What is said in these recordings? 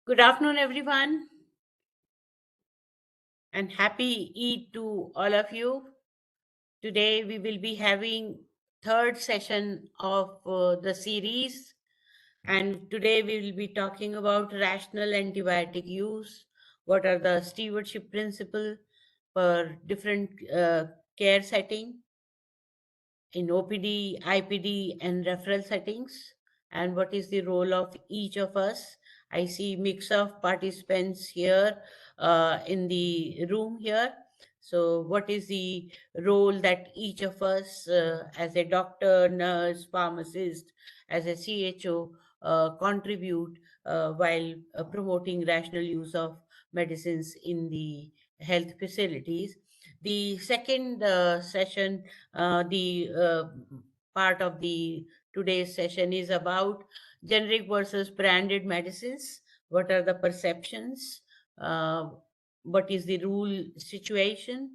Good afternoon, everyone, and happy Eid to all of you. Today we will be having third session of the series, and today we will be talking about rational antibiotic use. What are the stewardship principle for different care setting in OPD, IPD, and referral settings, and what is the role of each of us. I see mix of participants here in the room here. So, what is the role that each of us, as a doctor, nurse, pharmacist, as a CHO, contribute while promoting rational use of medicines in the health facilities? The second session, the part of the today's session is about generic versus branded medicines. What are the perceptions? Uh, what is the rule situation,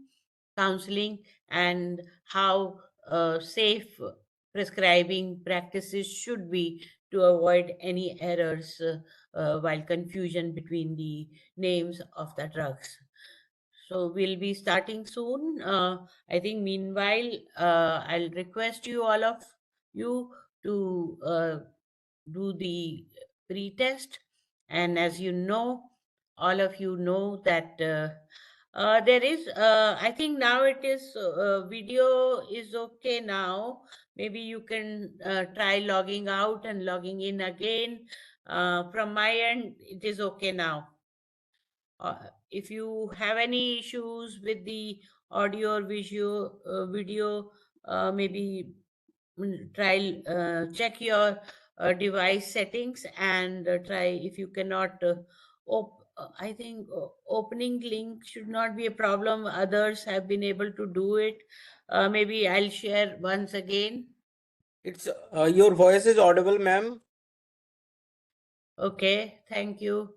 counseling, and how safe prescribing practices should be to avoid any errors while confusion between the names of the drugs. So we'll be starting soon. I think meanwhile, I'll request you all of you to do the pre-test. And as you know, all of you know that there is, I think now it is, video is okay now. Maybe you can try logging out and logging in again. From my end, it is okay now. If you have any issues with the audio or video, maybe try check your device settings and try. If you cannot I think opening link should not be a problem. Others have been able to do it. Maybe I'll share once again. It's your voice is audible, ma'am. Okay, thank you.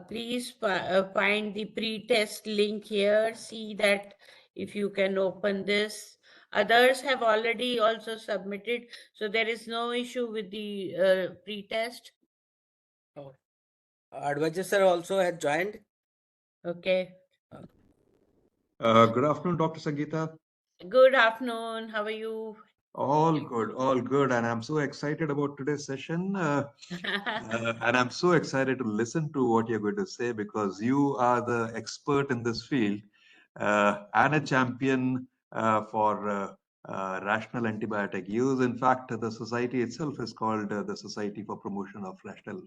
Please find the pre-test link here. See that if you can open this. Others have already also submitted, so there is no issue with the pre-test. Oh. Advisor sir also has joined. Okay. Good afternoon, Dr. Sangeeta. Good afternoon. How are you? All good. And I'm so excited about today's session. And I'm so excited to listen to what you're going to say because you are the expert in this field and a champion for rational antibiotic use. In fact, the society itself is called the Society for Promotion of Rational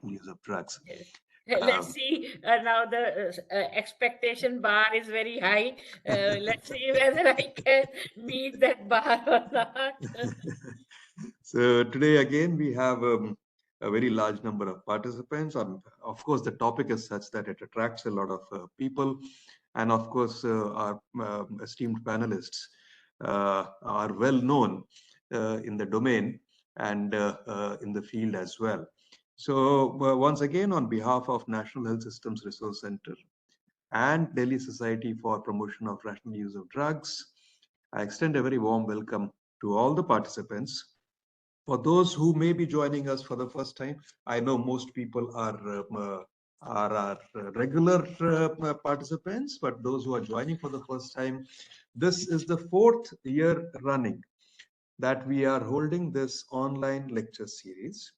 Use of Drugs. Let's Um, see. Now the expectation bar is very high. Let's see whether I can meet that bar or not. So today again we have a very large number of participants. Of course, the topic is such that it attracts a lot of people, and of course, our esteemed panelists are well known in the domain and in the field as well. So once again, on behalf of National Health Systems Resource Center and Delhi Society for Promotion of Rational Use of Drugs, I extend a very warm welcome to all the participants. For those who may be joining us for the first time, I know most people are our regular participants, but those who are joining for the first time, this is the fourth year running that we are holding this online lecture series.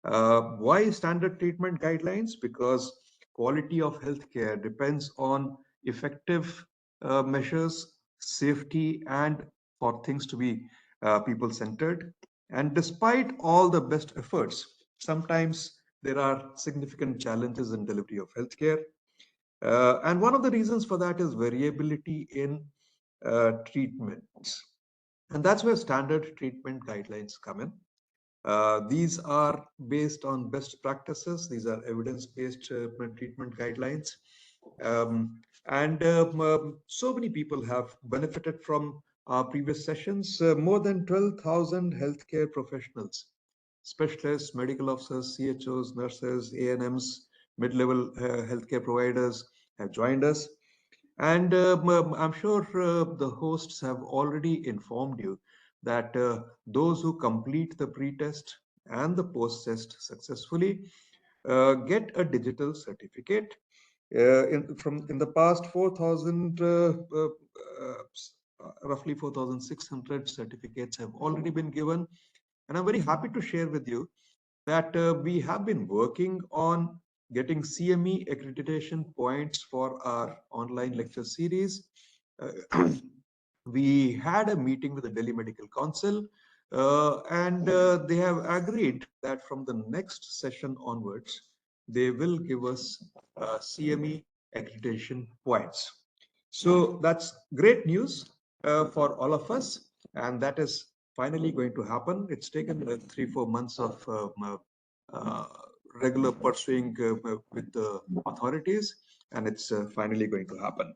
Why standard treatment guidelines? Because quality of healthcare depends on effective measures, safety, and for things to be people-centered. And despite all the best efforts, sometimes there are significant challenges in delivery of healthcare. And one of the reasons for that is variability in treatments. And that's where standard treatment guidelines come in. These are based on best practices. These are evidence-based treatment guidelines. So many people have benefited from our previous sessions. More than 12,000 healthcare professionals, specialists, medical officers, CHOs, nurses, ANMs, mid-level healthcare providers have joined us. And I'm sure the hosts have already informed you that those who complete the pre-test and the post-test successfully get a digital certificate. In the past 4,000, roughly 4,600 certificates have already been given, and I'm very happy to share with you that we have been working on getting CME accreditation points for our online lecture series. Uh, we had a meeting with the Delhi Medical Council, and they have agreed that from the next session onwards, they will give us CME accreditation points. So that's great news for all of us, and that is finally going to happen. It's taken 3-4 months of uh, regular pursuing with the authorities, and it's finally going to happen.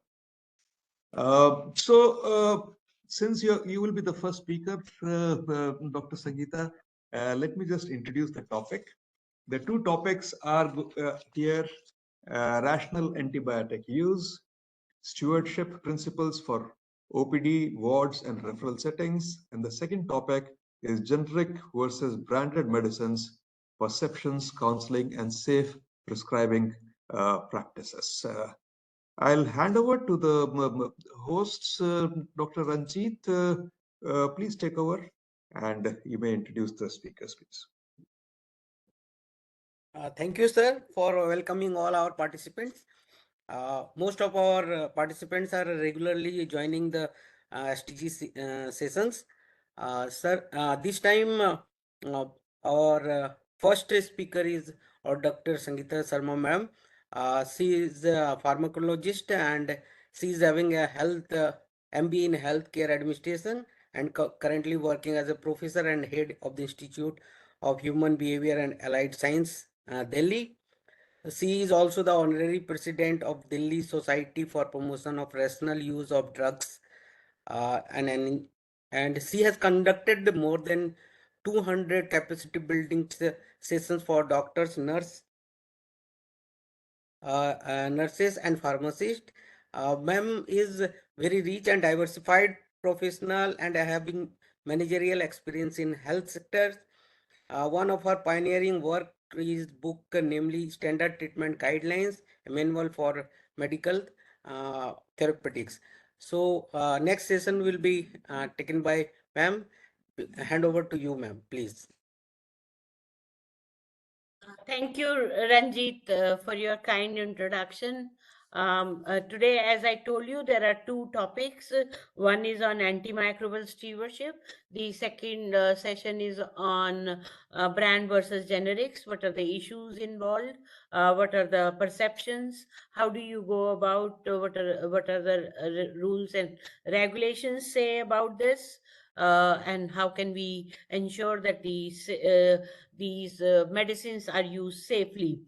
Since you will be the first speaker, Dr. Sangeeta, let me just introduce the topic. The two topics are here: rational antibiotic use, stewardship principles for OPD, wards, and referral settings. And the second topic is generic versus branded medicines, perceptions, counseling, and safe prescribing practices. I'll hand over to the hosts, Dr. Ranjit. Please take over and you may introduce the speakers, please. Thank you, sir, for welcoming all our participants. Most of our participants are regularly joining the STG sessions. Sir, this time uh, our first speaker is our Dr. Sangeeta Sharma ma'am. She is a pharmacologist and she is having a health MBA in healthcare administration and currently working as a professor and head of the Institute of Human Behavior and Allied Science, Delhi. She is also the honorary president of Delhi Society for Promotion of Rational Use of Drugs, uh, and, and and she has conducted more than 200 capacity building sessions for doctors, nurses and pharmacists. Ma'am is very rich and diversified professional and having managerial experience in health sectors. One of her pioneering work is book namely Standard Treatment Guidelines, a manual for medical therapeutics. So next session will be taken by ma'am. Hand over to you, ma'am, please. Thank you, Ranjit, for your kind introduction. Today, as I told you, there are two topics. One is on antimicrobial stewardship. The second session is on brand versus generics. What are the issues involved? What are the perceptions? How do you go about? What are the rules and regulations say about this? And how can we ensure that these medicines are used safely.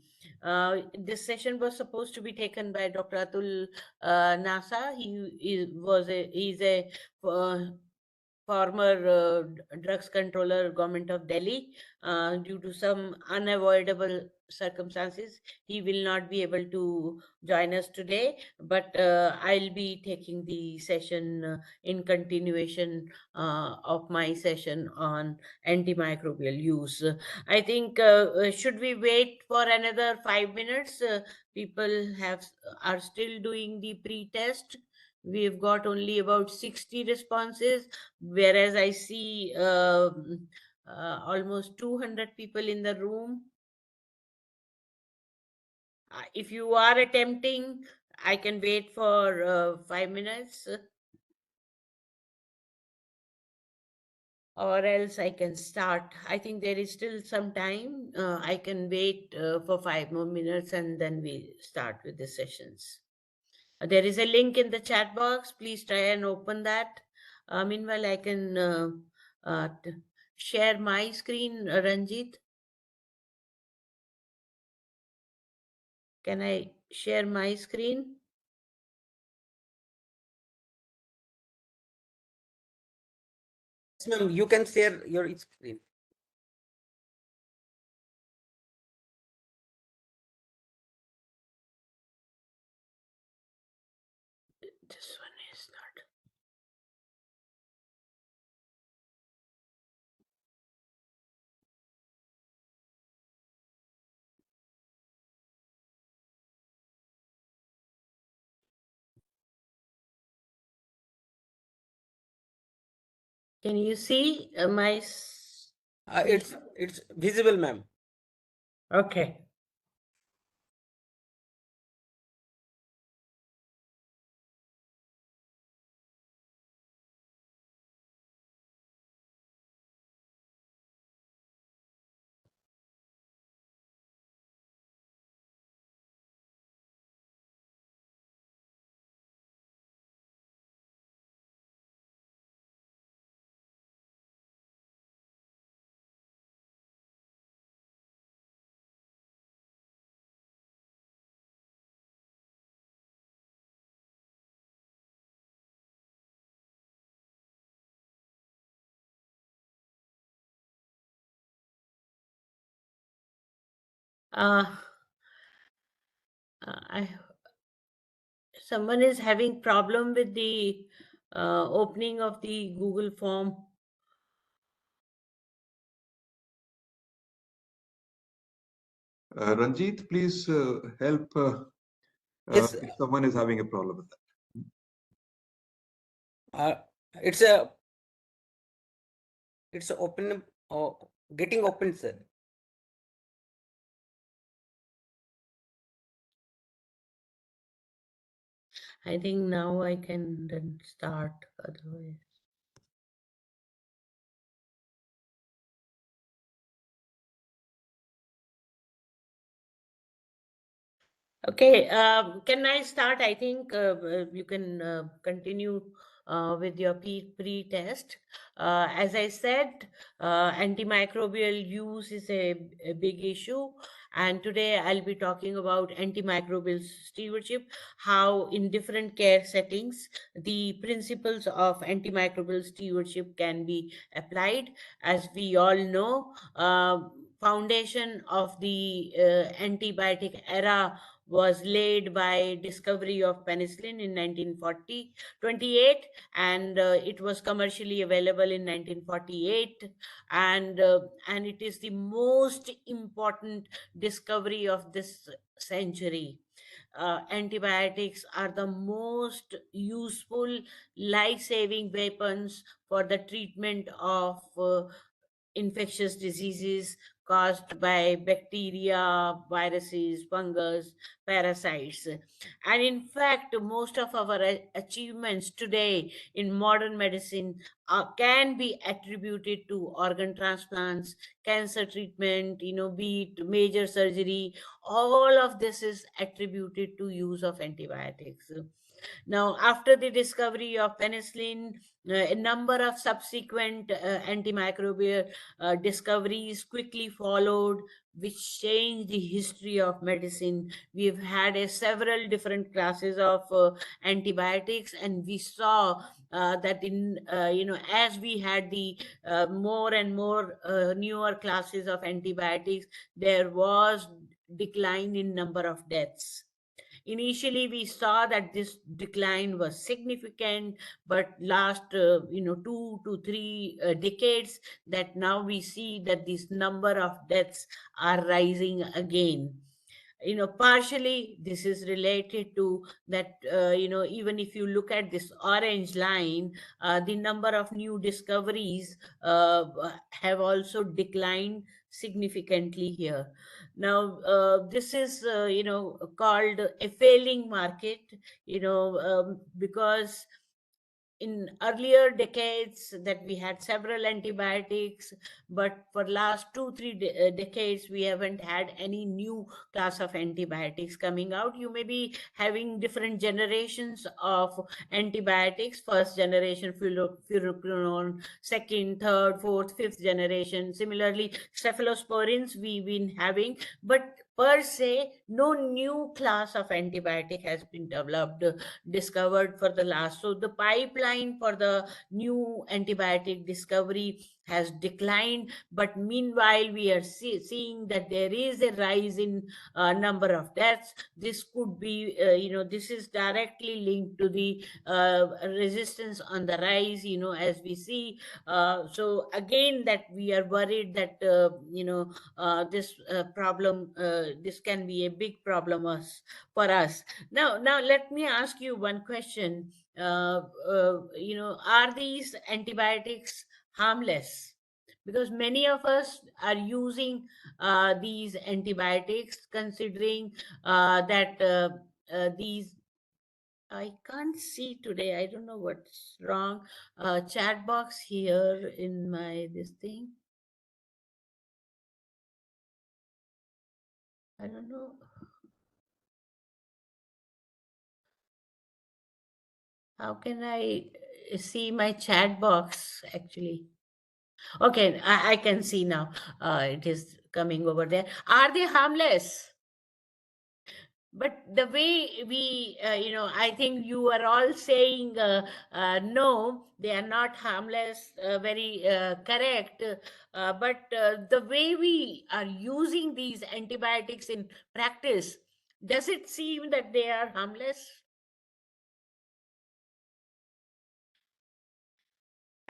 This session was supposed to be taken by Dr. Atul Nasa. He's a uh, former drugs controller, government of Delhi. Due to some unavoidable circumstances, he will not be able to join us today, but I'll be taking the session in continuation of my session on antimicrobial use. I think should we wait for another 5 minutes? People are still doing the pre-test. We've got only about 60 responses, whereas I see almost 200 people in the room. If you are attempting, I can wait for 5 minutes, or else I can start. I think there is still some time. I can wait for 5 more minutes and then we start with the sessions. There is a link in the chat box. Please try and open that. Meanwhile, I can share my screen, Ranjit. Can I share my screen? Yes, ma'am, you can share your screen. This one is not. Can you see my? It's visible, ma'am. Okay. Uh, I someone is having problem with the opening of the Google form. Ranjit, please help Yes, if someone is having a problem with that. uh, it's a open, getting open, sir. I think now I can then start. Otherwise. Okay, can I start? I think you can continue with your pre-test. As I said, antimicrobial use is a big issue. And today I'll be talking about antimicrobial stewardship, how in different care settings, the principles of antimicrobial stewardship can be applied. As we all know, foundation of the antibiotic era was laid by discovery of penicillin in 1928, and it was commercially available in 1948, and it is the most important discovery of this century. Antibiotics are the most useful life-saving weapons for the treatment of infectious diseases caused by bacteria, viruses, fungus, parasites. And in fact, most of our achievements today in modern medicine can be attributed to organ transplants, cancer treatment, be it major surgery. All of this is attributed to use of antibiotics. Now, after the discovery of penicillin, a number of subsequent antimicrobial discoveries quickly followed, which changed the history of medicine. We've had several different classes of antibiotics, and we saw that as we had the more and more newer classes of antibiotics, there was decline in number of deaths. Initially, we saw that this decline was significant, but last 2 to 3 decades, that now we see that this number of deaths are rising again. Partially this is related to that. Even if you look at this orange line, the number of new discoveries have also declined significantly here. Now, this is called a failing market, because in earlier decades that we had several antibiotics, but for last 2 3 decades we haven't had any new class of antibiotics coming out. You may be having different generations of antibiotics: first generation fluoroquinolone, second, third, fourth, fifth generation. Similarly, cephalosporins we've been having, but per se no new class of antibiotic has been developed, discovered for the last. So the pipeline for the new antibiotic discovery has declined, but meanwhile we are seeing that there is a rise in number of deaths. This could be, this is directly linked to the resistance on the rise, as we see. So again, that we are worried that this problem, this can be a big problem for us. Now let me ask you one question. Are these antibiotics harmless? Because many of us are using these antibiotics, considering that these, I can't see today. I don't know what's wrong. Chat box here in my this thing. I don't know. How can I see my chat box actually? Okay, I can see now. It is coming over there. Are they harmless? But the way we, I think you are all saying no, they are not harmless, very correct. But the way we are using these antibiotics in practice, does it seem that they are harmless?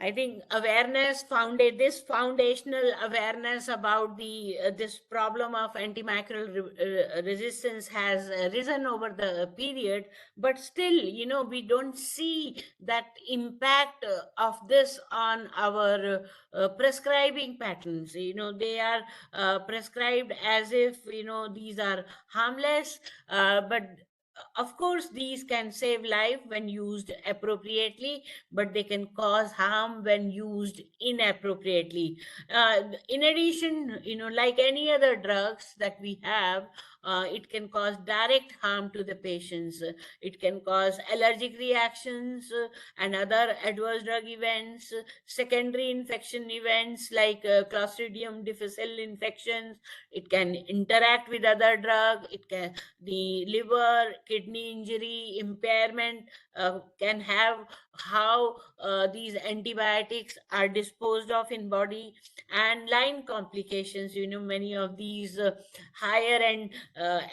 I think awareness founded this foundational awareness about the this problem of antimicrobial resistance has risen over the period, but still, we don't see that impact of this on our prescribing patterns. They are prescribed as if these are harmless, but of course these can save life when used appropriately, but they can cause harm when used inappropriately. In addition, like any other drugs that we have, it can cause direct harm to the patients. It can cause allergic reactions and other adverse drug events, secondary infection events like Clostridium difficile infections. It can interact with other drug. It can, the liver, kidney injury, impairment can have how these antibiotics are disposed of in body, and line complications. Many of these higher end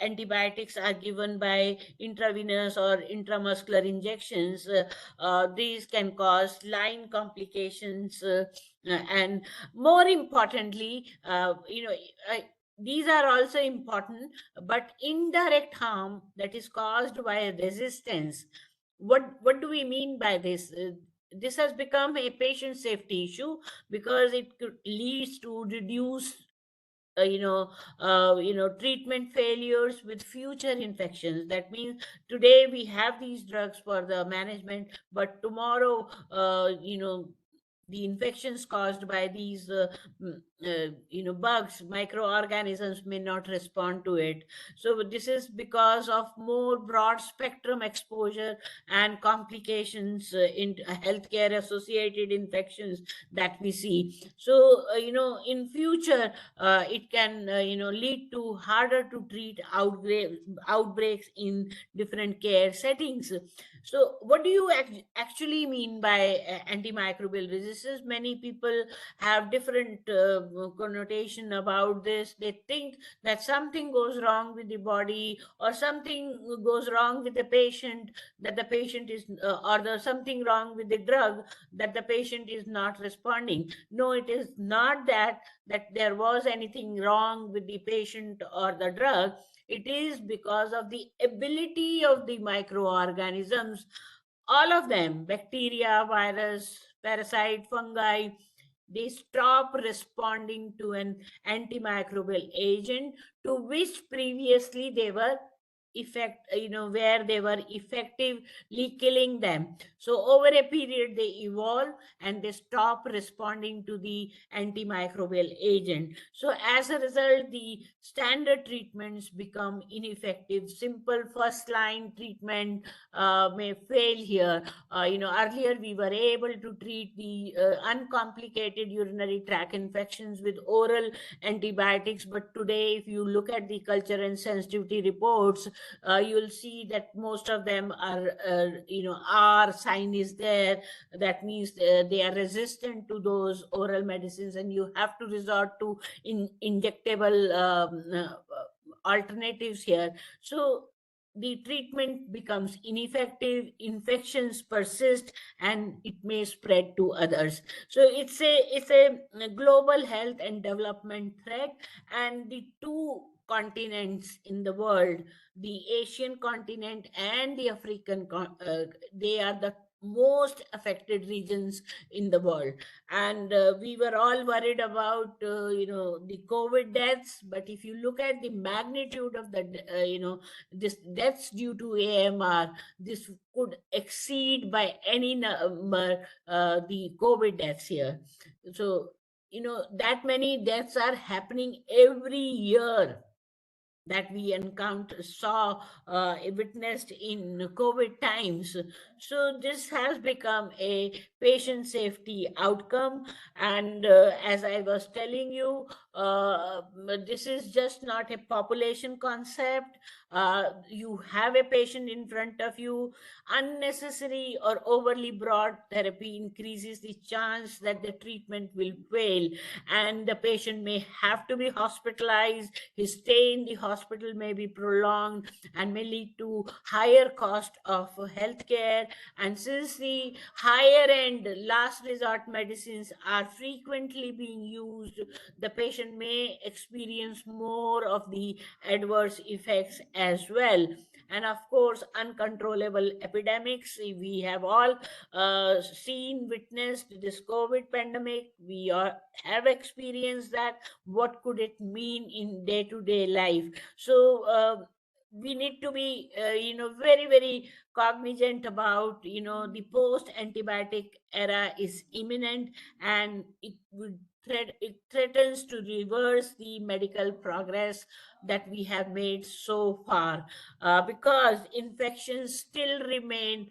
antibiotics are given by intravenous or intramuscular injections. These can cause line complications, and more importantly, these are also important, but indirect harm that is caused by resistance. What do we mean by this? This has become a patient safety issue because it could leads to reduce treatment failures with future infections. That means today we have these drugs for the management, but tomorrow, the infections caused by these bugs, microorganisms may not respond to it. So this is because of more broad spectrum exposure and complications in healthcare associated infections that we see. So in future, it can lead to harder to treat outbreaks in different care settings. So what do you actually mean by antimicrobial resistance? Many people have different connotation about this. They think that something goes wrong with the body, or something goes wrong with the patient, that the patient is or there's something wrong with the drug, that the patient is not responding. No, it is not that there was anything wrong with the patient or the drug. It is because of the ability of the microorganisms, all of them, bacteria, virus, parasite, fungi, they stop responding to an antimicrobial agent to which previously they were effect, where they were effectively killing them. So over a period they evolve and they stop responding to the antimicrobial agent. So as a result, the standard treatments become ineffective. Simple first line treatment may fail here. Earlier we were able to treat the uncomplicated urinary tract infections with oral antibiotics, but today if you look at the culture and sensitivity reports, you'll see that most of them are, R sign is there. That means they are resistant to those oral medicines, and you have to resort to injectable alternatives here. So the treatment becomes ineffective, infections persist, and it may spread to others. So it's a global health and development threat. And the two continents in the world, the Asian continent and the they are the most affected regions in the world. And we were all worried about the COVID deaths, but if you look at the magnitude of the this deaths due to AMR, this could exceed by any number the COVID deaths here. So that many deaths are happening every year, that we saw, witnessed in COVID times. So this has become a patient safety outcome. And as I was telling you, this is just not a population concept. You have a patient in front of you. Unnecessary or overly broad therapy increases the chance that the treatment will fail, and the patient may have to be hospitalized. His stay in the hospital may be prolonged and may lead to higher cost of healthcare. And since the higher end last resort medicines are frequently being used, the patient may experience more of the adverse effects as well. And of course, uncontrollable epidemics. We have all witnessed this COVID pandemic. We have experienced that. What could it mean in day to day life? So we need to be very very cognizant about, the post antibiotic era is imminent, and it threatens to reverse the medical progress that we have made so far, because infections still remain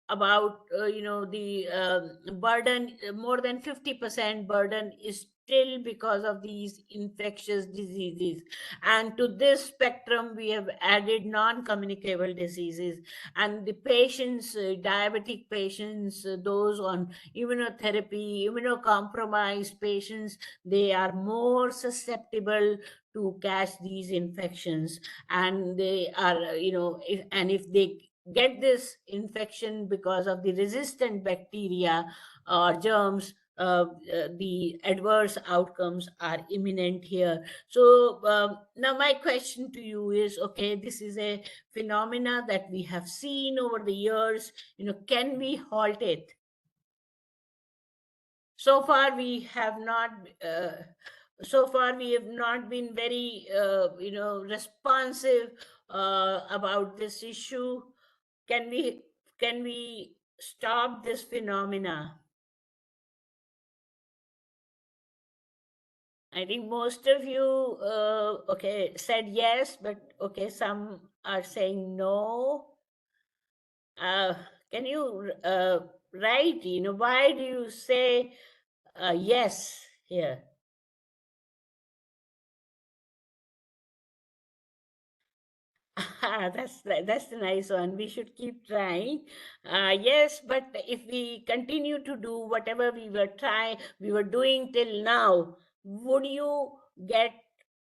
about, the burden. More than 50% burden is still because of these infectious diseases. And to this spectrum we have added non-communicable diseases. And the patients, diabetic patients, those on immunotherapy, immunocompromised patients, they are more susceptible to catch these infections. And they are, if they get this infection because of the resistant bacteria or germs, the adverse outcomes are imminent here. So now my question to you is, okay, this is a phenomena that we have seen over the years. Can we halt it? So far we have not. So far we have not been very responsive about this issue. Can we stop this phenomena? I think most of you okay said yes, but okay, some are saying no. uh, can you write, why do you say yes here? That's the nice one. We should keep trying. Yes, but if we continue to do whatever we were doing till now, would you get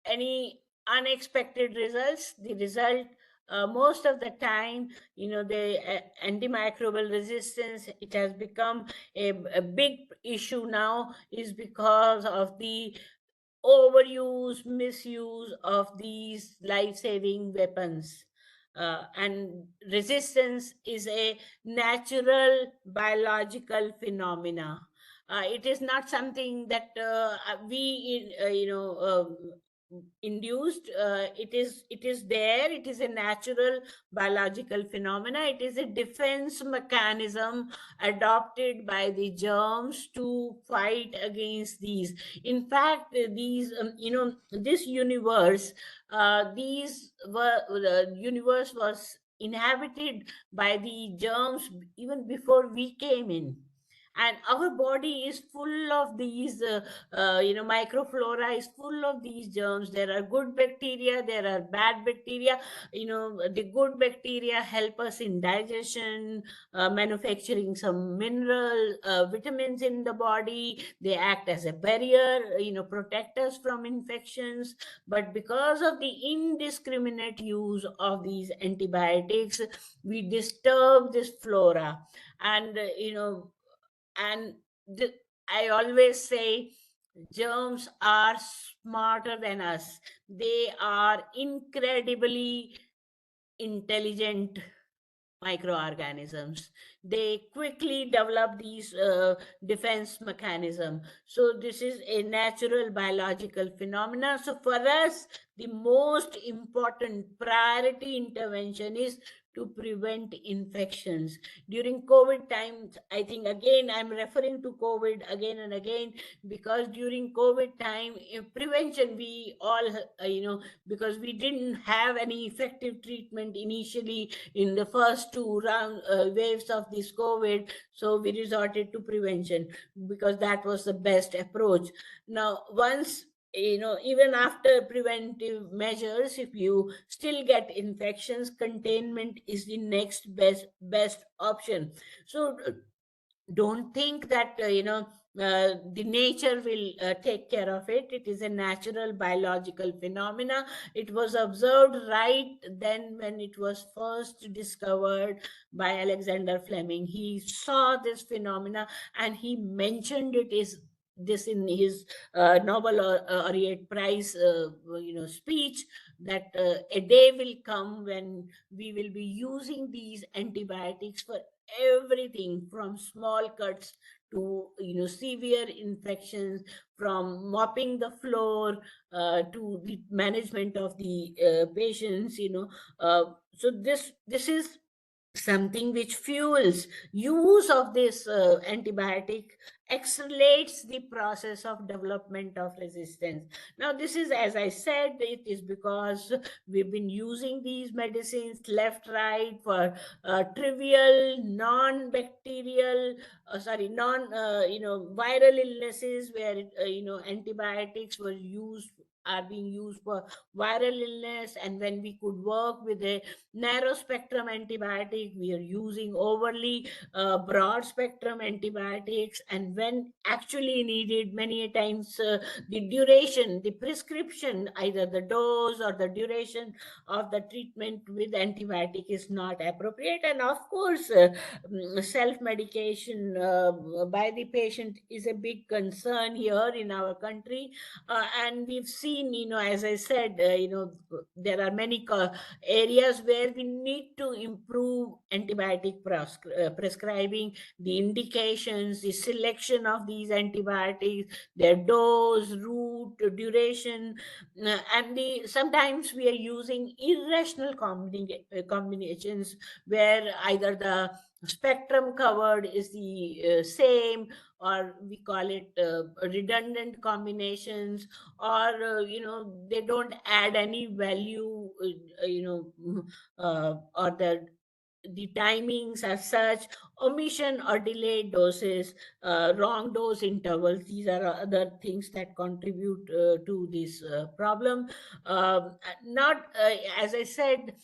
any unexpected results? The result, most of the time, the antimicrobial resistance, it has become a big issue now, is because of the overuse, misuse of these life-saving weapons. And resistance is a natural biological phenomena. It is not something that we, induced. It is there. It is a natural biological phenomena. It is a defense mechanism adopted by the germs to fight against these. In fact, these this universe, the universe was inhabited by the germs even before we came in, and our body is full of these microflora is full of these germs. There are good bacteria, there are bad bacteria. The good bacteria help us in digestion, manufacturing some mineral vitamins in the body. They act as a barrier, protect us from infections. But because of the indiscriminate use of these antibiotics, we disturb this flora. And uh, you know and the, I always say germs are smarter than us. They are incredibly intelligent microorganisms. They quickly develop these defense mechanism. So this is a natural biological phenomena. So for us, the most important priority intervention is to prevent infections. During COVID times, I think, again I'm referring to COVID again and again, because during COVID time, prevention, we all because we didn't have any effective treatment initially in the first two waves of this COVID. So we resorted to prevention because that was the best approach. Now, once, even after preventive measures, if you still get infections, containment is the next best option. So don't think that the nature will take care of it. It is a natural biological phenomena. It was observed right then when it was first discovered by Alexander Fleming. He saw this phenomena and he mentioned it is this in his Nobel laureate prize speech, that a day will come when we will be using these antibiotics for everything from small cuts to severe infections, from mopping the floor to the management of the patients. So this is something which fuels use of this antibiotic, accelerates the process of development of resistance. Now this is, as I said, it is because we've been using these medicines left, right, for trivial non-bacterial sorry non viral illnesses, where antibiotics were used are being used for viral illness. And when we could work with a narrow spectrum antibiotic, we are using overly broad spectrum antibiotics. And when actually needed, many a times the duration, the prescription, either the dose or the duration of the treatment with antibiotic is not appropriate. And of course, self medication by the patient is a big concern here in our country. And we've seen, as I said, there are many areas where we need to improve antibiotic prescribing, the indications, the selection of these antibiotics, their dose, route, duration. And sometimes we are using irrational combinations, where either the spectrum covered is the same, or we call it redundant combinations, or they don't add any value, or the timings are such, omission or delayed doses, wrong dose intervals. These are other things that contribute to this problem. Not As I said,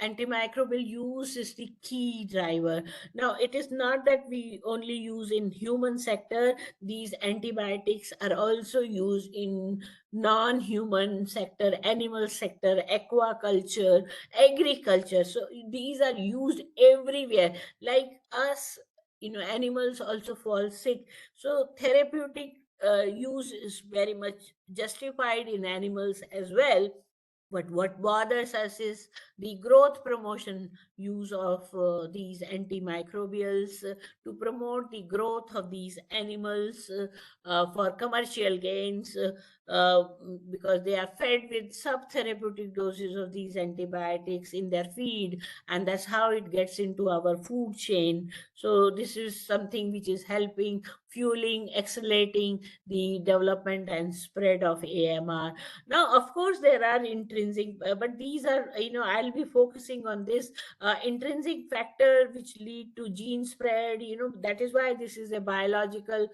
antimicrobial use is the key driver. Now, it is not that we only use in human sector. These antibiotics are also used in non-human sector, animal sector, aquaculture, agriculture. So these are used everywhere. Like us, animals also fall sick. So therapeutic use is very much justified in animals as well. But what bothers us is the growth promotion use of these antimicrobials to promote the growth of these animals for commercial gains, because they are fed with subtherapeutic doses of these antibiotics in their feed, and that's how it gets into our food chain. So this is something which is helping, fueling, accelerating the development and spread of AMR. Now, of course, there are intrinsic, but these are, I'll be focusing on this intrinsic factor which lead to gene spread. That is why this is a biological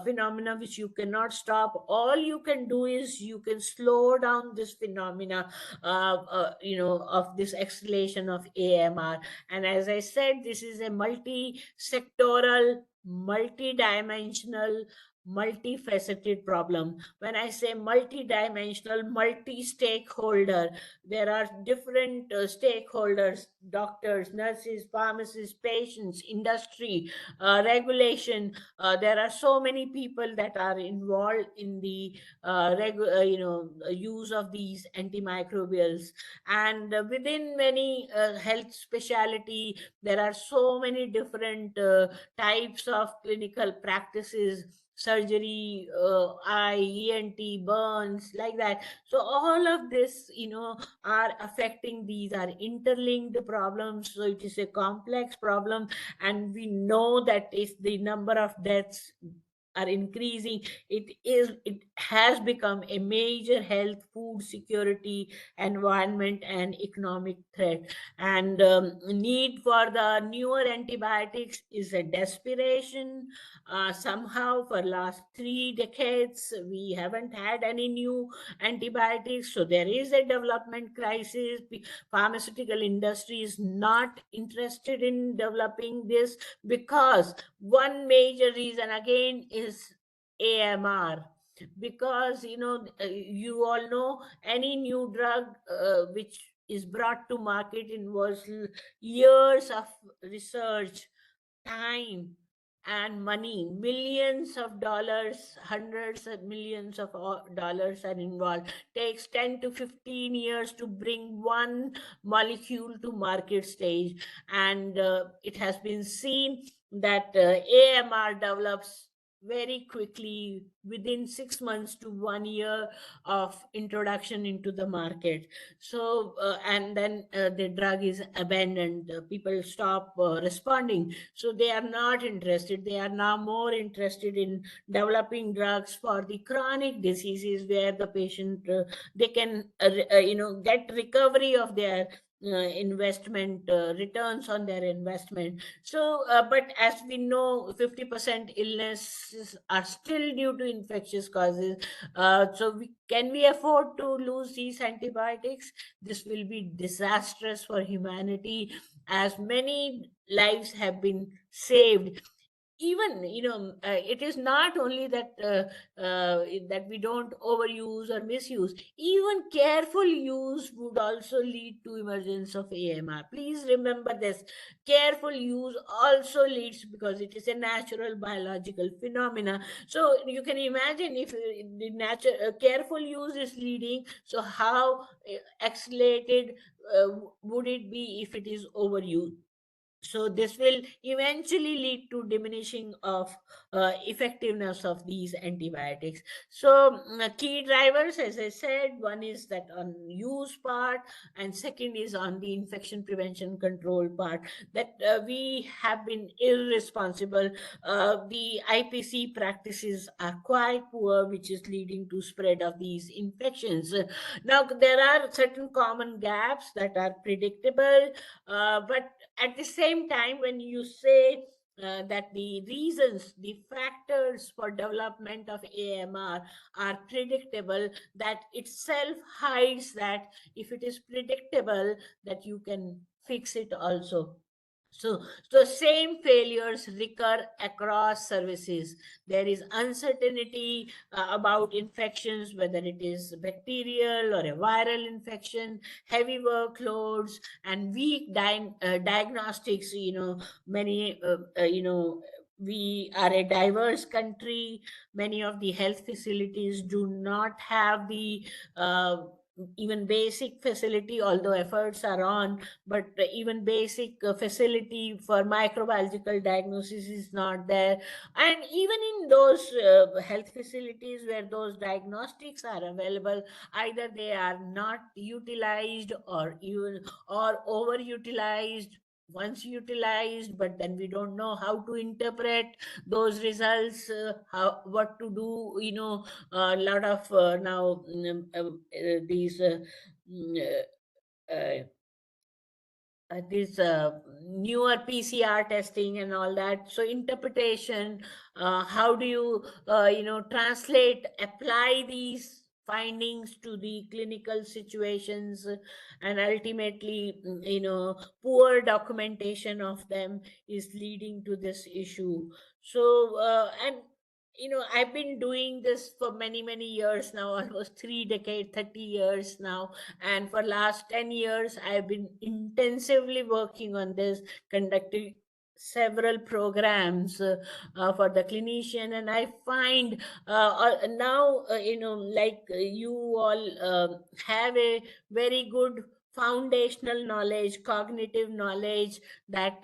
phenomena which you cannot stop. All you can do is you can slow down this phenomena, of this acceleration of AMR. And as I said, this is a multi-sectoral, multi-dimensional, multifaceted problem. When I say multi-dimensional, multi-stakeholder, there are different stakeholders: doctors, nurses, pharmacists, patients, industry, regulation. There are so many people that are involved in the use of these antimicrobials. And within many health specialty, there are so many different types of clinical practices: surgery, eye, ENT, burns, like that. So all of this, are affecting. These are interlinked problems. So it is a complex problem, and we know that if the number of deaths are increasing, it has become a major health, food security, environment, and economic threat. And need for the newer antibiotics is a desperation. Somehow for last 3 decades we haven't had any new antibiotics, so there is a development crisis. Pharmaceutical industry is not interested in developing this, because one major reason again is AMR. Because you all know, any new drug which is brought to market involves years of research, time, and money. Millions of dollars, hundreds of millions of dollars are involved. Takes 10 to 15 years to bring one molecule to market stage. And it has been seen that AMR develops very quickly, within 6 months to 1 year of introduction into the market. So and then the drug is abandoned. People stop responding, so they are not interested. They are now more interested in developing drugs for the chronic diseases, where the patient, they can get recovery of their investment, returns on their investment. So but as we know, 50% illnesses are still due to infectious causes. So can we afford to lose these antibiotics? This will be disastrous for humanity, as many lives have been saved. Even it is not only that we don't overuse or misuse. Even careful use would also lead to emergence of AMR. Please remember this: careful use also leads, because it is a natural biological phenomena. So you can imagine, if the careful use is leading, so how accelerated would it be if it is overused? So this will eventually lead to diminishing of effectiveness of these antibiotics. So key drivers, as I said, one is that on use part, and second is on the infection prevention control part, that we have been irresponsible. The IPC practices are quite poor, which is leading to spread of these infections. Now there are certain common gaps that are predictable, but at the same time, when you say that the reasons, the factors for development of AMR are predictable, that itself hides that if it is predictable, that you can fix it also. So same failures recur across services. There is uncertainty about infections, whether it is bacterial or a viral infection, heavy workloads, and weak diagnostics. Many, we are a diverse country. Many of the health facilities do not have the even basic facility, although efforts are on, but even basic facility for microbiological diagnosis is not there. And even in those health facilities where those diagnostics are available, either they are not utilized or even or overutilized. Once utilized, but then we don't know how to interpret those results, how what to do. A lot of now these mm, uh, this newer PCR testing and all that. So interpretation, how do you translate, apply these findings to the clinical situations, and ultimately, poor documentation of them is leading to this issue. So and I've been doing this for many many years now, almost 3 decades, 30 years now, and for last 10 years I've been intensively working on this, conducting several programs for the clinician. And I find now like you all have a very good foundational knowledge, cognitive knowledge, that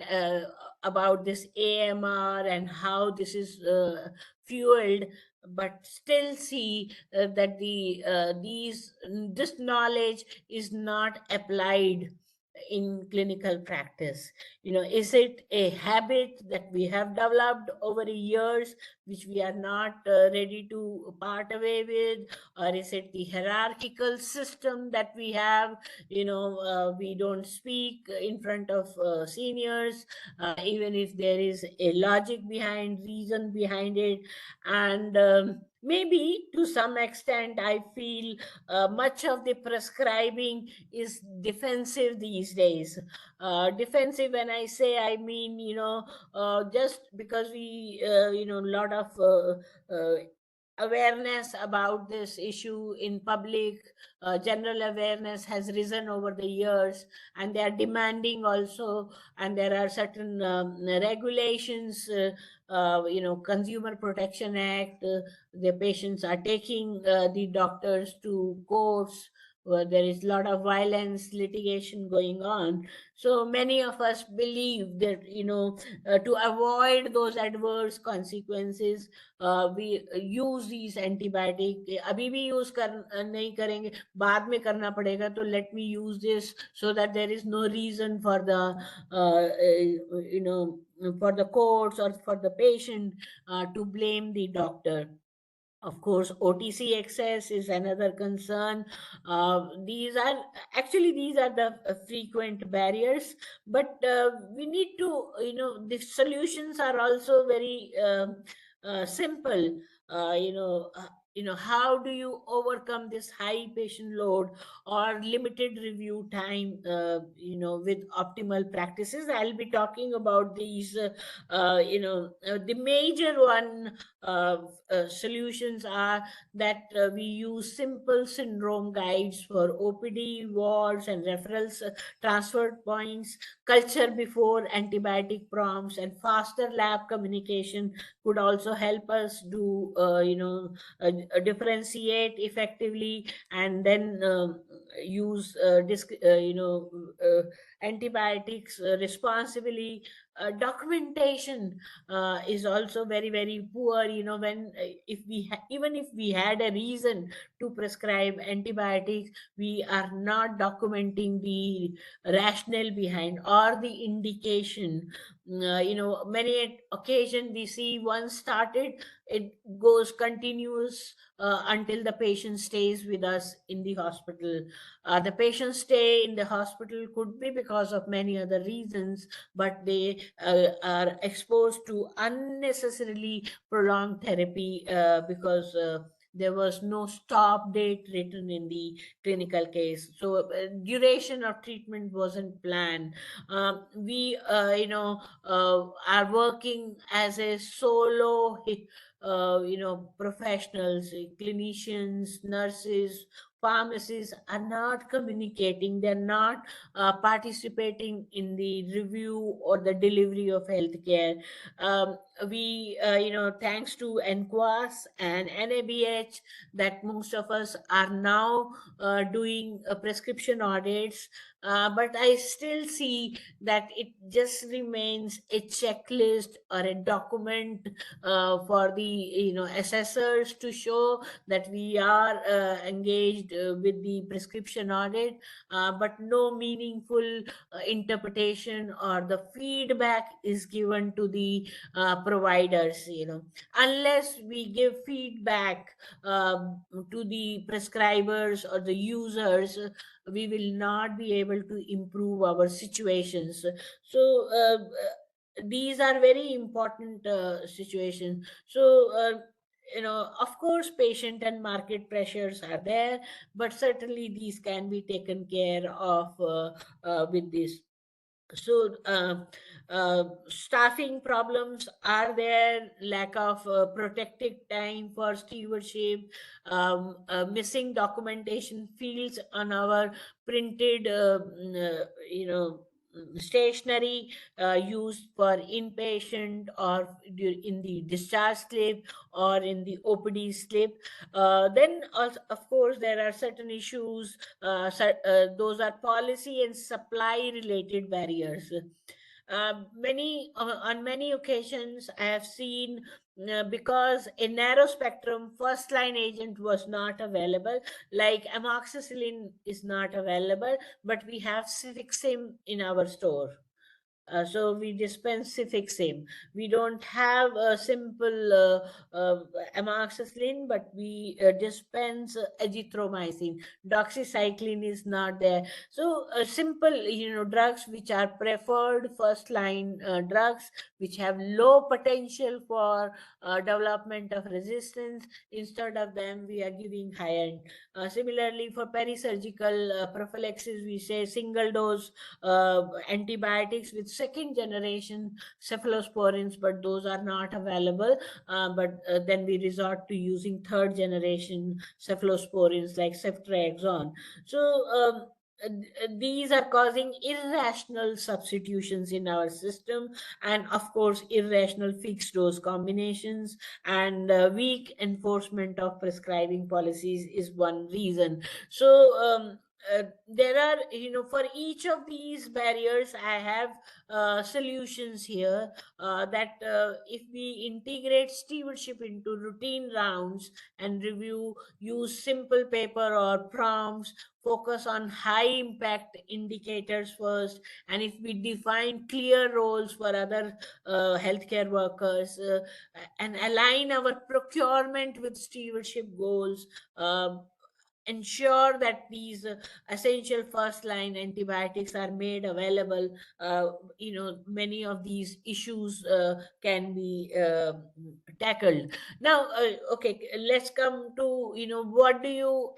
about this AMR and how this is fueled, but still see that this knowledge is not applied in clinical practice. Is it a habit that we have developed over the years, which we are not ready to part away with? Or is it the hierarchical system that we have? We don't speak in front of seniors, even if there is a logic behind, reason behind it. And maybe to some extent I feel much of the prescribing is defensive these days. Defensive, when I say, I mean, just because we lot of awareness about this issue in public, general awareness has risen over the years, and they are demanding also. And there are certain regulations, Consumer Protection Act, the patients are taking the doctors to courts where there is a lot of violence, litigation going on. So many of us believe that to avoid those adverse consequences, we use these antibiotic. अभी भी use नहीं करेंगे, बाद में करना पड़ेगा, तो let me use this so that there is no reason for the for the courts or for the patient to blame the doctor. Of course, OTC access is another concern. These are the frequent barriers, but we need to, the solutions are also very simple. Uh, you know, uh, how do you overcome this high patient load or limited review time? With optimal practices, I'll be talking about these. The major one solutions are that we use simple syndrome guides for OPD wards and referrals, transfer points, culture before antibiotic prompts, and faster lab communication could also help us do, differentiate effectively, and then antibiotics responsibly. Documentation is also very very poor. When if we even if we had a reason to prescribe antibiotics, we are not documenting the rationale behind or the indication. Many occasion we see once started, it goes continuous until the patient stays with us in the hospital. The patient stay in the hospital could be because of many other reasons, but they are exposed to unnecessarily prolonged therapy because there was no stop date written in the clinical case. So duration of treatment wasn't planned. We are working as a solo professionals, clinicians, nurses, pharmacists are not communicating. They're not participating in the review or the delivery of healthcare. Um, Thanks to NQAS and NABH, that most of us are now doing prescription audits, but I still see that it just remains a checklist or a document for the assessors to show that we are engaged with the prescription audit, but no meaningful interpretation or the feedback is given to the providers. Unless we give feedback to the prescribers or the users, we will not be able to improve our situations. So these are very important situations. So of course patient and market pressures are there, but certainly these can be taken care of with this. So staffing problems are there, lack of protected time for stewardship, missing documentation fields on our printed stationery used for inpatient or in the discharge slip or in the OPD slip. Then also, of course, there are certain issues. Those are policy and supply related barriers. On many occasions, I have seen, because a narrow spectrum first line agent was not available, like amoxicillin is not available, but we have Cefixim in our store. So we dispense Cefixim. We don't have a simple amoxicillin, but we dispense azithromycin. Doxycycline is not there. So simple, drugs which are preferred first line drugs, which have low potential for development of resistance. Instead of them, we are giving high end. Similarly, for perisurgical prophylaxis, we say single dose antibiotics with second generation cephalosporins, but those are not available. But then we resort to using third generation cephalosporins like ceftriaxone. So these are causing irrational substitutions in our system, and of course irrational fixed dose combinations, and weak enforcement of prescribing policies is one reason. So there are, for each of these barriers, I have solutions here, that if we integrate stewardship into routine rounds and review, use simple paper or prompts, focus on high impact indicators first, and if we define clear roles for other healthcare workers, and align our procurement with stewardship goals, ensure that these essential first line antibiotics are made available, many of these issues can be tackled. Now okay, let's come to, what do you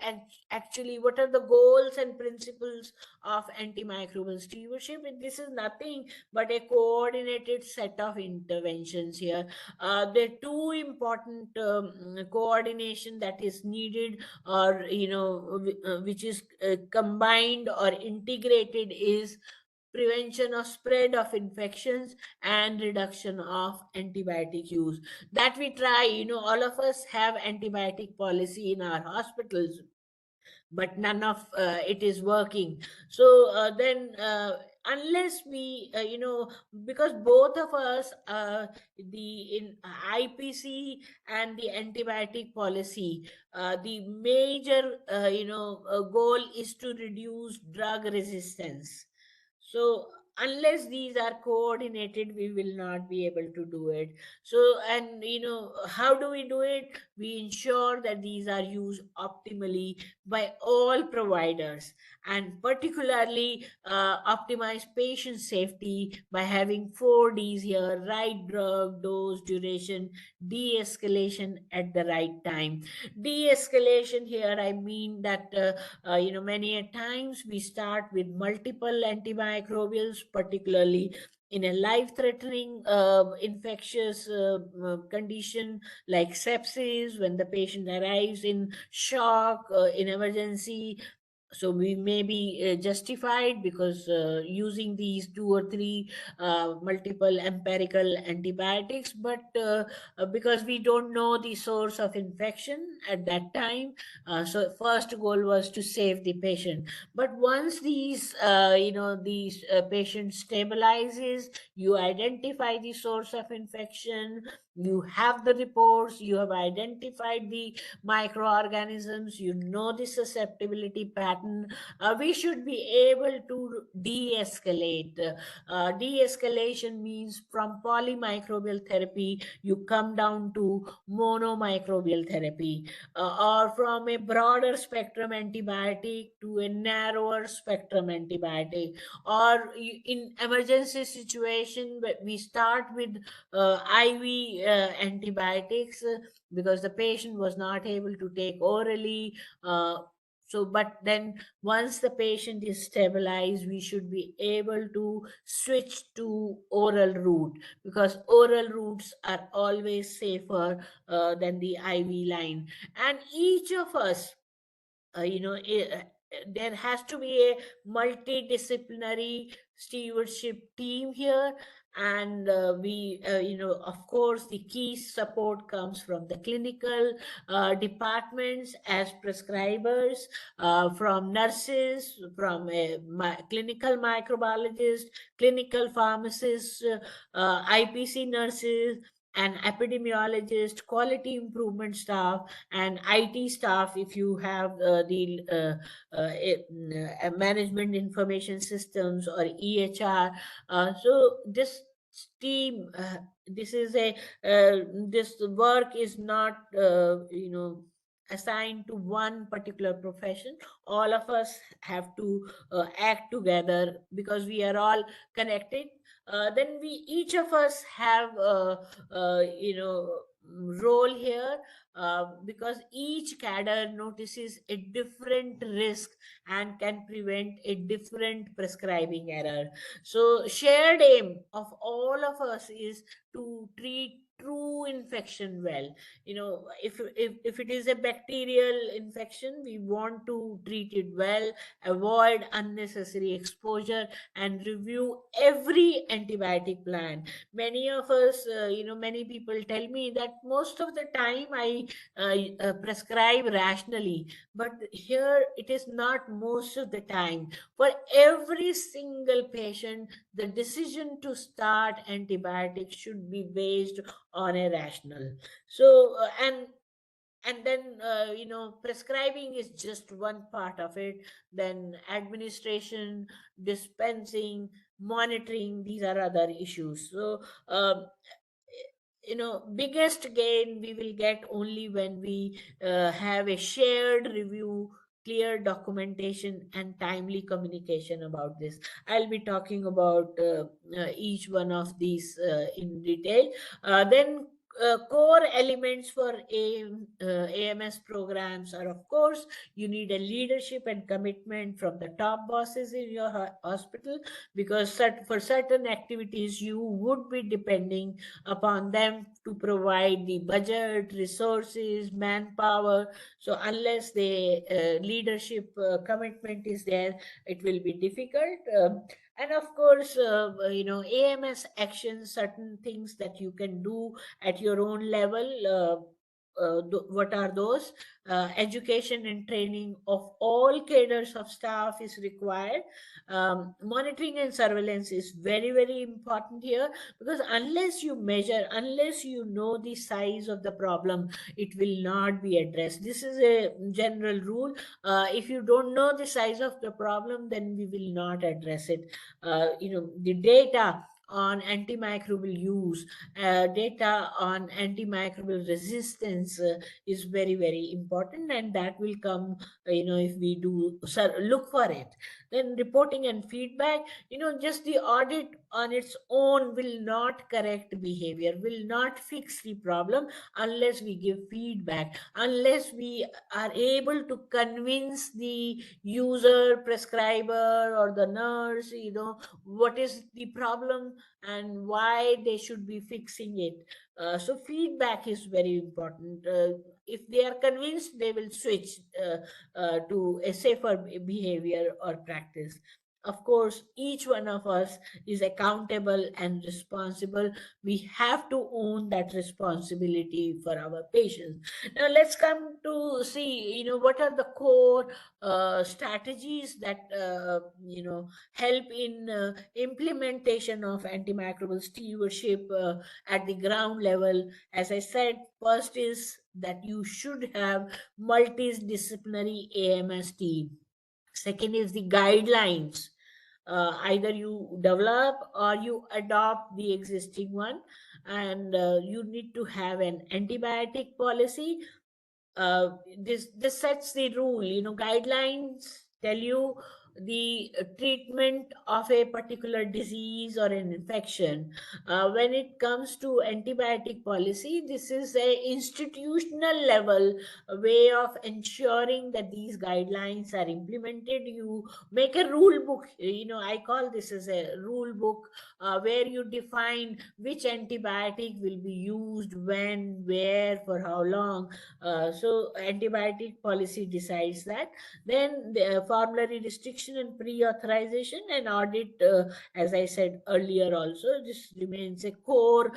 actually, what are the goals and principles of antimicrobial stewardship? And this is nothing but a coordinated set of interventions here. There are two important coordination that is needed, or which is combined or integrated, is prevention of spread of infections and reduction of antibiotic use. That we try, all of us have antibiotic policy in our hospitals, but none of it is working. So then unless we because both of us, the in IPC and the antibiotic policy, the major goal is to reduce drug resistance. So unless these are coordinated, we will not be able to do it. So, and how do we do it? We ensure that these are used optimally by all providers, and particularly optimize patient safety by having 4Ds here: right drug, dose, duration, de-escalation at the right time. De-escalation here, I mean that many a times we start with multiple antimicrobials particularly in a life-threatening infectious condition like sepsis, when the patient arrives in shock, in emergency. So we may be justified because using these two or three multiple empirical antibiotics, but because we don't know the source of infection at that time. So first goal was to save the patient. But once these patient stabilizes, you identify the source of infection, you have the reports, you have identified the microorganisms, you know the susceptibility pattern, we should be able to de-escalate. De-escalation means from polymicrobial therapy you come down to monomicrobial therapy, or from a broader spectrum antibiotic to a narrower spectrum antibiotic, or in emergency situation we start with IV antibiotics because the patient was not able to take orally. But then once the patient is stabilized, we should be able to switch to oral route, because oral routes are always safer than the IV line. And each of us, there has to be a multidisciplinary stewardship team here. And of course the key support comes from the clinical departments as prescribers, from nurses, from a clinical microbiologist, clinical pharmacists, IPC nurses, and epidemiologist, quality improvement staff, and IT staff if you have management information systems or EHR. So this team, this is a this work is not assigned to one particular profession. All of us have to act together because we are all connected. Then we each of us have role here, because each cadre notices a different risk and can prevent a different prescribing error. So shared aim of all of us is to treat true infection well. If it is a bacterial infection, we want to treat it well, avoid unnecessary exposure, and review every antibiotic plan. Many of us, many people tell me that most of the time I prescribe rationally, but here it is not most of the time. For every single patient, the decision to start antibiotics should be based on a rational. So and then prescribing is just one part of it. Then administration, dispensing, monitoring, these are other issues. So um, biggest gain we will get only when we have a shared review, clear documentation, and timely communication about this. I'll be talking about each one of these in detail. Then core elements for AMS programs are, of course, you need a leadership and commitment from the top bosses in your hospital, because for certain activities you would be depending upon them to provide the budget, resources, manpower. So unless the leadership commitment is there, it will be difficult. And of course, AMS actions, certain things that you can do at your own level. What are those? Education and training of all cadres of staff is required. Monitoring and surveillance is very, very important here, because unless you measure, unless you know the size of the problem, it will not be addressed. This is a general rule. If you don't know the size of the problem, then we will not address it. The data, on antimicrobial use, data on antimicrobial resistance is very, very important, and that will come, if we do look for it. Then reporting and feedback, just the audit on its own will not correct behavior, will not fix the problem unless we give feedback, unless we are able to convince the user, prescriber, or the nurse, what is the problem and why they should be fixing it. So feedback is very important. If they are convinced, they will switch to a safer behavior or practice. Of course, each one of us is accountable and responsible. We have to own that responsibility for our patients. Now, let's come to see, what are the core strategies that, help in implementation of antimicrobial stewardship at the ground level. As I said, first is that you should have multidisciplinary AMS team. Second is the guidelines. Either you develop or you adopt the existing one, and you need to have an antibiotic policy. This sets the rule. Guidelines tell you the treatment of a particular disease or an infection. When it comes to antibiotic policy, this is a institutional level way of ensuring that these guidelines are implemented. You make a rule book. I call this as a rule book, where you define which antibiotic will be used, when, where, for how long. So antibiotic policy decides that. Then the formulary restriction and pre-authorization and audit, as I said earlier also, this remains a core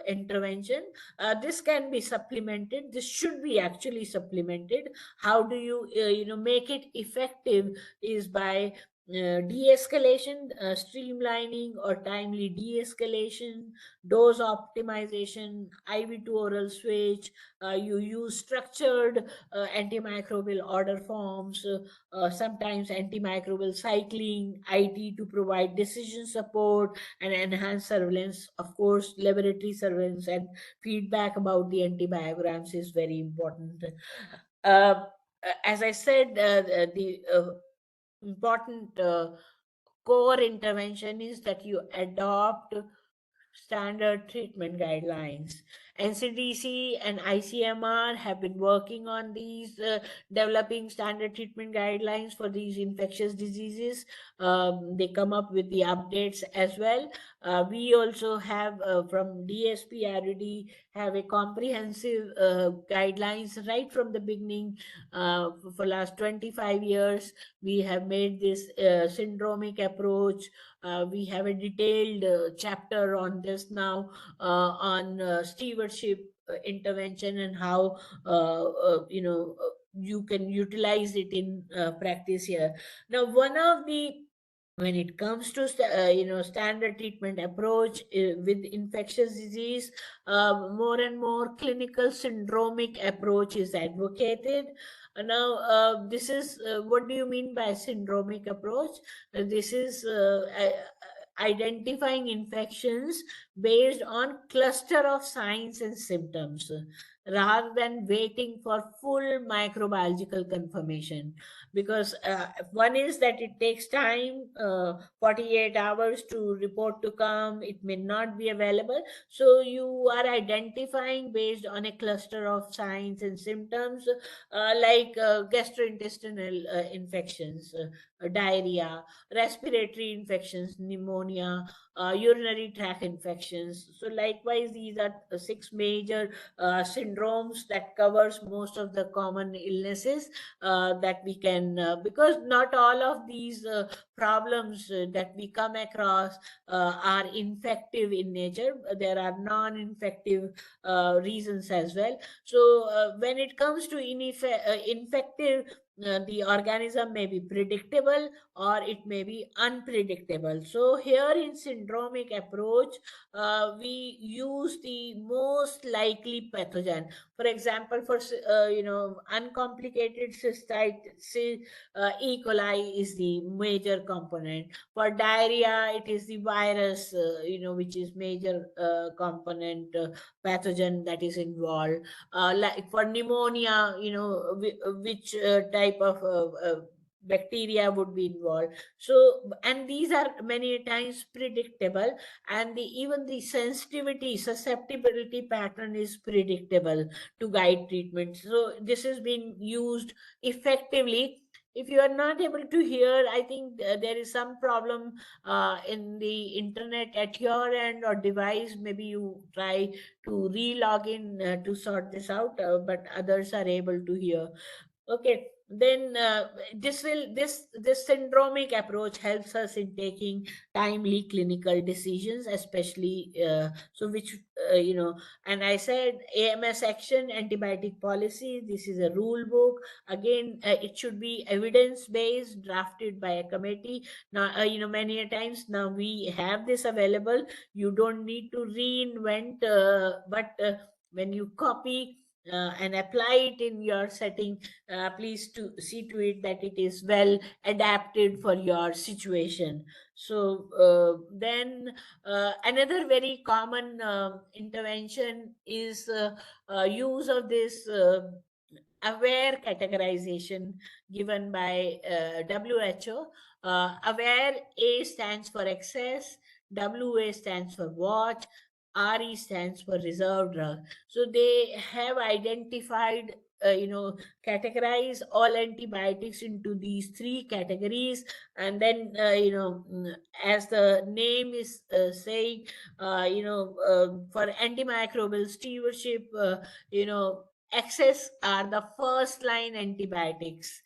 intervention. This can be supplemented. This should be actually supplemented. How do you, make it effective is by de-escalation, streamlining or timely de-escalation, dose optimization, IV to oral switch. You use structured antimicrobial order forms, sometimes antimicrobial cycling, IT to provide decision support and enhance surveillance. Of course, laboratory surveillance and feedback about the antibiograms is very important. As I said, the important core intervention is that you adopt standard treatment guidelines. NCDC and ICMR have been working on these, developing standard treatment guidelines for these infectious diseases. They come up with the updates as well. We also have, from DSP RUD, have a comprehensive guidelines right from the beginning. For last 25 years, we have made this syndromic approach. We have a detailed chapter on this now, on stewardship intervention and how you can utilize it in practice here. Now, one of the when it comes to standard treatment approach with infectious disease, more and more clinical syndromic approach is advocated. Now, this is what do you mean by syndromic approach? This is identifying infections based on cluster of signs and symptoms, rather than waiting for full microbiological confirmation. Because one is that it takes time, 48 hours to report to come, it may not be available. So you are identifying based on a cluster of signs and symptoms, like gastrointestinal infections, diarrhea, respiratory infections, pneumonia, urinary tract infections. So likewise, these are six major syndromes that covers most of the common illnesses that we can, because not all of these problems that we come across are infective in nature. There are non-infective reasons as well. So when it comes to infective the organism may be predictable or it may be unpredictable. So here in syndromic approach, we use the most likely pathogen. For example, for uncomplicated E. coli is the major component. For diarrhea, it is the virus, which is major component pathogen that is involved. Like for pneumonia, which type of bacteria would be involved. So, and these are many times predictable, and even the sensitivity susceptibility pattern is predictable to guide treatment. So this is being used effectively. If you are not able to hear, I think there is some problem in the internet at your end or device. Maybe you try to re-log in to sort this out, but others are able to hear. Okay, then this syndromic approach helps us in taking timely clinical decisions, especially which and I said AMS action antibiotic policy. This is a rule book. Again, it should be evidence based, drafted by a committee. Now, many a times now we have this available. You don't need to reinvent, but when you copy and apply it in your setting, please to see to it that it is well adapted for your situation. So then another very common intervention is use of this aware categorization given by WHO. Aware, A stands for excess, WA stands for watch, RE stands for reserve drug. So they have identified, categorize all antibiotics into these three categories. And then, as the name is saying, for antimicrobial stewardship, excess are the first line antibiotics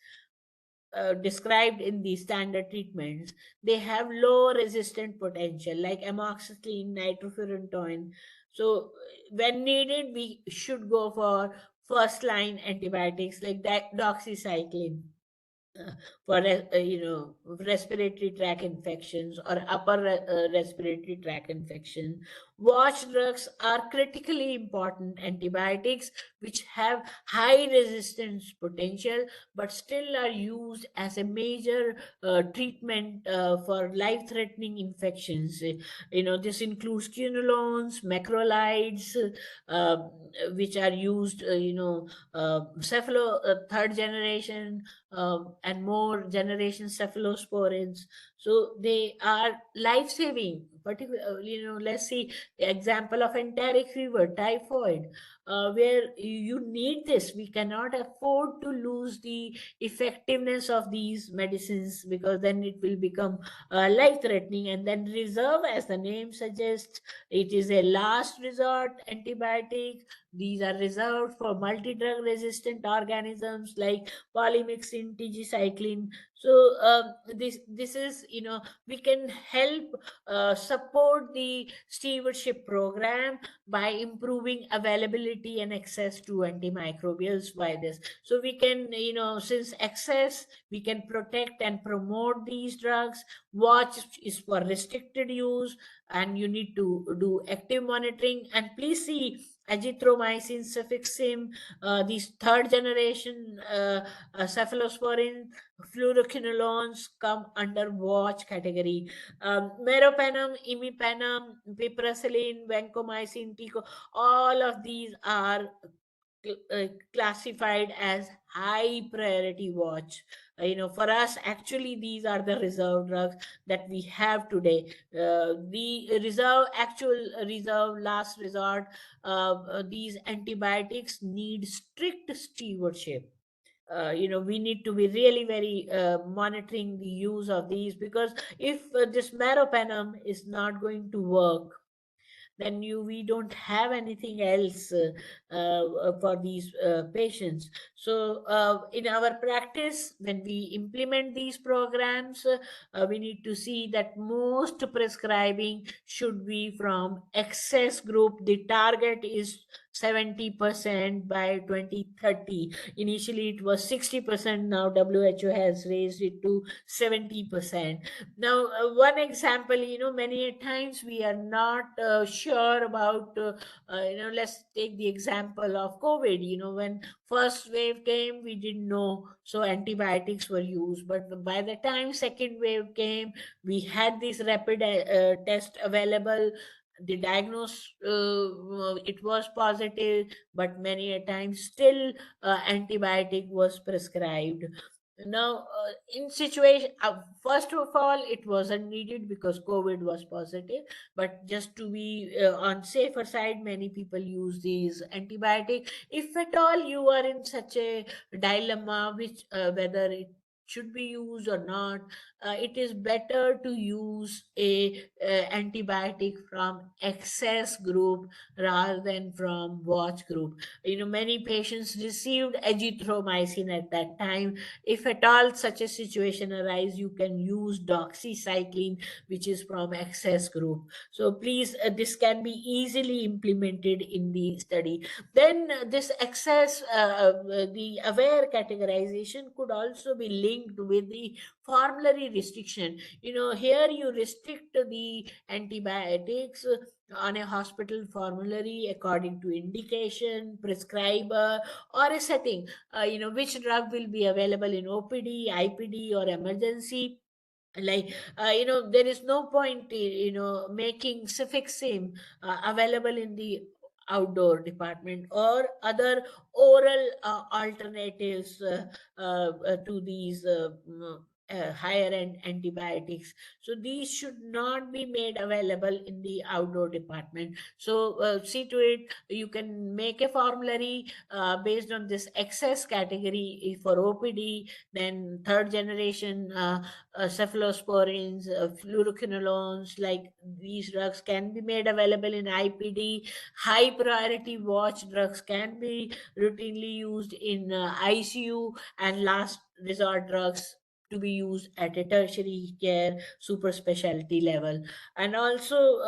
described in the standard treatments. They have low resistant potential, like amoxicillin, nitrofurantoin. So, when needed, we should go for first line antibiotics like that, doxycycline uh, for respiratory tract infections or upper respiratory tract infection. Watch drugs are critically important antibiotics which have high resistance potential but still are used as a major treatment for life threatening infections. This includes quinolones, macrolides, uh, which are used, cephalo third generation and more generation cephalosporins. So they are life saving. Particularly, let's see the example of enteric fever, typhoid, where you need this. We cannot afford to lose the effectiveness of these medicines because then it will become life threatening. And then reserve, as the name suggests, it is a last resort antibiotic. These are reserved for multi drug resistant organisms like polymyxin, tigecycline. So this is, we can help support the stewardship program by improving availability and access to antimicrobials by this. So we can, since access, we can protect and promote these drugs. Watch is for restricted use, and you need to do active monitoring. And please see azithromycin, cefixime, these third generation cephalosporin, fluoroquinolones come under watch category. Meropenem, imipenem, piperacillin, vancomycin, tico, all of these are classified as high priority watch. For us, actually, these are the reserve drugs that we have today. The reserve, actual reserve, last resort, these antibiotics need strict stewardship. We need to be really very monitoring the use of these, because if this meropenem is not going to work, then we don't have anything else for these patients. So in our practice, when we implement these programs, we need to see that most prescribing should be from excess group. The target is 70% by 2030. Initially, it was 60%. Now, WHO has raised it to 70%. Now, one example, many a times we are not sure about, let's take the example of COVID. When first wave came, we didn't know, so antibiotics were used. But by the time second wave came, we had this rapid test available. The diagnose, it was positive, but many a time still antibiotic was prescribed. Now, in situation, first of all, it wasn't needed because COVID was positive. But just to be on safer side, many people use these antibiotic. If at all you are in such a dilemma, which whether it should be used or not, it is better to use a antibiotic from excess group rather than from watch group. Many patients received azithromycin at that time. If at all such a situation arise, you can use doxycycline, which is from excess group. So please, this can be easily implemented in the study. Then this excess, the aware categorization could also be linked with the formulary restriction. Here you restrict the antibiotics on a hospital formulary according to indication, prescriber, or a setting. Which drug will be available in OPD, IPD, or emergency. Like, there is no point making cefixime available in the outdoor department or other oral alternatives to these higher end antibiotics. So these should not be made available in the outdoor department. So see to it, you can make a formulary based on this excess category for OPD. Then third generation cephalosporins, fluoroquinolones, like these drugs can be made available in IPD. High priority watch drugs can be routinely used in ICU, and last resort drugs to be used at a tertiary care super specialty level. And also,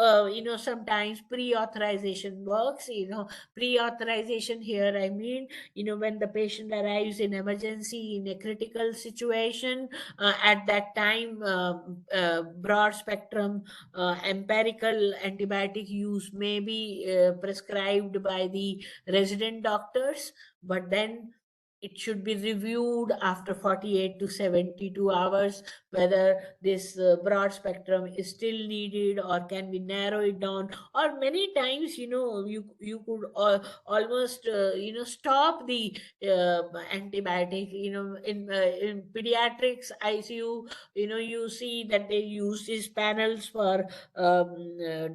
sometimes pre-authorization works. Pre-authorization here, I mean, when the patient arrives in emergency in a critical situation, at that time, broad spectrum empirical antibiotic use may be prescribed by the resident doctors, but then it should be reviewed after 48 to 72 hours whether this broad spectrum is still needed or can we narrow it down. Or many times, you could almost stop the antibiotic. In pediatrics ICU, you see that they use these panels for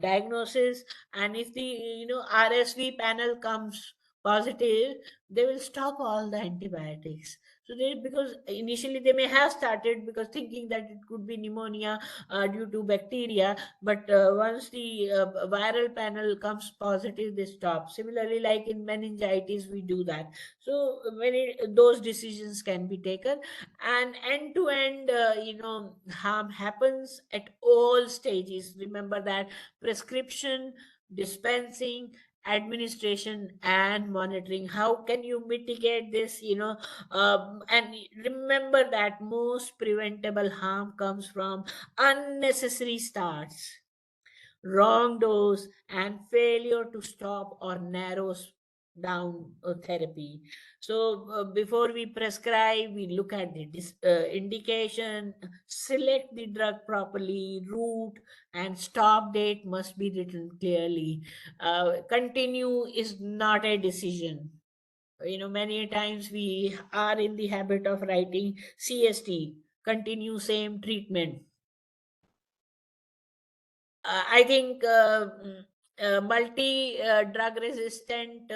diagnosis. And if the RSV panel comes positive, they will stop all the antibiotics. So they, because initially they may have started because thinking that it could be pneumonia due to bacteria, but once the viral panel comes positive, they stop. Similarly, like in meningitis, we do that. So those decisions can be taken. And end to end, harm happens at all stages. Remember that prescription, dispensing, administration, and monitoring. How can you mitigate this? And remember that most preventable harm comes from unnecessary starts, wrong dose, and failure to stop or narrows down therapy. So before we prescribe, we look at the indication, select the drug properly, route and stop date must be written clearly. Continue is not a decision. Many times we are in the habit of writing CST, continue same treatment. I think multi drug resistant,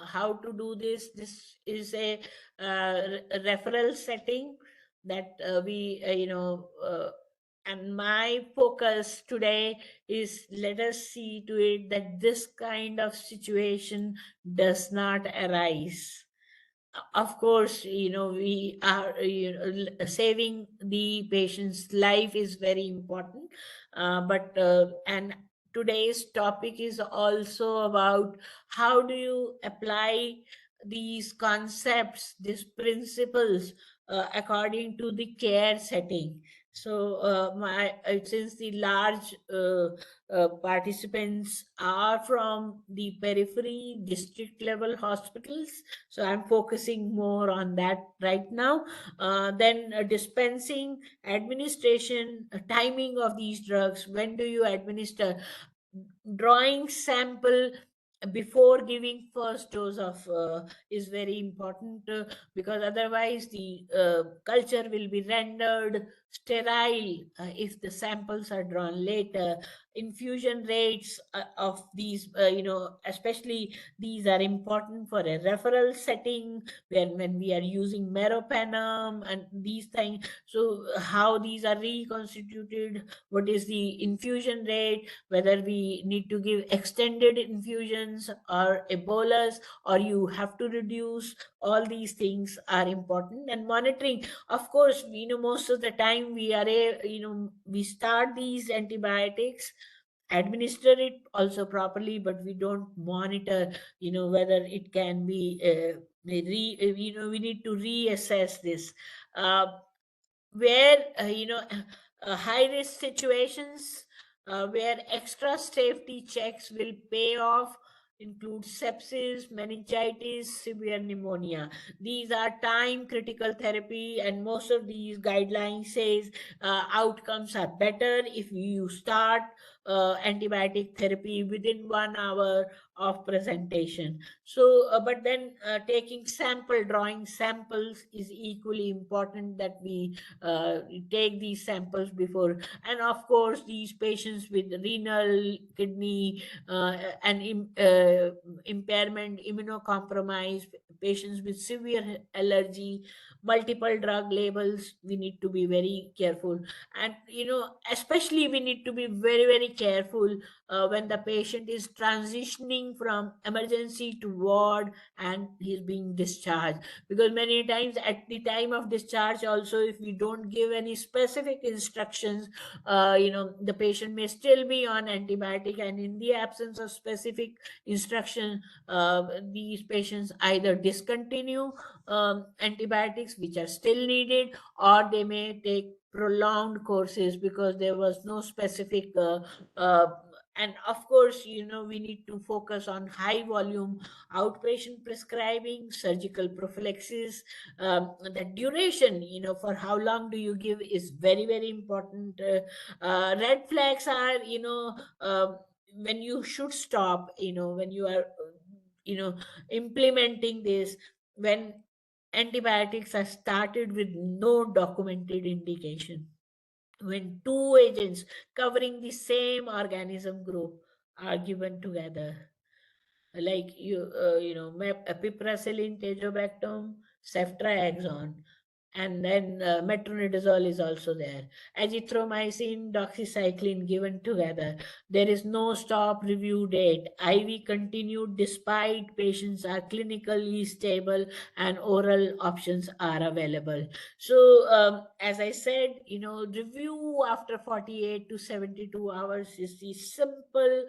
how to do this. This is a referral setting that we, and my focus today is let us see to it that this kind of situation does not arise. Of course, we are, saving the patient's life is very important, but and today's topic is also about how do you apply these concepts, these principles, according to the care setting. So, since the large participants are from the periphery district level hospitals, so I'm focusing more on that right now. Then dispensing, administration, timing of these drugs, when do you administer, drawing sample before giving first dose of is very important, because otherwise the culture will be rendered sterile if the samples are drawn later. Infusion rates of these, especially these are important for a referral setting, when we are using meropenem and these things. So how these are reconstituted, what is the infusion rate, whether we need to give extended infusions or ebolas, or you have to reduce, all these things are important. And monitoring, of course, most of the time we are we start these antibiotics, administer it also properly, but we don't monitor whether it can be we need to reassess this. uh, where high risk situations, where extra safety checks will pay off, include sepsis, meningitis, severe pneumonia. These are time critical therapy, and most of these guidelines says outcomes are better if you start antibiotic therapy within 1 hour of presentation. So but then taking sample, drawing samples is equally important, that we uh, take these samples before. And of course, these patients with renal, kidney, and impairment, immunocompromised, patients with severe allergy, multiple drug labels, we need to be very careful. And especially we need to be very, very careful when the patient is transitioning from emergency to ward and he's being discharged, because many times at the time of discharge also, if we don't give any specific instructions, the patient may still be on antibiotic, and in the absence of specific instruction, these patients either discontinue antibiotics which are still needed, or they may take prolonged courses because there was no specific uh, and of course, we need to focus on high volume outpatient prescribing, surgical prophylaxis. The duration, for how long do you give, is very, very important. Red flags are, when you should stop, when you are, implementing this, when antibiotics are started with no documented indication, when two agents covering the same organism group are given together, like piperacillin, tazobactam, ceftriaxone, and then metronidazole is also there. Azithromycin, doxycycline given together. There is no stop review date. IV continued despite patients are clinically stable and oral options are available. So, as I said, review after 48 to 72 hours is the simple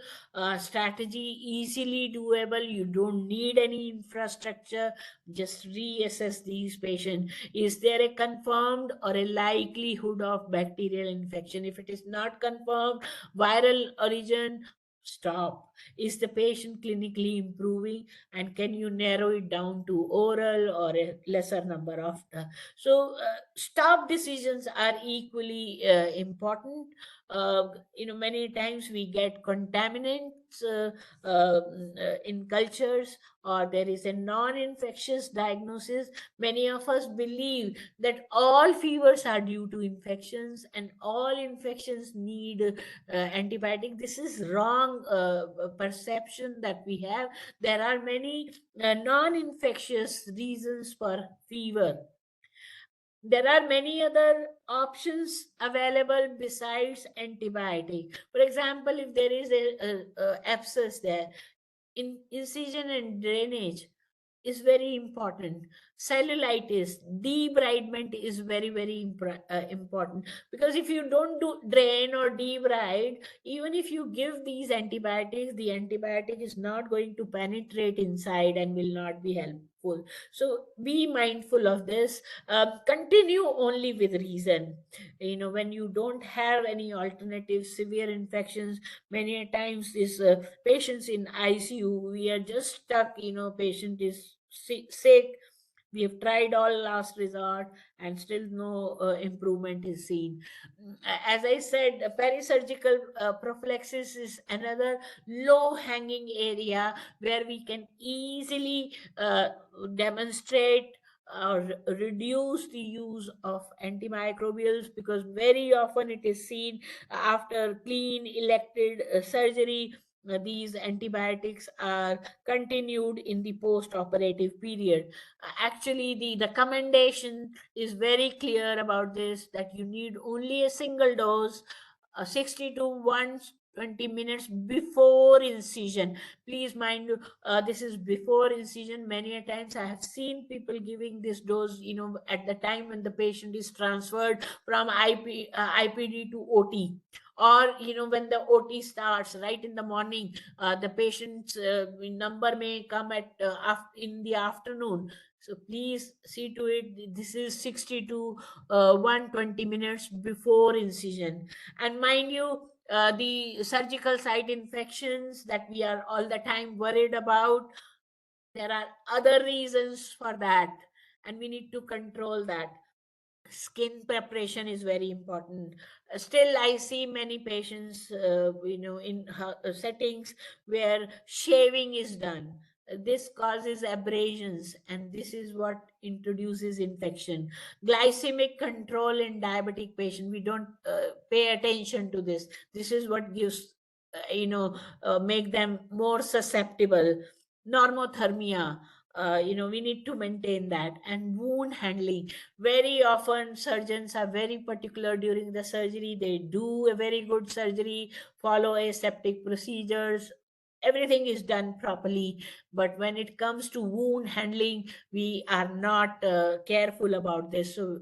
strategy, easily doable. You don't need any infrastructure. Just reassess these patients. Is there a confirmed or a likelihood of bacterial infection? If it is not confirmed, viral origin, stop. Is the patient clinically improving, and can you narrow it down to oral or a lesser number of stop decisions are equally important. Many times we get contaminants in cultures, or there is a non-infectious diagnosis. Many of us believe that all fevers are due to infections and all infections need antibiotic. This is wrong perception that we have. There are many non-infectious reasons for fever. There are many other options available besides antibiotic. For example, if there is a abscess there, in incision and drainage, is very important. Cellulitis, debridement is very, very important, because if you don't do drain or debride, even if you give these antibiotics, the antibiotic is not going to penetrate inside and will not be helpful. So be mindful of this. Continue only with reason. When you don't have any alternative severe infections, many a times this patients in ICU, we are just stuck. Patient is sick, we have tried all last resort, and still no improvement is seen. As I said, perisurgical prophylaxis is another low hanging area where we can easily demonstrate or reduce the use of antimicrobials, because very often it is seen after clean elected surgery, these antibiotics are continued in the post operative period. Actually, the recommendation is very clear about this, that you need only a single dose, 60 to 120 minutes before incision. Please mind, this is before incision. Many a times I have seen people giving this dose, at the time when the patient is transferred from IPD to OT, or when the OT starts right in the morning. The patient's number may come at in the afternoon. So please see to it, this is 60 to 120 minutes before incision. And mind you, the surgical site infections that we are all the time worried about, there are other reasons for that, and we need to control that. Skin preparation is very important. Still, I see many patients, in settings where shaving is done. This causes abrasions, and this is what introduces infection. Glycemic control in diabetic patient, we don't pay attention to this. This is what gives, make them more susceptible. Normothermia, we need to maintain that. And wound handling, very often surgeons are very particular during the surgery. They do a very good surgery, follow aseptic procedures, everything is done properly. But when it comes to wound handling, we are not careful about this. So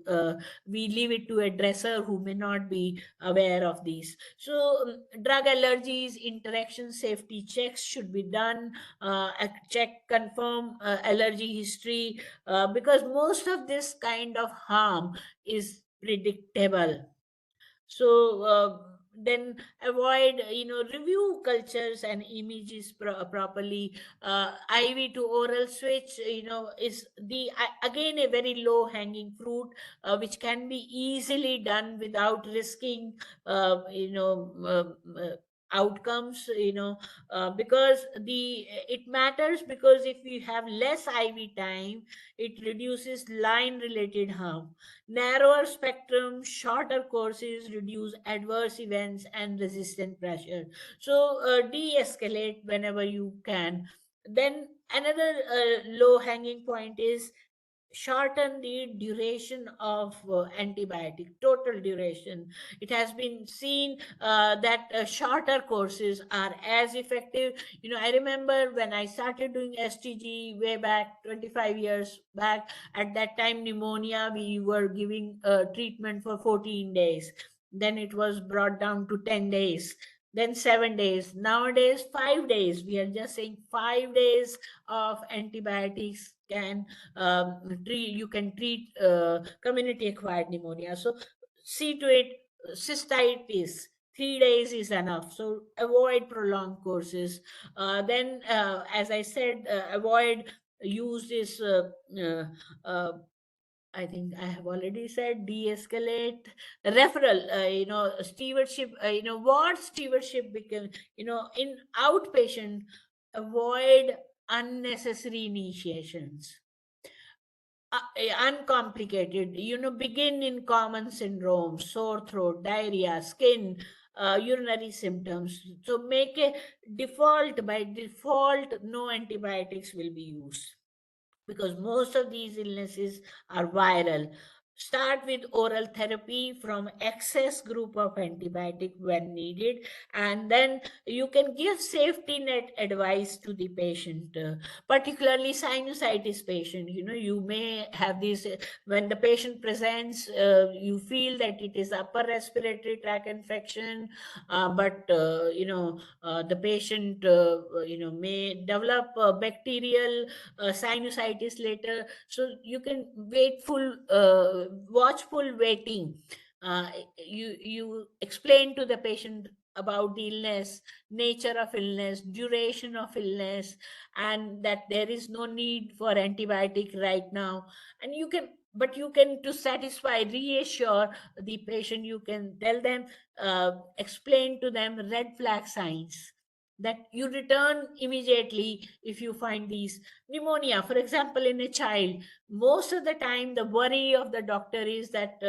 we leave it to a dresser who may not be aware of these. So drug allergies, interaction safety checks should be done. Check, confirm allergy history, because most of this kind of harm is predictable. So then avoid, review cultures and images properly. IV to oral switch, is again a very low hanging fruit, which can be easily done without risking outcomes, because it matters, because if we have less IV time, it reduces line related harm. Narrower spectrum, shorter courses reduce adverse events and resistant pressure. So de-escalate whenever you can. Then another low hanging point is shorten the duration of antibiotic, total duration. It has been seen that shorter courses are as effective. I remember when I started doing STG way back 25 years back, at that time pneumonia, we were giving treatment for 14 days, then it was brought down to 10 days, then 7 days, nowadays 5 days. We are just saying 5 days of antibiotics can you can treat community acquired pneumonia. So see to it. Cystitis, 3 days is enough, so avoid prolonged courses. Then as I said, avoid use this uh, uh, I think I have already said, de-escalate. Referral, stewardship, what stewardship become, in outpatient, avoid unnecessary initiations. Uncomplicated, begin in common syndromes, sore throat, diarrhea, skin, urinary symptoms. So make a default, by default, no antibiotics will be used, because most of these illnesses are viral. Start with oral therapy from excess group of antibiotic when needed, and then you can give safety net advice to the patient, particularly sinusitis patient. You may have this when the patient presents, you feel that it is upper respiratory tract infection, but the patient may develop bacterial sinusitis later. So you can watchful waiting. You explain to the patient about the illness, nature of illness, duration of illness, and that there is no need for antibiotic right now. And you can, to satisfy, reassure the patient, you can tell them, explain to them red flag signs, that you return immediately if you find these. Pneumonia, for example, in a child, most of the time the worry of the doctor is that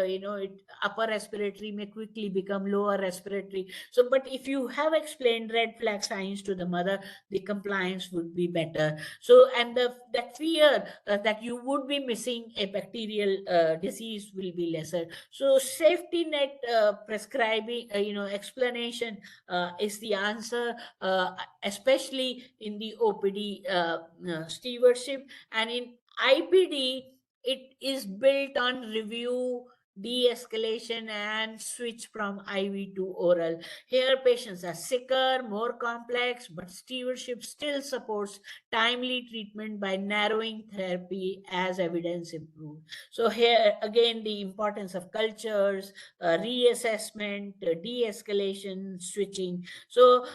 upper respiratory may quickly become lower respiratory. So but if you have explained red flag signs to the mother, the compliance would be better. So, and that fear that you would be missing a bacterial disease will be lesser. So safety net prescribing, explanation is the answer, especially in the OPD stewardship. And in IPD, it is built on review, de-escalation, and switch from IV to oral. Here patients are sicker, more complex, but stewardship still supports timely treatment by narrowing therapy as evidence improves. So here again, the importance of cultures, reassessment, de-escalation, switching. So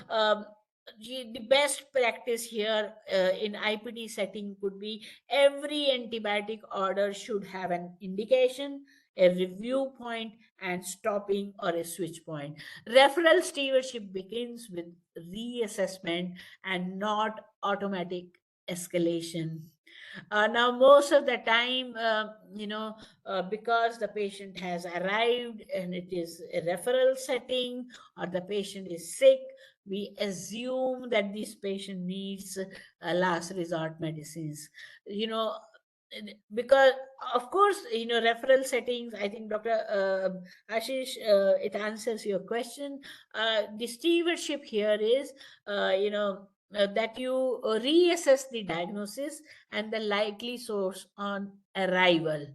the best practice here in IPD setting could be every antibiotic order should have an indication, a review point, and stopping or a switch point. Referral stewardship begins with reassessment and not automatic escalation. Now, most of the time, because the patient has arrived and it is a referral setting, or the patient is sick, we assume that this patient needs last resort medicines. You know, because of course, referral settings, I think Dr. Ashish, it answers your question. The stewardship here is, that you reassess the diagnosis and the likely source on arrival.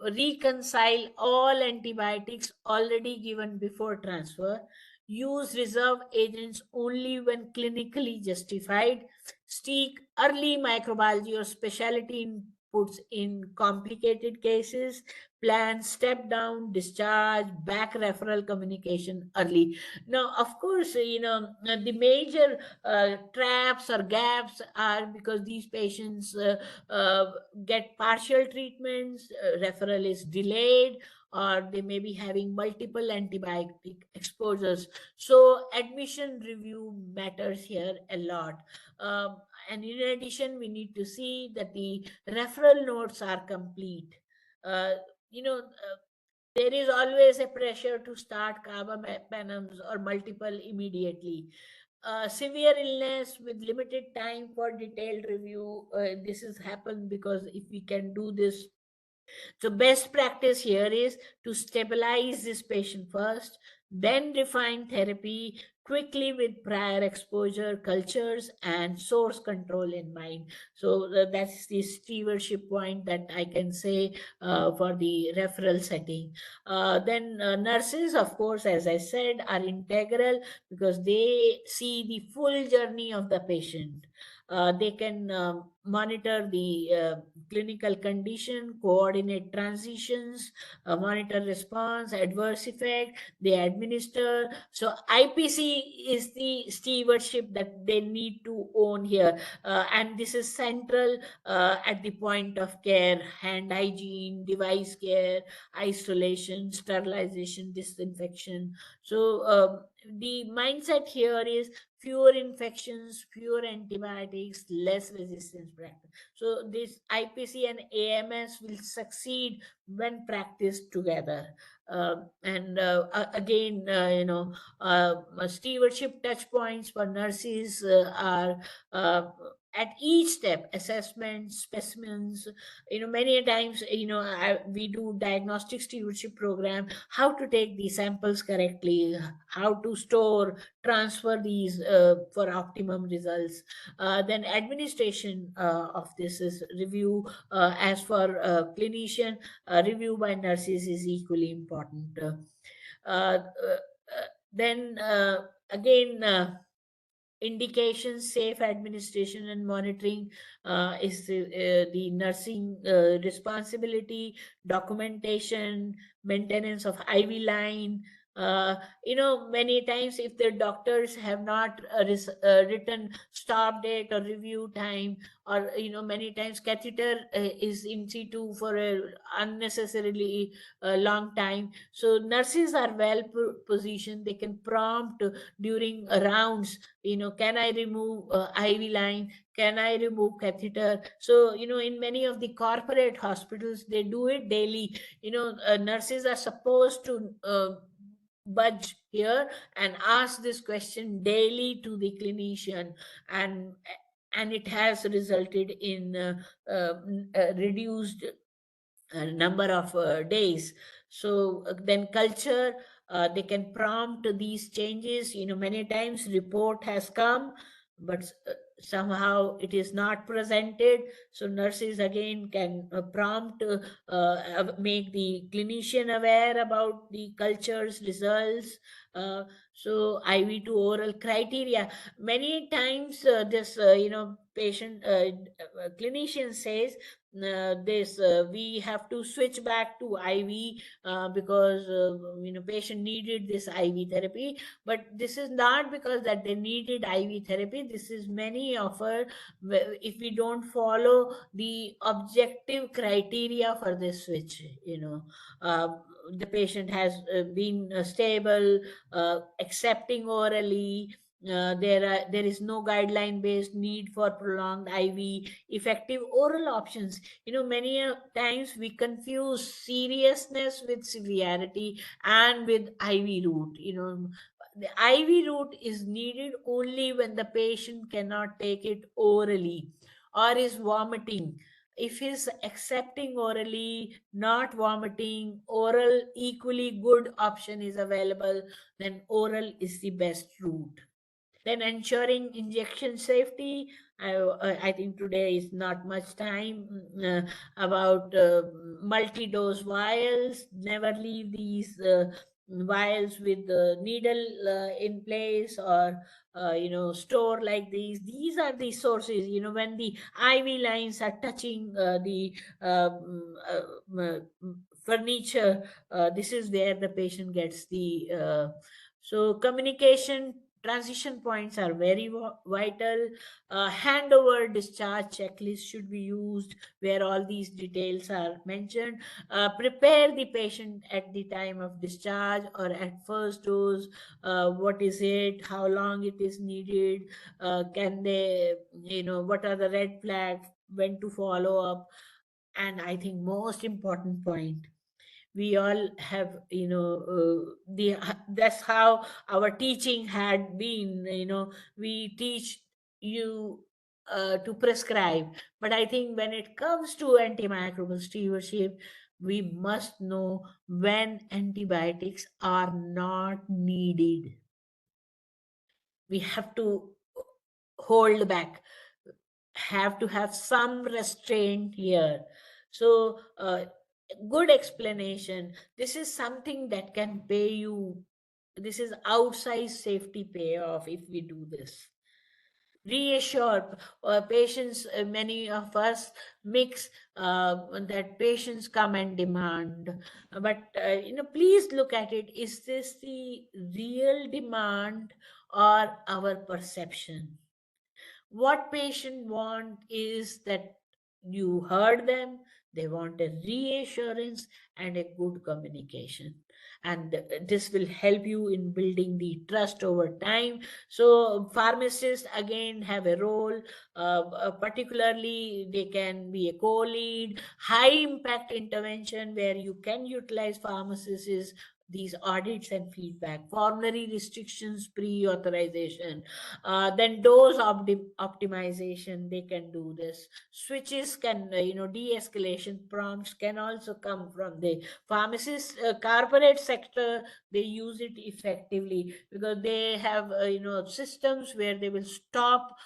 Reconcile all antibiotics already given before transfer. Use reserve agents only when clinically justified. Seek early microbiology or specialty inputs in complicated cases. Plan step down, discharge, back referral communication early. Now, of course, the major traps or gaps are because these patients get partial treatments, referral is delayed, or they may be having multiple antibiotic exposures. So admission review matters here a lot. Um, and in addition, we need to see that the referral notes are complete. Uh, there is always a pressure to start carbapenems or multiple immediately. Severe illness with limited time for detailed review. This has happened because if we can do this, so best practice here is to stabilize this patient first, then refine therapy quickly with prior exposure, cultures, and source control in mind. So that's the stewardship point that I can say for the referral setting. Then nurses, of course, as I said, are integral because they see the full journey of the patient. They can monitor the clinical condition, coordinate transitions, monitor response, adverse effect, they administer. So IPC is the stewardship that they need to own here. And this is central at the point of care: hand hygiene, device care, isolation, sterilization, disinfection. So the mindset here is fewer infections, fewer antibiotics, less resistance practice. So this IPC and AMS will succeed when practiced together. And again, stewardship touch points for nurses are at each step, assessment, specimens, many a times, we do diagnostic stewardship program, how to take these samples correctly, how to store, transfer these for optimum results. Then administration of this is review, as for clinician, review by nurses is equally important. Then again, indications, safe administration and monitoring is the nursing responsibility, documentation, maintenance of IV line. Many times if the doctors have not written stop date or review time, or many times catheter is in situ for a unnecessarily long time. So nurses are well positioned. They can prompt during rounds, can I remove IV line, can I remove catheter. So in many of the corporate hospitals they do it daily. Nurses are supposed to budge here and ask this question daily to the clinician, and it has resulted in reduced number of days. So then culture, they can prompt these changes. Many times report has come, but somehow it is not presented. So nurses again can prompt, make the clinician aware about the culture's results. uh, so IV to oral criteria, many times this patient, clinician says, this we have to switch back to IV, because patient needed this IV therapy. But this is not because that they needed IV therapy. This is many offer, if we don't follow the objective criteria for this switch. uh, the patient has been stable, accepting orally. There is no guideline based need for prolonged IV, effective oral options. Many times we confuse seriousness with severity and with IV route. The IV route is needed only when the patient cannot take it orally or is vomiting. If he's accepting orally, not vomiting, oral equally good option is available, then oral is the best route. Then ensuring injection safety. I think today is not much time about multi-dose vials. Never leave these vials with the needle in place, or store like these. These are the sources. When the IV lines are touching the furniture, this is where the patient gets the so communication. Transition points are very vital. Handover discharge checklist should be used, where all these details are mentioned. Prepare the patient at the time of discharge or at first dose. What is it? How long it is needed? Can they, what are the red flags? When to follow up? And I think most important point, we all have, the that's how our teaching had been. We teach you to prescribe, but I think when it comes to antimicrobial stewardship, we must know when antibiotics are not needed. We have to hold back, have to have some restraint here. So good explanation, this is something that can pay you. This is outsized safety payoff if we do this. Reassure patients. Many of us mix that patients come and demand, but please look at it, is this the real demand or our perception? What patient want is that you heard them, they want a reassurance and a good communication, and this will help you in building the trust over time. So pharmacists again have a role. Particularly they can be a co-lead. High impact intervention where you can utilize pharmacists is these audits and feedback, formulary restrictions, pre-authorization, then dose optimization. They can do this. Switches can, de-escalation prompts can also come from the pharmacist. Corporate sector, they use it effectively because they have, systems where they will stop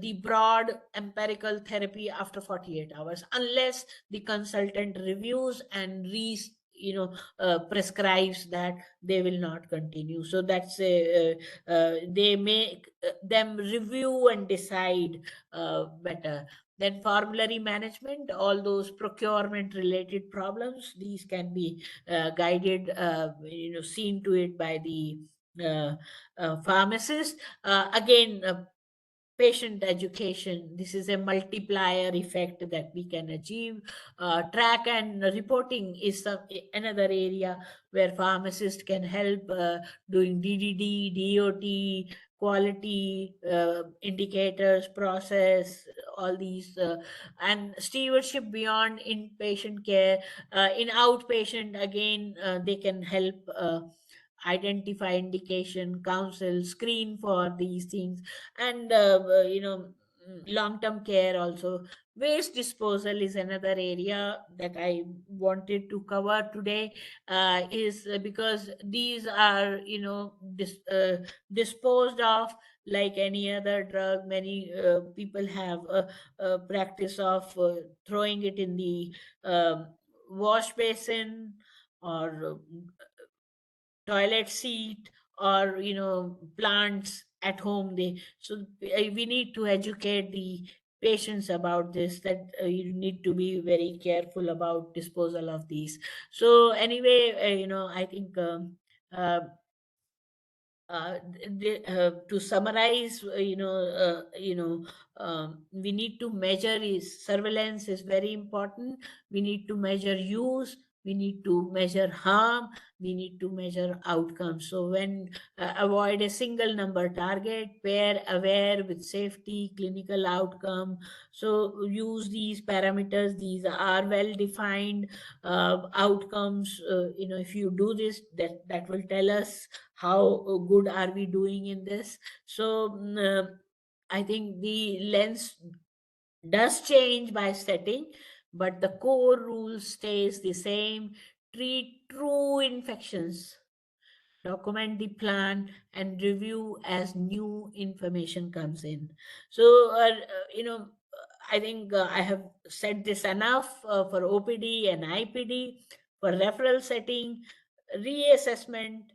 the broad empirical therapy after 48 hours unless the consultant reviews and prescribes that they will not continue. So that's they make them review and decide better. Then formulary management, all those procurement related problems, these can be guided, seen to it by the uh, pharmacist. Again, patient education, this is a multiplier effect that we can achieve. Track and reporting is another area where pharmacists can help, doing DDD, DOT, quality indicators, process, all these, and stewardship beyond inpatient care. In outpatient, again, they can help identify indication, counsel, screen for these things. And long-term care also. Waste disposal is another area that I wanted to cover today, is because these are, disposed of like any other drug. Many people have a practice of throwing it in the um, wash basin, or toilet seat, or plants at home. We need to educate the patients about this, that you need to be very careful about disposal of these. So anyway, I think, uh, to summarize, we need to measure, is surveillance is very important. We need to measure use, we need to measure harm, we need to measure outcomes. So when avoid a single number target, pair aware with safety, clinical outcome. So use these parameters, these are well defined outcomes. If you do this, that will tell us how good are we doing in this. So I think the lens does change by setting, but the core rule stays the same. Treat true infections, document the plan, and review as new information comes in. So I think I have said this enough for OPD and IPD. For referral setting, reassessment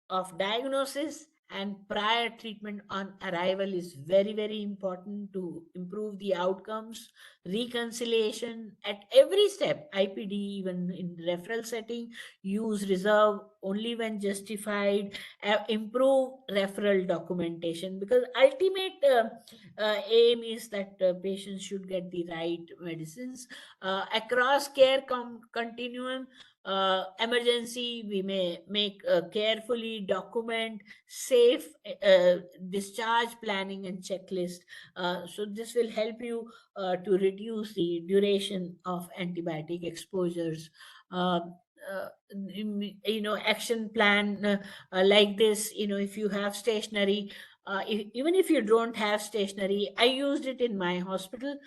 of diagnosis and prior treatment on arrival is very, very important to improve the outcomes. Reconciliation at every step, IPD, even in referral setting, use reserve only when justified. Improve referral documentation, because ultimate aim is that patients should get the right medicines across care continuum. Emergency, we may make carefully document safe discharge planning and checklist. So this will help you to reduce the duration of antibiotic exposures. uh, Action plan like this, if you have stationery, even if you don't have stationery, I used it in my hospital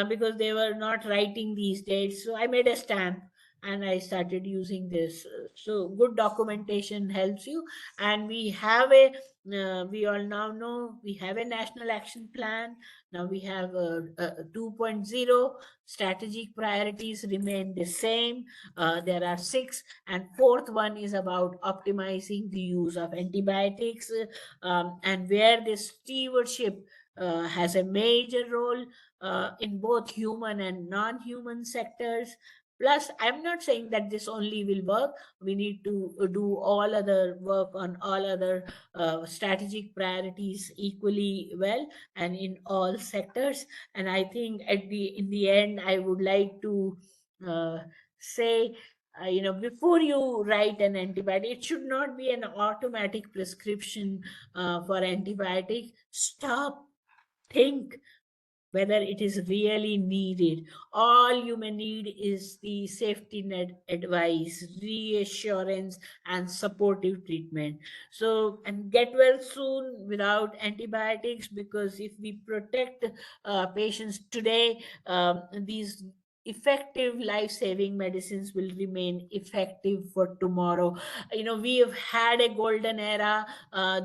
because they were not writing these dates, so I made a stamp and I started using this. So good documentation helps you. And we all now know we have a national action plan. Now we have a 2.0. Strategic priorities remain the same. There are six, and fourth one is about optimizing the use of antibiotics, and where this stewardship has a major role in both human and non-human sectors. Plus, I'm not saying that this only will work. We need to do all other work on all other strategic priorities equally well and in all sectors. And I think in the end, I would like to uh, say, before you write an antibiotic, it should not be an automatic prescription for antibiotic. Stop, think, whether it is really needed. All you may need is the safety net advice, reassurance, and supportive treatment. So, and get well soon without antibiotics, because if we protect patients today, these effective life-saving medicines will remain effective for tomorrow. We have had a golden era.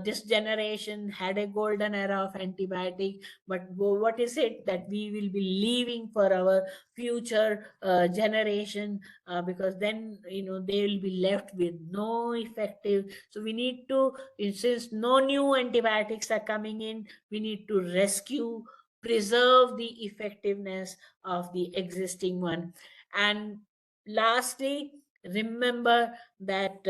This generation had a golden era of antibiotic, but what is it that we will be leaving for our future generation? Because then they will be left with no effective. So we need to, since no new antibiotics are coming in, we need to rescue, preserve the effectiveness of the existing one. And lastly, remember that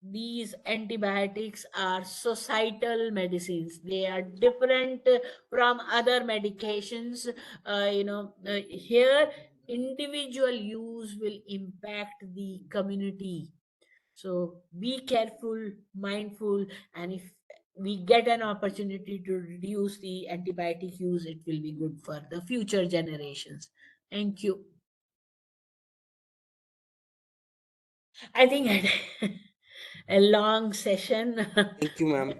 these antibiotics are societal medicines. They are different from other medications. Here, individual use will impact the community. So be careful, mindful, and if we get an opportunity to reduce the antibiotic use, it will be good for the future generations. Thank you. I think I had a long session. Thank you, ma'am.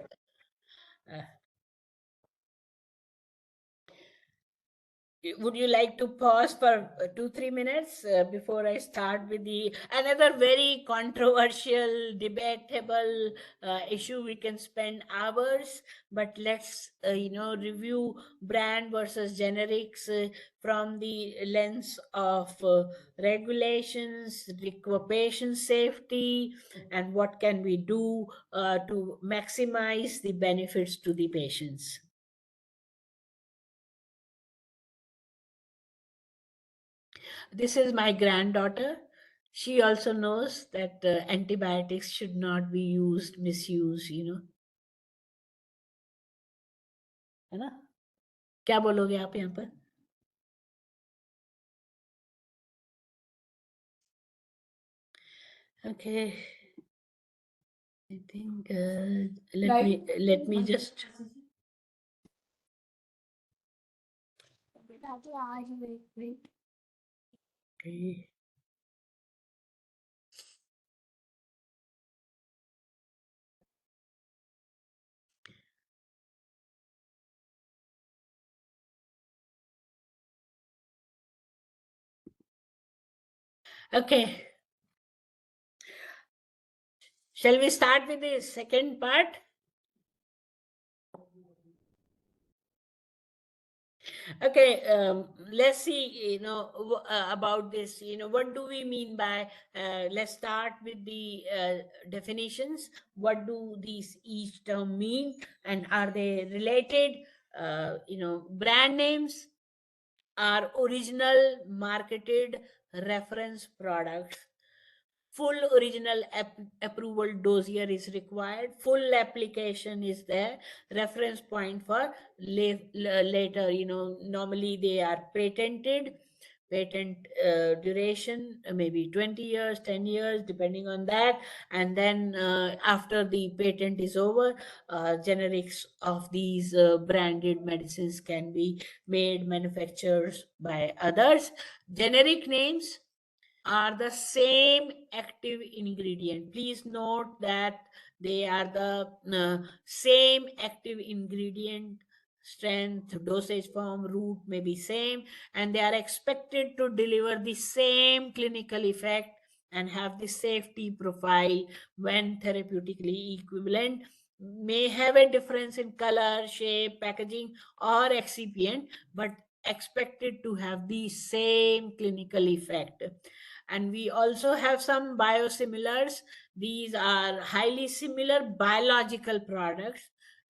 Would you like to pause for 2-3 minutes before I start with the another very controversial, debatable issue? We can spend hours, but let's review brand versus generics from the lens of regulations, patient safety, and what can we do to maximize the benefits to the patients. This is my granddaughter. She also knows that antibiotics should not be used, misused. है ना? क्या बोलोगे आप यहाँ पर? Okay. I think let me just. Okay. Okay. Shall we start with the second part? Okay, let's see, about this. What do we mean by, let's start with the definitions. What do these each term mean, and are they related? Brand names are original marketed reference products. Full original approval dossier is required. Full application is there. Reference point for later. Normally they are patented. Patent duration maybe 20 years, 10 years, depending on that. And then after the patent is over, generics of these branded medicines can be made, manufactured by others. Generic names are the same active ingredient. Please note that they are the same active ingredient. Strength, dosage form, route may be same, and they are expected to deliver the same clinical effect and have the safety profile when therapeutically equivalent. May have a difference in color, shape, packaging, or excipient, but expected to have the same clinical effect. And we also have some biosimilars. These are highly similar biological products.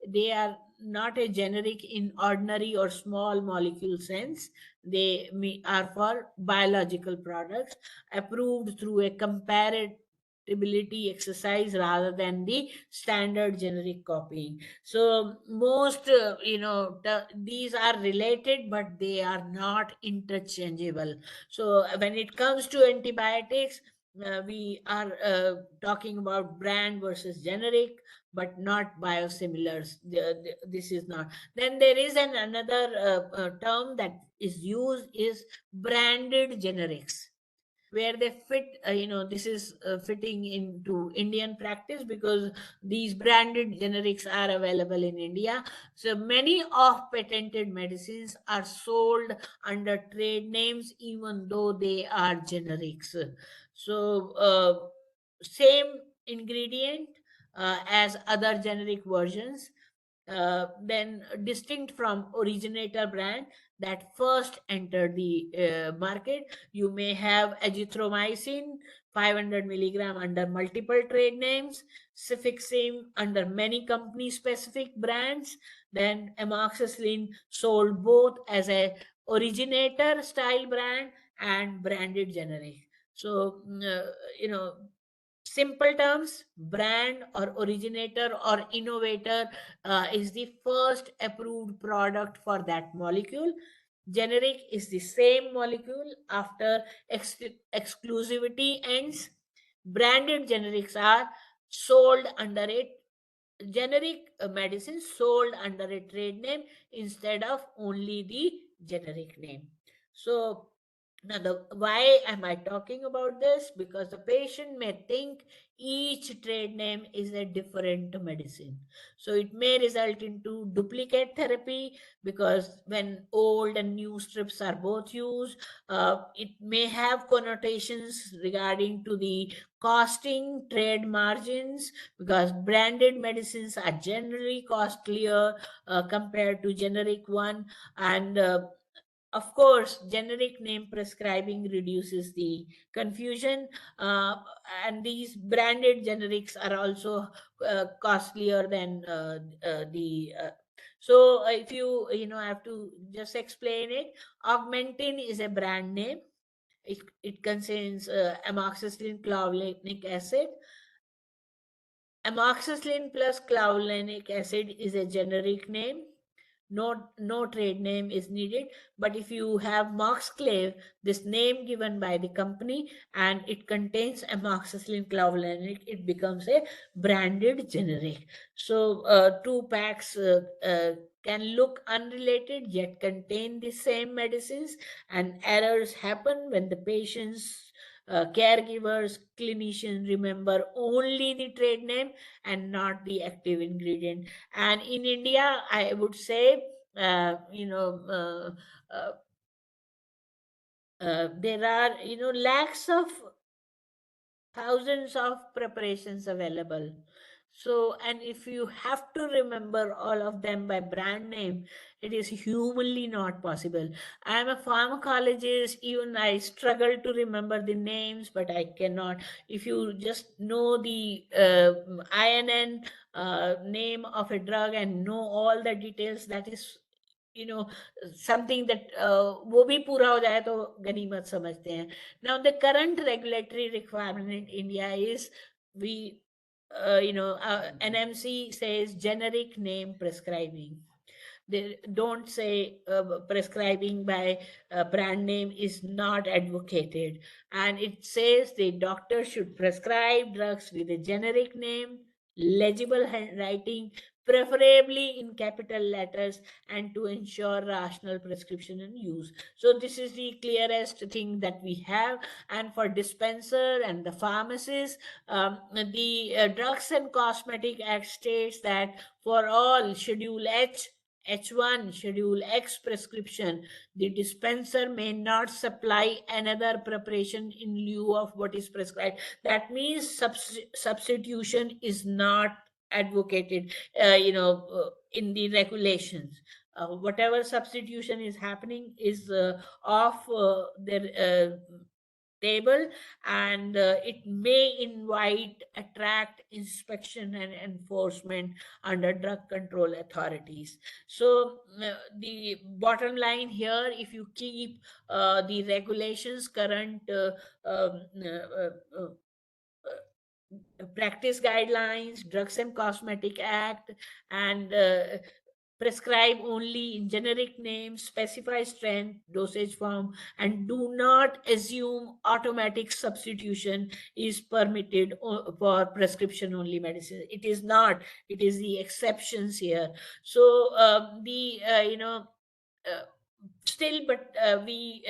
They are not a generic in ordinary or small molecule sense. They are for biological products approved through a compatibility exercise rather than the standard generic copying. So most these are related, but they are not interchangeable. So when it comes to antibiotics, we are talking about brand versus generic, but not biosimilars. This is not. Then there is another term that is used is branded generics, where they fit, this is fitting into Indian practice because these branded generics are available in India. So many of patented medicines are sold under trade names even though they are generics. So same ingredient as other generic versions, then distinct from originator brand that first entered the market. You may have azithromycin 500 milligram under multiple trade names, cefixime under many company specific brands, then amoxicillin sold both as a originator style brand and branded generic. So you know simple terms, brand or originator or innovator is the first approved product for that molecule. Generic is the same molecule after exclusivity ends. Branded generics are sold under a generic medicine sold under a trade name instead of only the generic name. So now, why am I talking about this? Because the patient may think each trade name is a different medicine. So it may result into duplicate therapy because when old and new strips are both used, it may have connotations regarding to the costing, trade margins, because branded medicines are generally costlier compared to generic one, and of course, generic name prescribing reduces the confusion, uh, and these branded generics are also costlier than the. So, if have to just explain it. Augmentin is a brand name. It contains amoxicillin clavulanic acid. Amoxicillin plus clavulanic acid is a generic name. No trade name is needed. But if you have Moxclave, this name given by the company, and it contains amoxicillin clavulanic, it becomes a branded generic. So two packs can look unrelated yet contain the same medicines, and errors happen when the patients, caregivers, clinicians remember only the trade name and not the active ingredient. And in India, I would say, uh, there are lakhs of thousands of preparations available. So, and if you have to remember all of them by brand name, it is humanly not possible. I am a pharmacologist, even I struggle to remember the names, but I cannot. If you just know the INN name of a drug and know all the details, that is you know something that वो भी पूरा हो जाए तो गनीमत समझते हैं. Now the current regulatory requirement in India is we NMC says generic name prescribing. They don't say prescribing by brand name is not advocated, and it says the doctor should prescribe drugs with a generic name, legible handwriting, preferably in capital letters, and to ensure rational prescription and use. So this is the clearest thing that we have. And for dispenser and the pharmacist, the Drugs and Cosmetic Act states that for all Schedule H1, Schedule X prescription, the dispenser may not supply another preparation in lieu of what is prescribed. That means substitution is not advocated, in the regulations. Whatever substitution is happening is off their table, and it may invite, attract inspection and enforcement under drug control authorities. So the bottom line here, if you keep the regulations current, practice guidelines, Drugs and Cosmetic Act, and prescribe only in generic names, specify strength, dosage form, and do not assume automatic substitution is permitted for prescription only medicine. It is not. It is the exceptions here. So the uh, still, but we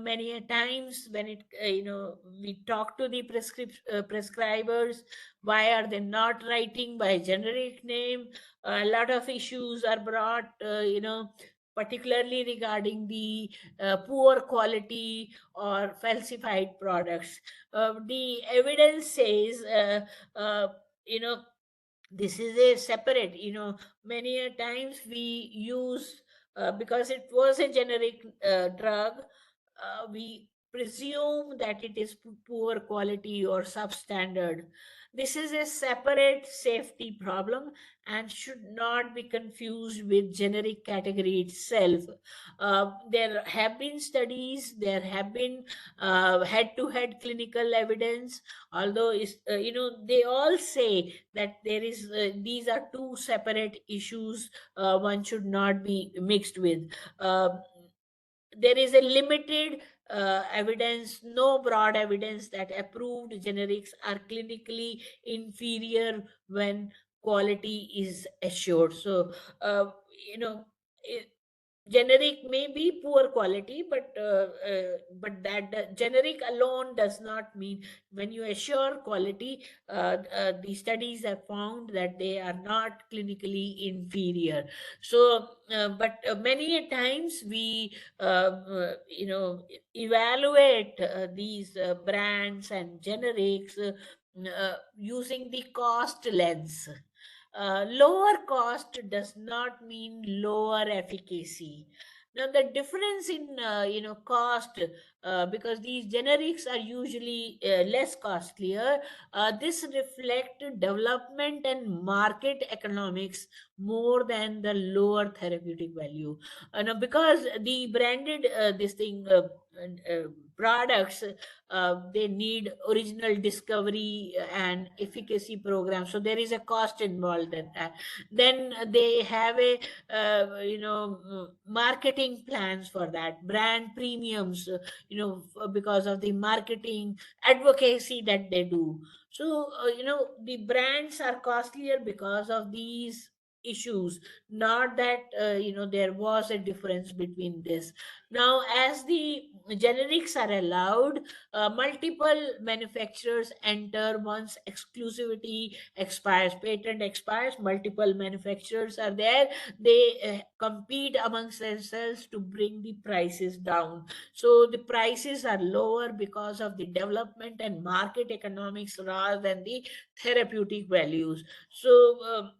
many a times when it we talk to the prescribers, why are they not writing by generic name? A lot of issues are brought, particularly regarding the poor quality or falsified products. The evidence says, you know this is a separate, many a times we use, because it was a generic drug, we presume that it is poor quality or substandard. This is a separate safety problem and should not be confused with generic category itself. There have been studies, there have been head-to-head clinical evidence, although they all say that there is these are two separate issues, one should not be mixed with. Um there is a limited evidence, no broad evidence that approved generics are clinically inferior when quality is assured. So, you know, i- generic may be poor quality, but that generic alone does not mean, when you assure quality, the studies have found that they are not clinically inferior. So but many a times we evaluate these brands and generics using the cost lens. Lower cost does not mean lower efficacy. Now the difference in cost, because these generics are usually less costlier, this reflect development and market economics more than the lower therapeutic value. Now because the branded this thing products, they need original discovery and efficacy program, so there is a cost involved in that. Then they have a marketing plans for that, brand premiums, because of the marketing advocacy that they do. So the brands are costlier because of these issues, not that there was a difference between this. Now as the generics are allowed, multiple manufacturers enter once exclusivity expires, patent expires, multiple manufacturers are there. They compete amongst themselves to bring the prices down. So the prices are lower because of the development and market economics rather than the therapeutic values. So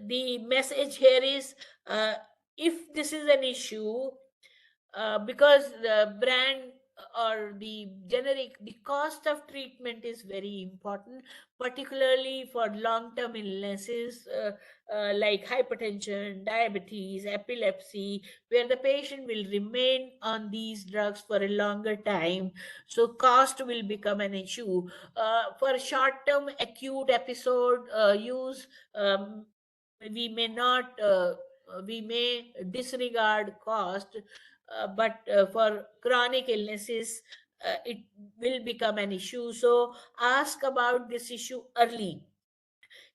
the message here is, if this is an issue, because the brand or the generic, the cost of treatment is very important, particularly for long term illnesses, like hypertension, diabetes, epilepsy, where the patient will remain on these drugs for a longer time. So cost will become an issue. For short term acute episode use, we may not we may disregard cost, but for chronic illnesses, it will become an issue. So ask about this issue early.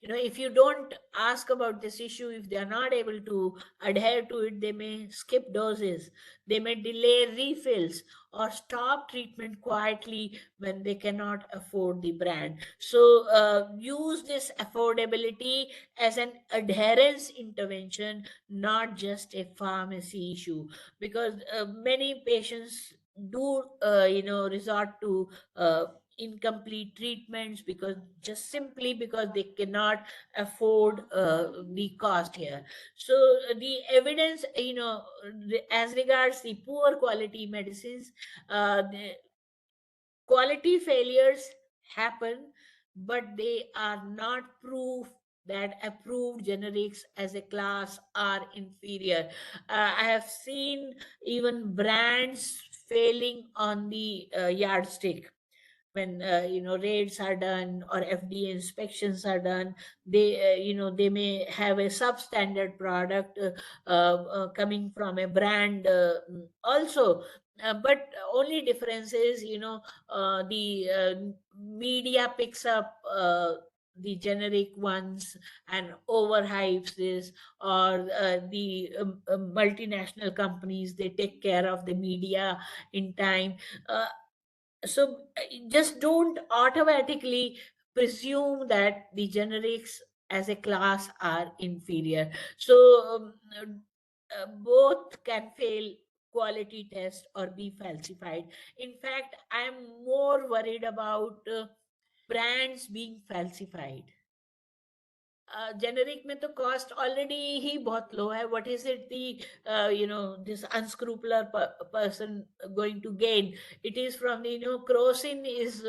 If you don't ask about this issue, if they are not able to adhere to it, they may skip doses, they may delay refills, or stop treatment quietly when they cannot afford the brand. So use this affordability as an adherence intervention, not just a pharmacy issue, because many patients do resort to incomplete treatments, because just simply because they cannot afford the cost here. So the evidence, as regards the poor quality medicines, the quality failures happen, but they are not proof that approved generics as a class are inferior. I have seen even brands failing on the yardstick. when raids are done or FDA inspections are done, they they may have a substandard product coming from a brand also. But only difference is, the media picks up the generic ones and overhypes this, or the multinational companies, they take care of the media in time. uh, so just don't automatically presume that the generics as a class are inferior. So both can fail quality test or be falsified. In fact, I am more worried about brands being falsified. Generic में तो cost already ही बहुत लो है. What is it the this unscrupulous person going to gain? It is from the crocin is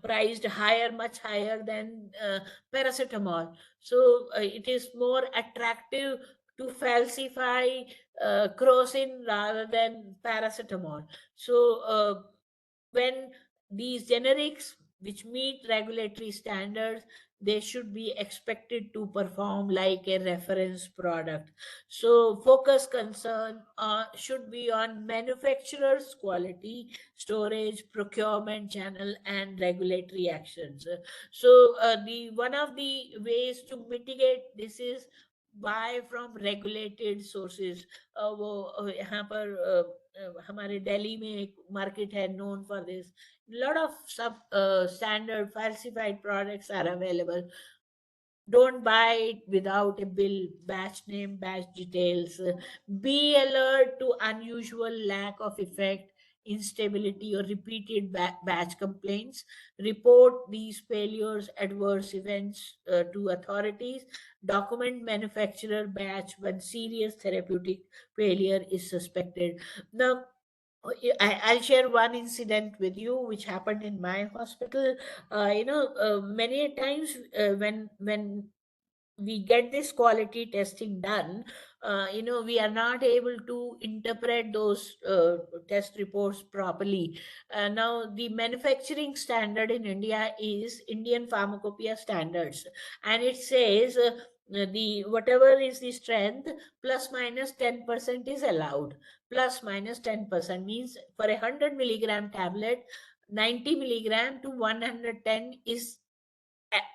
priced higher, much higher than paracetamol. So it is more attractive to falsify crocin rather than paracetamol. So when these generics which meet regulatory standards, they should be expected to perform like a reference product. So focus concern should be on manufacturer's quality, storage, procurement channel, and regulatory actions. So the one of the ways to mitigate this is buy from regulated sources. वो यहाँ पर हमारे दिल्ली में एक market है known for this. Lot of sub standard falsified products are available. Don't buy it without a bill, batch name, batch details. Be alert to unusual lack of effect, instability, or repeated batch complaints. Report these failures, adverse events to authorities. Document manufacturer batch when serious therapeutic failure is suspected. Now, I'll share one incident with you which happened in my hospital. Many a times when we get this quality testing done, we are not able to interpret those test reports properly. Now, the manufacturing standard in India is Indian Pharmacopoeia standards, and it says the whatever is the strength, plus minus 10% is allowed. Plus minus 10% means for 100 milligram tablet, 90 milligram to 110 is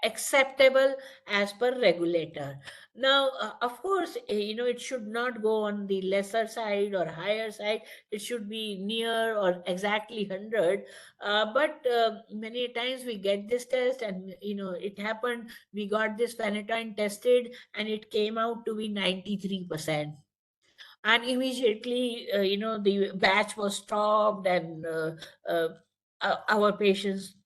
acceptable as per regulator. Now, of course, it should not go on the lesser side or higher side. It should be near or exactly 100. But many times we get this test, and it happened, we got this phenytoin tested and it came out to be 93%. And immediately the batch was stopped, and uh, our patients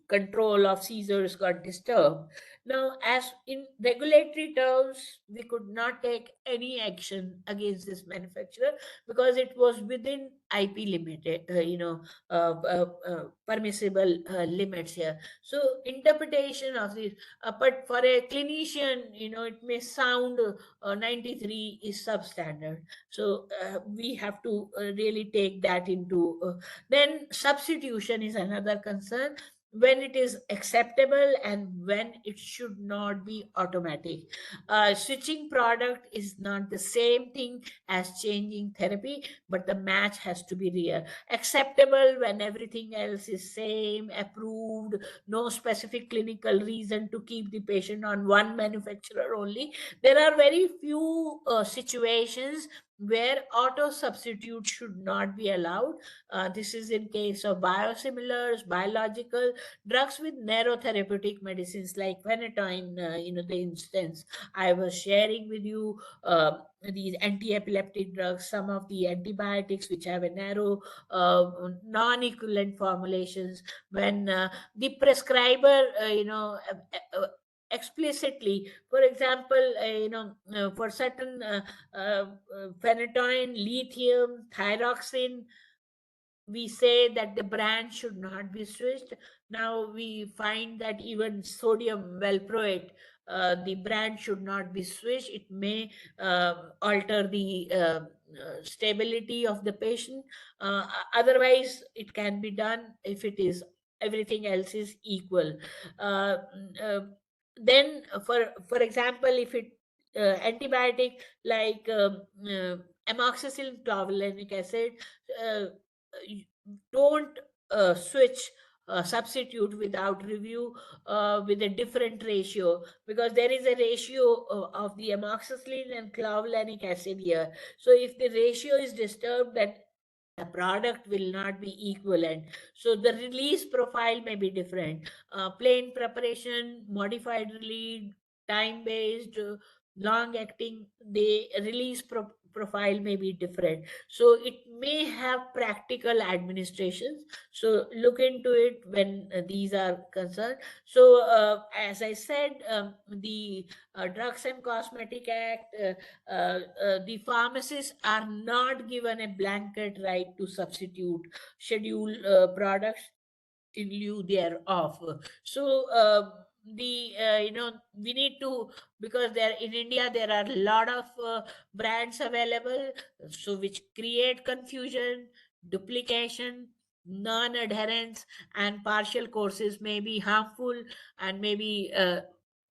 control of seizures got disturbed. Now, as in regulatory terms, we could not take any action against this manufacturer because it was within IP limited permissible limits here. So interpretation of this, but for a clinician, it may sound 93 is substandard. So we have to really take that into. Then substitution is another concern, when it is acceptable and when it should not be automatic. Switching product is not the same thing as changing therapy, but the match has to be real. Acceptable when everything else is same, approved, no specific clinical reason to keep the patient on one manufacturer only. There are very few situations where auto substitute should not be allowed. This is in case of biosimilars, biological drugs with narrow therapeutic medicines like phenytoin. The instance I was sharing with you, these anti-epileptic drugs, some of the antibiotics which have a narrow non-equivalent formulations, when the prescriber explicitly, for example, for certain phenytoin, lithium, thyroxine, we say that the brand should not be switched. Now we find that even sodium valproate, the brand should not be switched. It may alter the stability of the patient. Otherwise, it can be done if it is everything else is equal. Uh, mm, uh, then, for example, if it antibiotic like amoxicillin clavulanic acid, uh, you don't switch substitute without review with a different ratio, because there is a ratio of the amoxicillin and clavulanic acid here. So if the ratio is disturbed, that the product will not be equivalent. So the release profile may be different. Plain preparation, modified release, time based, long acting, the release profile may be different. So it may have practical administrations. So look into it when these are concerned. So as I said, the Drugs and Cosmetic Act, the pharmacists are not given a blanket right to substitute schedule products in lieu thereof. So the we need to, because there in India there are a lot of brands available, so which create confusion, duplication, non-adherence, and partial courses may be harmful and maybe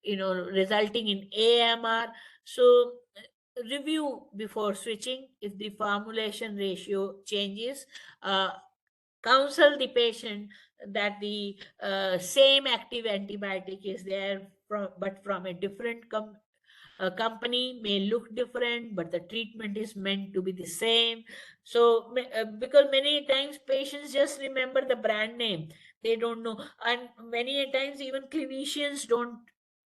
resulting in AMR. So review before switching. If the formulation ratio changes, uh, counsel the patient that the same active antibiotic is there but from a different company, may look different, but the treatment is meant to be the same. So because many times patients just remember the brand name, they don't know, and many a times even clinicians don't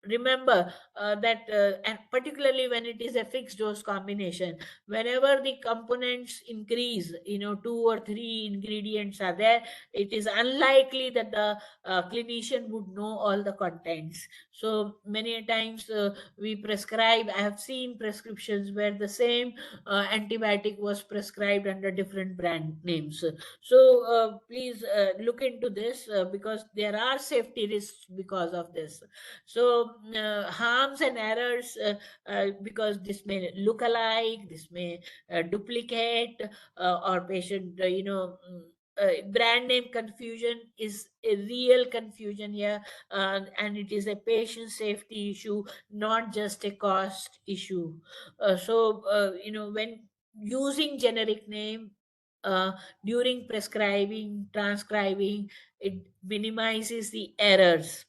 remember that, and particularly when it is a fixed dose combination, whenever the components increase, 2 or 3 ingredients are there, it is unlikely that the clinician would know all the contents. So many a times we prescribe, I have seen prescriptions where the same antibiotic was prescribed under different brand names. So please look into this, because there are safety risks because of this. So harms and errors, because this may look alike, this may duplicate, or patient, brand name confusion is a real confusion here, and it is a patient safety issue, not just a cost issue. When using generic name uh, during prescribing, transcribing, it minimizes the errors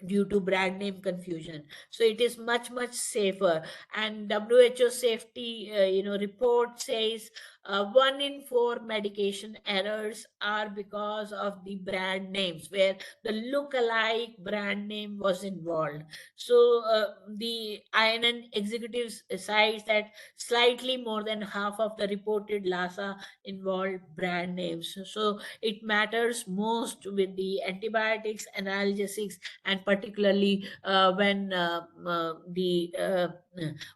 due to brand name confusion. So it is much much safer. And WHO safety report says 1 in 4 medication errors are because of the brand names, where the look-alike brand name was involved. So the INN executives cites that slightly more than half of the reported LASA involved brand names. So it matters most with the antibiotics, analgesics, and particularly when the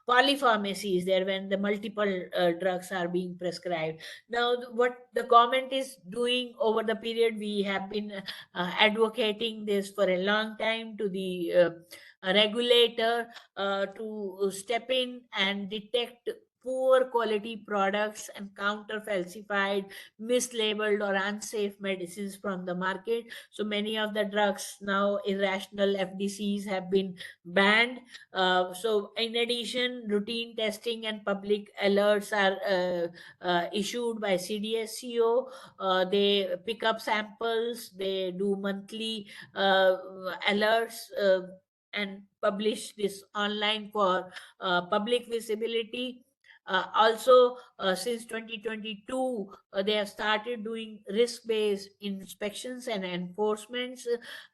polypharmacy is there, when the multiple drugs are being prescribed. Now what the government is doing over the period, we have been advocating this for a long time to the regulator to step in and detect poor quality products and counter falsified, mislabeled, or unsafe medicines from the market. So many of the drugs now, irrational FDCs, have been banned. So in addition, routine testing and public alerts are issued by CDSCO. They pick up samples, they do monthly alerts, and publish this online for public visibility. Also, since 2022, they have started doing risk-based inspections and enforcements.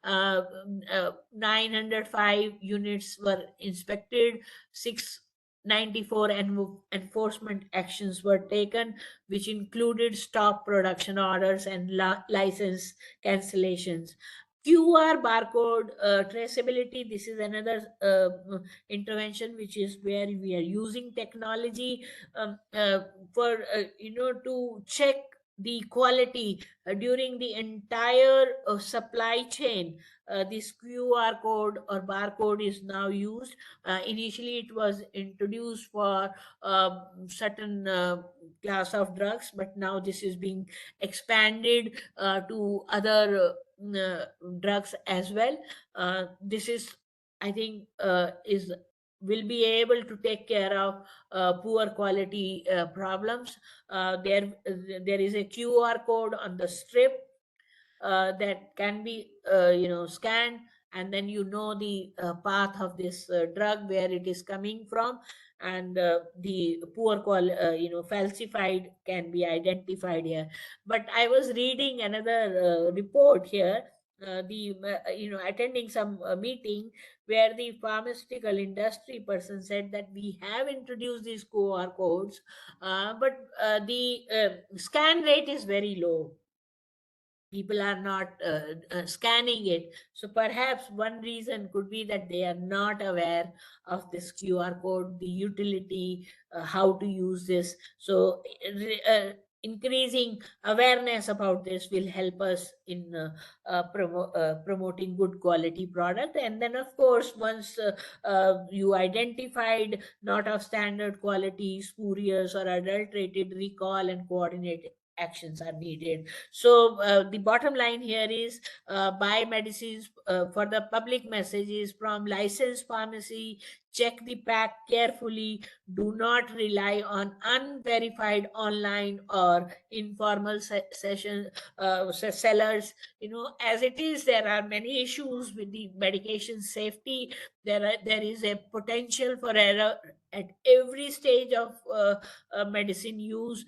905 units were inspected, 694 enforcement actions were taken, which included stop production orders and license cancellations. QR barcode traceability. This is another intervention, which is where we are using technology for to check the quality during the entire supply chain. This QR code or barcode is now used. Initially, it was introduced for certain class of drugs, but now this is being expanded to other drugs as well. This is, I think, is will be able to take care of poor quality problems. There is a QR code on the strip that can be scanned, and then the path of this drug, where it is coming from, and the falsified can be identified here. But I was reading another report here, the attending some meeting, where the pharmaceutical industry person said that we have introduced these QR codes, but the scan rate is very low. People are not scanning it. So perhaps one reason could be that they are not aware of this QR code, the utility, how to use this. So increasing awareness about this will help us in promoting good quality product. And then, of course, once you identified not of standard quality, spurious or adulterated, recall and coordinate actions are needed. So the bottom line here is, buy medicines for the public messages from licensed pharmacy. Check the pack carefully. Do not rely on unverified online or informal sellers. As it is, there are many issues with the medication safety. There is a potential for error at every stage of medicine use.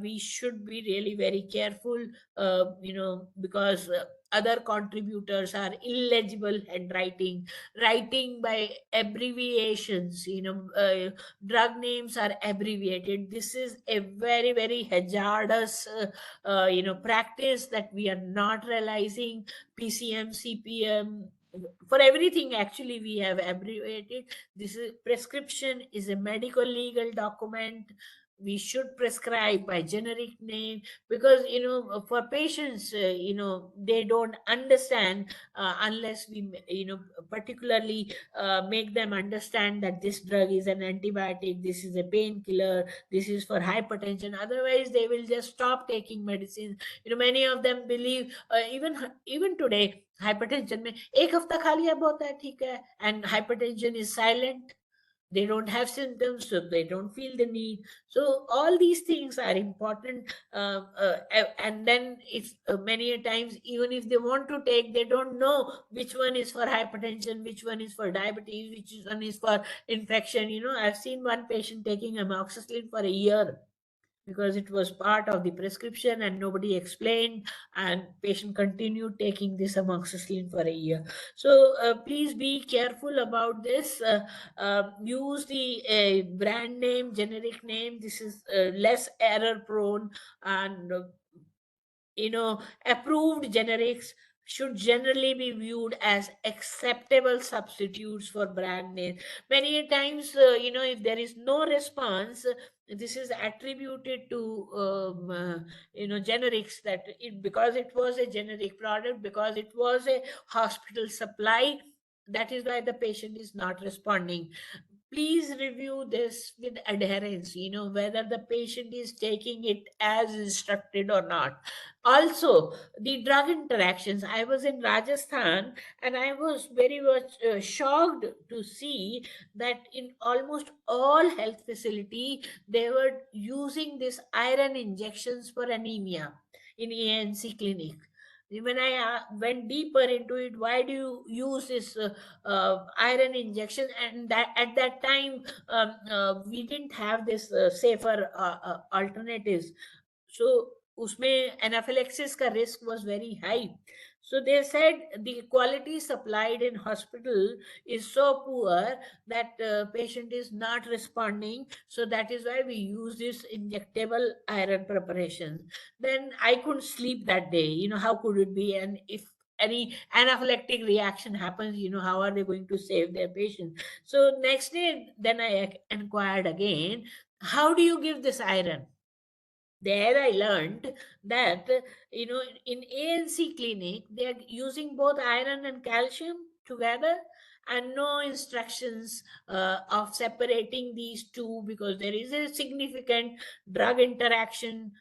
We should be really very careful, because other contributors are illegible handwriting, writing by abbreviations. Drug names are abbreviated. This is a very, very hazardous practice that we are not realizing. PCM, CPM, for everything actually we have abbreviated. This is prescription is a medical legal document. We should prescribe by generic name, because for patients, they don't understand unless we particularly make them understand that this drug is an antibiotic, this is a painkiller, this is for hypertension. Otherwise they will just stop taking medicine. Many of them believe, even today, hypertension में एक हफ्ता खा लिया बहुत है ठीक है, and hypertension is silent. They don't have symptoms, so they don't feel the need. So all these things are important. And then it's many a times, even if they want to take, they don't know which one is for hypertension, which one is for diabetes, which one is for infection. I've seen one patient taking amoxicillin for a year because it was part of the prescription and nobody explained, and patient continued taking this amoxicillin for a year. So please be careful about this. Use the brand name, generic name. This is less error prone, and approved generics should generally be viewed as acceptable substitutes for brand name. Many times, if there is no response, this is attributed to generics, that because it was a generic product, because it was a hospital supply, that is why the patient is not responding. Please review this with adherence, whether the patient is taking it as instructed or not. Also, the drug interactions. I was in Rajasthan, and I was very much shocked to see that in almost all health facility they were using this iron injections for anemia in ANC clinic. When I went deeper into it, why do you use this iron injection? And that at that time, we didn't have this safer alternatives. So उसमें anaphylaxis का risk was very high. So they said the quality supplied in hospital is so poor that patient is not responding. So that is why we use this injectable iron preparation. Then I couldn't sleep that day. How could it be? And if any anaphylactic reaction happens, how are they going to save their patient? So next day, then I inquired again, how do you give this iron? There I learned that in ANC clinic they are using both iron and calcium together, and no instructions of separating these two, because there is a significant drug interaction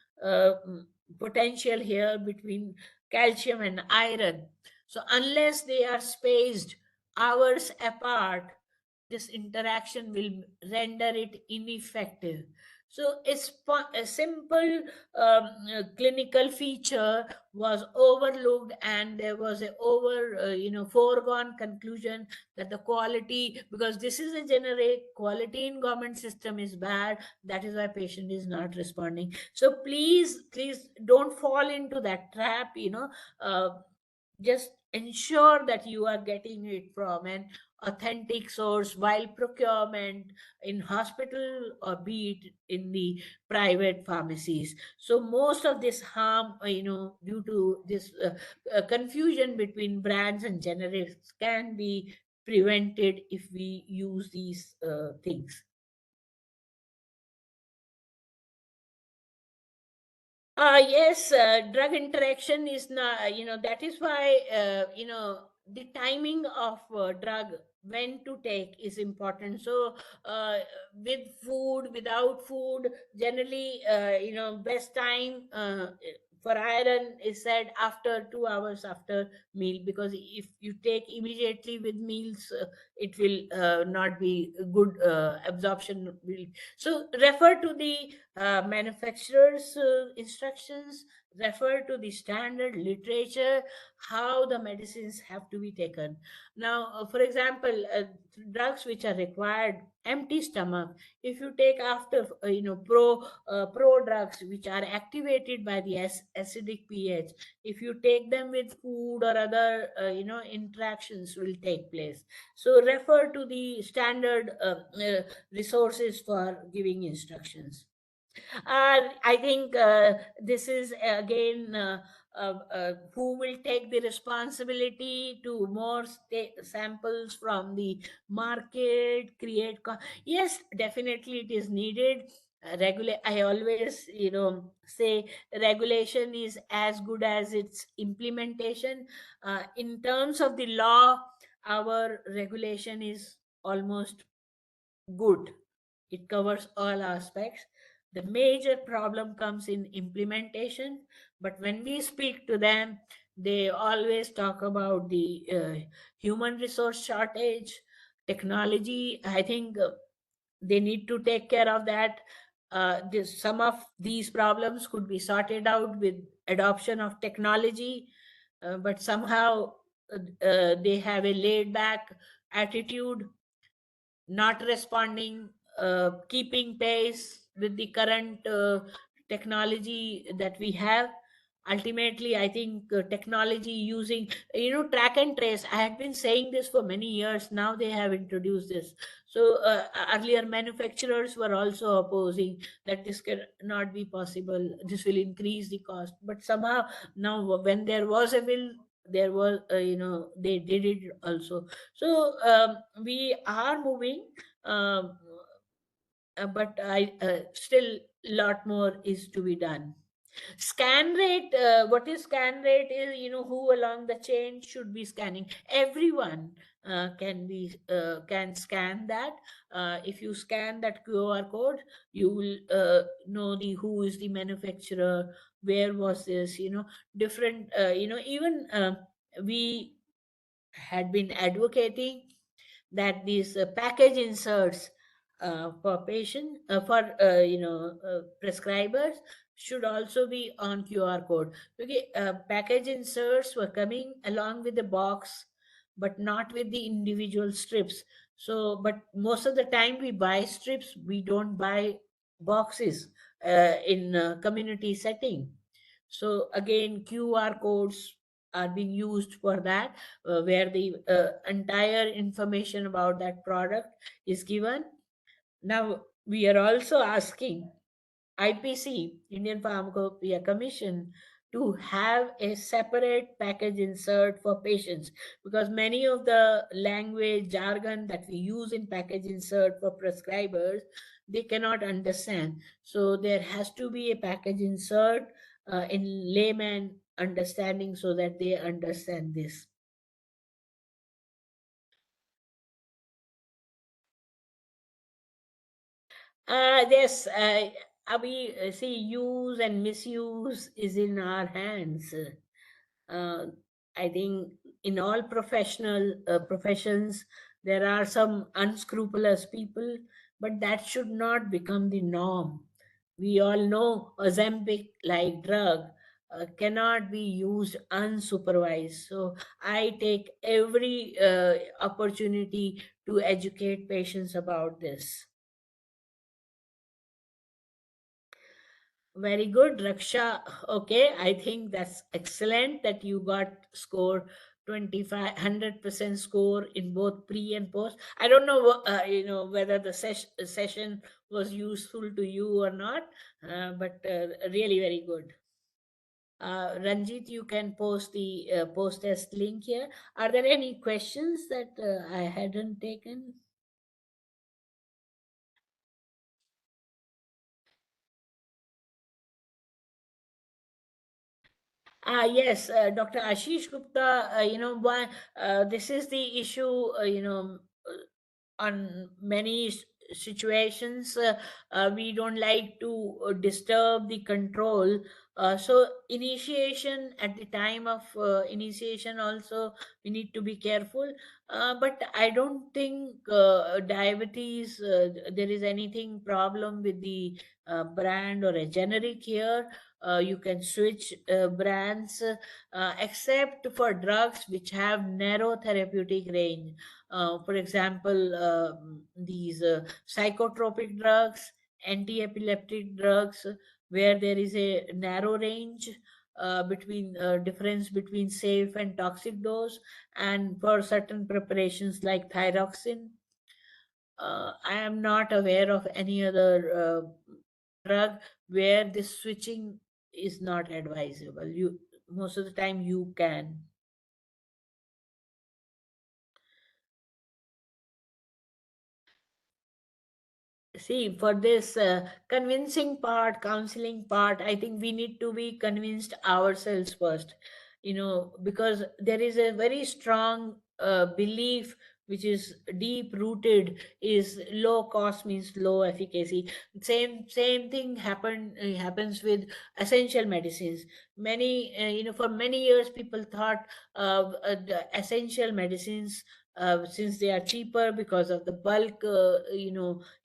potential here between calcium and iron. So unless they are spaced hours apart, this interaction will render it ineffective. So a simple clinical feature was overlooked, and there was a foregone conclusion that the quality, because this is a generic quality in government system is bad, that is why patient is not responding. So please don't fall into that trap. Uh, just ensure that you are getting it from an authentic source while procurement in hospital or be it in the private pharmacies. So most of this harm, due to this confusion between brands and generics, can be prevented if we use these things. Yes, drug interaction is not, that is why, the timing of drug, when to take, is important. So, with food, without food, generally, best time for iron is said after 2 hours after meal, because if you take immediately with meals, it will not be good absorption. So, refer to the manufacturer's instructions, refer to the standard literature, how the medicines have to be taken. Now, for example, drugs which are required empty stomach, if you take after pro drugs which are activated by the acidic pH, if you take them with food or other interactions will take place. So refer to the standard resources for giving instructions. I think this is again who will take the responsibility to more samples from the market, yes, definitely it is needed. I always, say regulation is as good as its implementation. In terms of the law, our regulation is almost good. It covers all aspects. The major problem comes in implementation, but when we speak to them, they always talk about the human resource shortage, technology. I think they need to take care of that. Some of these problems could be sorted out with adoption of technology, but somehow they have a laid back attitude, not responding, keeping pace with the current technology that we have. Ultimately, I think technology using, track and trace. I had been saying this for many years. Now they have introduced this. So earlier manufacturers were also opposing that this cannot be possible. This will increase the cost. But somehow now, when there was a will, there was, they did it also. So we are moving, um, but I still lot more is to be done. Scan rate, what is scan rate is, who along the chain should be scanning. Everyone can scan that. If you scan that QR code, you will know the who is the manufacturer, where was this, different, even we had been advocating that these package inserts for patient for prescribers should also be on QR code. Okay, package inserts were coming along with the box, but not with the individual strips. So, but most of the time we buy strips, we don't buy boxes in community setting. So again, QR codes are being used for that, where the entire information about that product is given. Now we are also asking IPC, Indian Pharmacopoeia Commission, to have a separate package insert for patients, because many of the language jargon that we use in package insert for prescribers, they cannot understand. So there has to be a package insert in layman understanding, so that they understand this. Yes, we see use and misuse is in our hands. Uh, I think in all professional professions there are some unscrupulous people, but that should not become the norm. We all know Ozempic, like drug, cannot be used unsupervised. So I take every opportunity to educate patients about this. Very good, Raksha. Okay, I think that's excellent that you got score 2500% score in both pre and post. I don't know whether the session was useful to you or not, but really very good. Ranjit, you can post the post test link here. Are there any questions that I hadn't taken? Yes, Dr. Ashish Gupta, why this is the issue, on many situations, we don't like to disturb the control. So initiation, at the time of initiation also, we need to be careful. But I don't think diabetes, there is anything problem with the brand or a generic here. You can switch brands, except for drugs which have narrow therapeutic range. For example, these psychotropic drugs, anti-epileptic drugs, where there is a narrow range between difference between safe and toxic dose, and for certain preparations like thyroxine. I am not aware of any other drug where this switching is not advisable. You most of the time you can. See, for this convincing part, counseling part, I think we need to be convinced ourselves first, because there is a very strong belief which is deep rooted, is low cost means low efficacy. Same thing happens with essential medicines. Many, for many years people thought the essential medicines, since they are cheaper because of the bulk,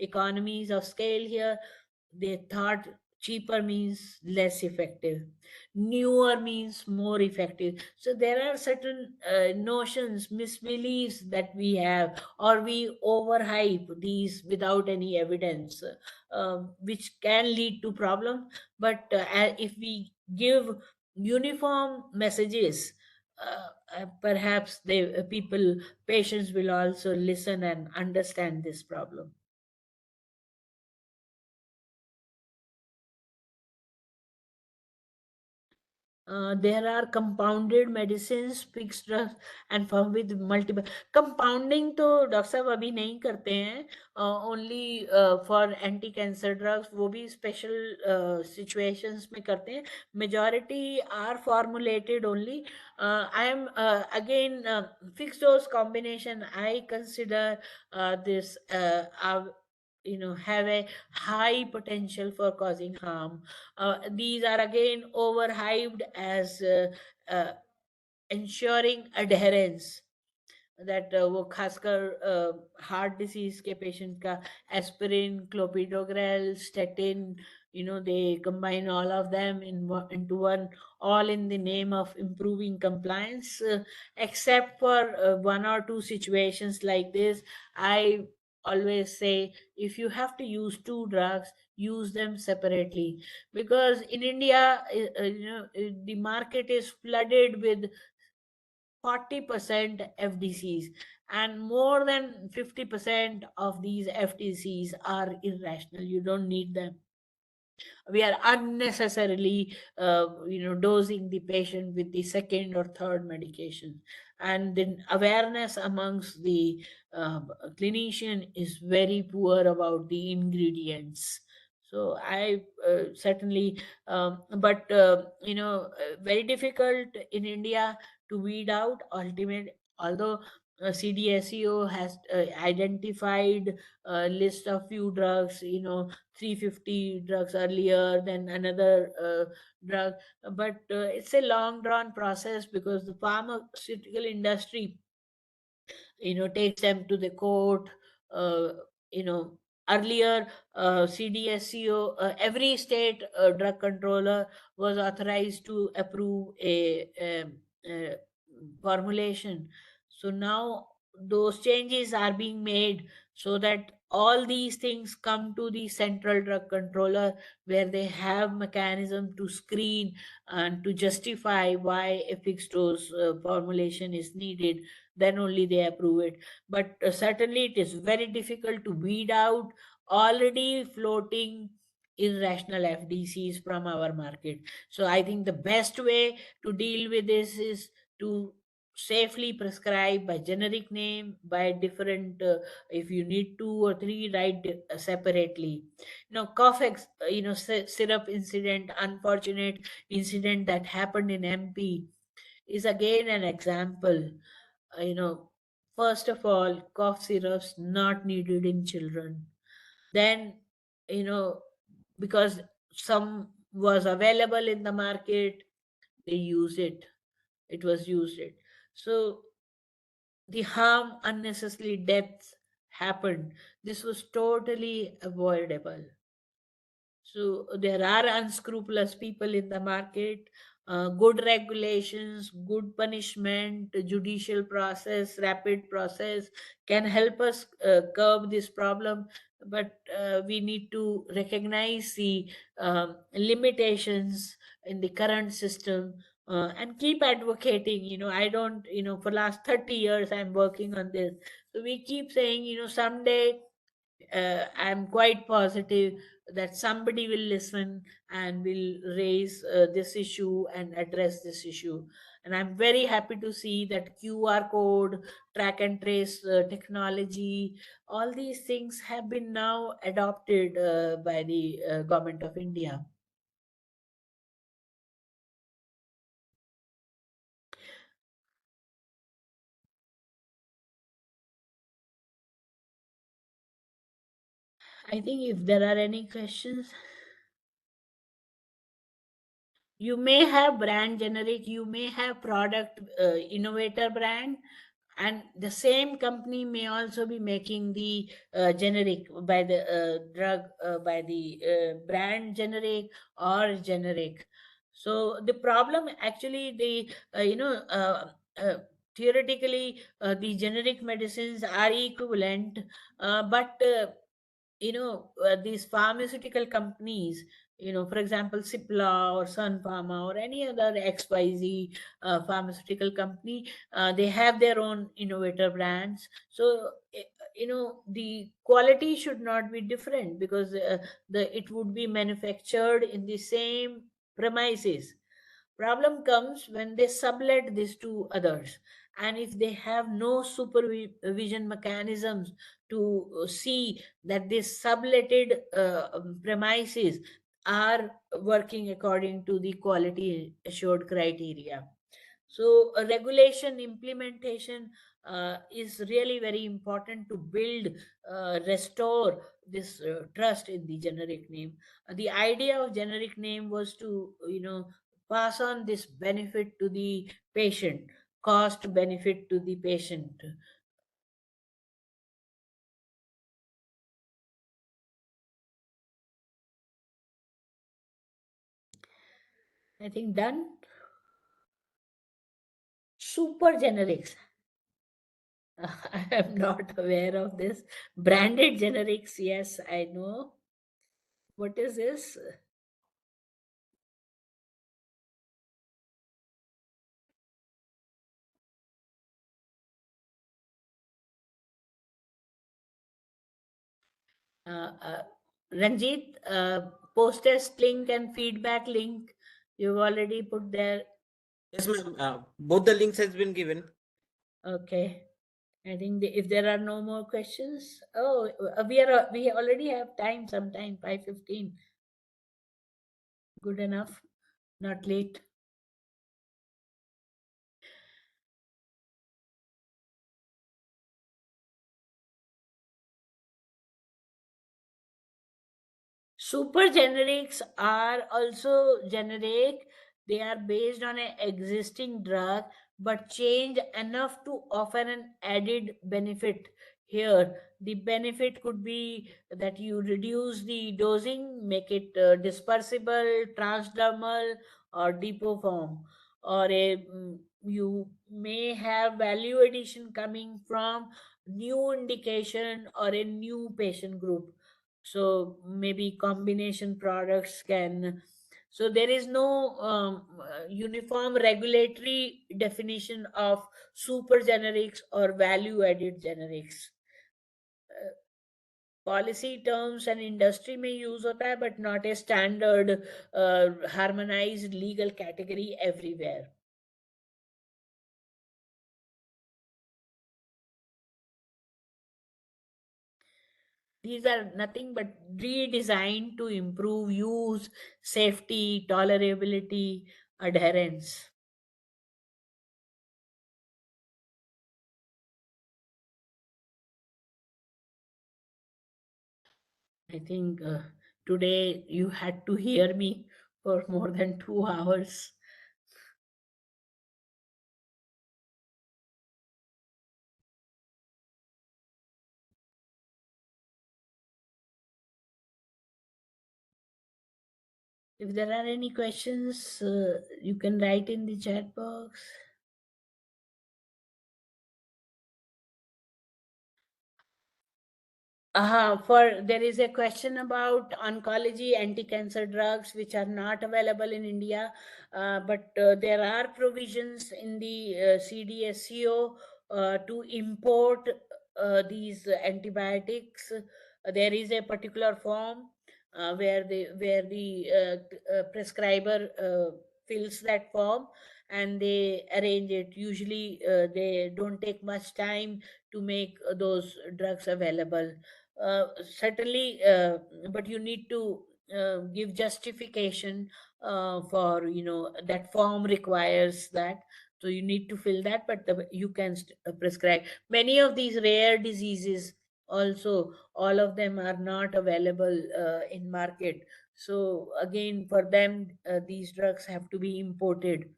economies of scale here, they thought cheaper means less effective, newer means more effective. So there are certain notions, misbeliefs that we have, or we overhype these without any evidence, which can lead to problem. But if we give uniform messages, perhaps people, patients will also listen and understand this problem. There are compounded medicines, fixed drugs, and firm with multiple. Compounding तो doctor साहब अभी नहीं करते हैं, only for anti cancer drugs, वो भी special situations में करते हैं. Majority are formulated only. I am again fixed dose combination. I consider this have a high potential for causing harm. These are again overhyped as uh, ensuring adherence, that वो खासकर heart disease के patient का aspirin, clopidogrel, statin, they combine all of them into one, all in the name of improving compliance. Except for one or two situations like this, I always say, if you have to use two drugs, use them separately, because in India, the market is flooded with 40% FDCs, and more than 50% of these FDCs are irrational. You don't need them. We are unnecessarily dosing the patient with the second or third medication, and then awareness amongst the clinician is very poor about the ingredients. So I certainly but very difficult in India to weed out ultimate, although CDSEO has identified a list of few drugs, 350 drugs earlier, then another drug. But it's a long drawn process because the pharmaceutical industry takes them to the court. uh, you know Earlier, CDSCO, every state drug controller was authorized to approve a formulation. So now those changes are being made so that all these things come to the central drug controller, where they have mechanism to screen and to justify why a fixed dose formulation is needed. Then only they approve it. But certainly it is very difficult to weed out already floating irrational FDCs from our market. So I think the best way to deal with this is to safely prescribe by generic name, by different if you need two or three, write separately. Cough syrup incident, unfortunate incident that happened in MP, is again an example. uh, you know First of all, cough syrups not needed in children. Then, you know because some was available in the market, they use it. It was used it. So the harm, unnecessary deaths happened. This was totally avoidable. So there are unscrupulous people in the market. Good regulations, good punishment, judicial process, rapid process can help us curb this problem. But we need to recognize the limitations in the current system, and keep advocating. I don't, for last 30 years I'm working on this. So we keep saying, someday I'm quite positive that somebody will listen and will raise this issue and address this issue. And I'm very happy to see that QR code, track and trace technology, all these things have been now adopted by the government of India. I think if there are any questions, you may have brand generic, you may have product innovator brand, and the same company may also be making the generic by the drug by the brand generic or generic. So the problem actually, the uh, theoretically the generic medicines are equivalent, but these pharmaceutical companies, for example, Cipla or Sun Pharma or any other XYZ pharmaceutical company, they have their own innovator brands. So the quality should not be different, because it would be manufactured in the same premises. Problem comes when they sublet this to others, and if they have no supervision mechanisms to see that these subletted premises are working according to the quality assured criteria. So regulation implementation is really very important to build, restore this trust in the generic name. The idea of generic name was to pass on this benefit to the patient, cost benefit to the patient. I think done. Super generics. I am not aware of this. Branded generics, yes, I know. What is this? Uh, uh, Ranjit, post-test link and feedback link you've already put there. Yes, ma'am. Both the links has been given. Okay. I think if there are no more questions, oh, we already have time. Sometime 5:15. Good enough. Not late. Super generics are also generic. They are based on an existing drug but change enough to offer an added benefit. Here, the benefit could be that you reduce the dosing, make it dispersible, transdermal, or depot form, or you may have value addition coming from new indication or a new patient group. So maybe combination products can. So there is no uniform regulatory definition of super generics or value added generics. Policy terms and industry may use होता है but not a standard harmonized legal category everywhere. These are nothing but redesigned to improve use, safety, tolerability, adherence. I think today you had to hear me for more than 2 hours. If there are any questions, you can write in the chat box. For there is a question about oncology anti-cancer drugs which are not available in India, but there are provisions in the CDSCO to import these antibiotics. There is a particular form where the prescriber fills that form and they arrange it. Usually, they don't take much time to make those drugs available. Certainly, but you need to give justification for that form requires that, so you need to fill that, but you can prescribe many of these rare diseases. Also, all of them are not available in market, so again for them these drugs have to be imported,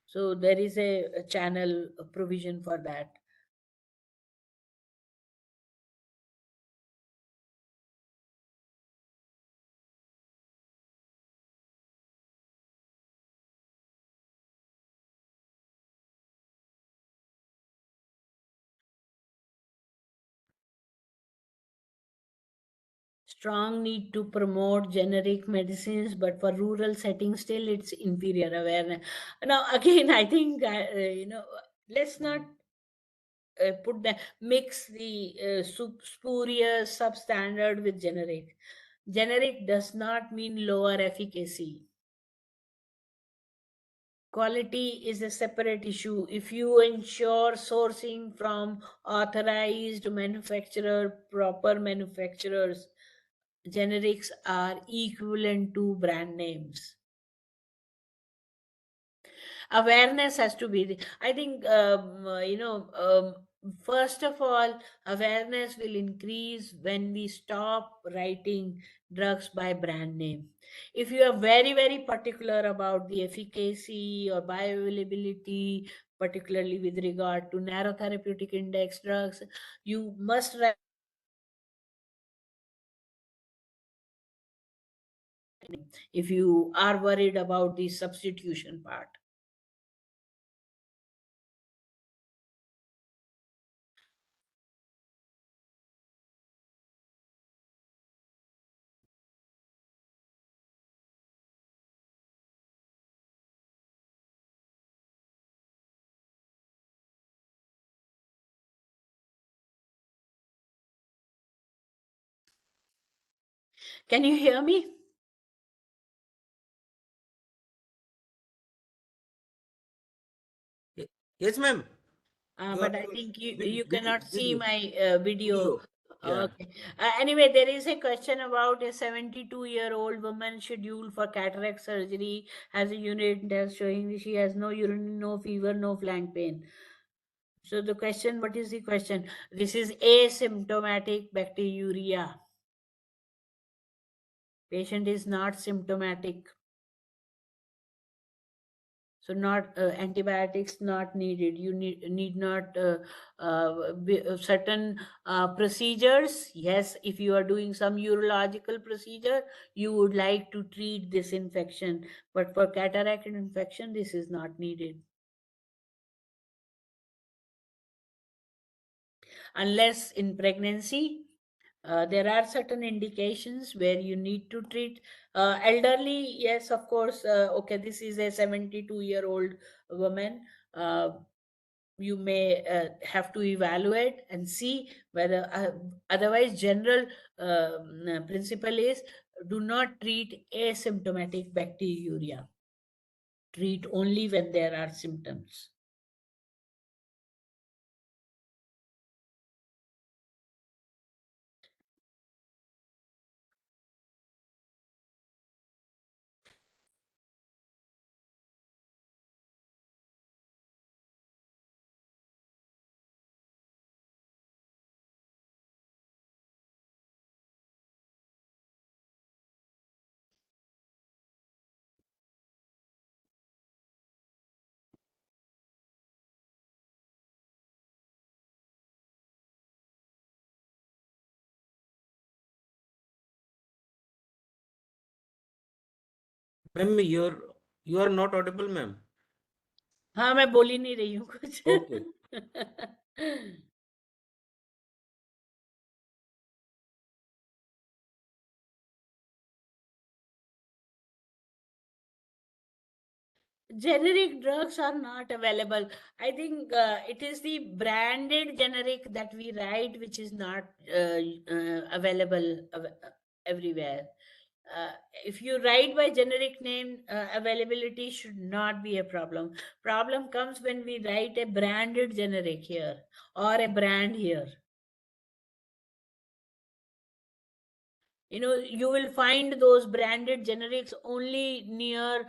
so there is a channel provision for that. Strong need to promote generic medicines, but for rural settings still it's inferior awareness. Now again I think let's not put the mix the spurious substandard with generic. Generic does not mean lower efficacy. Quality is a separate issue. If you ensure sourcing from authorized manufacturer, proper manufacturers, generics are equivalent to brand names. Awareness has to be I think first of all, awareness will increase when we stop writing drugs by brand name. If you are very very particular about the efficacy or bioavailability, particularly with regard to narrow therapeutic index drugs, you must write. If you are worried about the substitution part, can you hear me? Yes, ma'am. Your But I think you video, cannot see my video. video. Yeah. Okay. Anyway, there is a question about a 72-year-old woman scheduled for cataract surgery, has a urine test showing she has no urine, no fever, no flank pain. So the question, what is the question? This is asymptomatic bacteriuria. Patient is not symptomatic. So not antibiotics not needed. You need not certain procedures. Yes, if you are doing some urological procedure, you would like to treat this infection, but for cataract infection, this is not needed. Unless in pregnancy, there are certain indications where you need to treat elderly. Yes, of course. Okay, this is a 72-year-old woman. You may have to evaluate and see whether otherwise general principle is do not treat asymptomatic bacteriuria. Treat only when there are symptoms. Ma'am, you are not audible, ma'am. हाँ, मैं बोल ही नहीं रही हूँ कुछ. Okay. Generic drugs are not available. I think it is the branded generic that we write which is not available everywhere. uh, if you write by generic name, availability should not be a problem comes when we write a branded generic here or a brand here. You will find those branded generics only near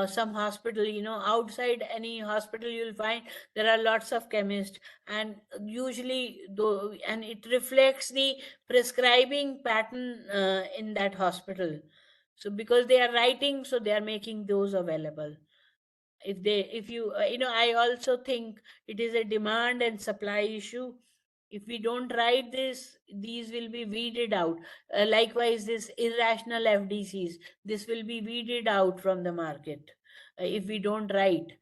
some hospital. Outside any hospital you'll find there are lots of chemists, and usually though, and it reflects the prescribing pattern in that hospital. So because they are writing, so they are making those available. If I also think it is a demand and supply issue. If we don't write this, these will be weeded out. Likewise, this irrational FDCs, this will be weeded out from the market if we don't write.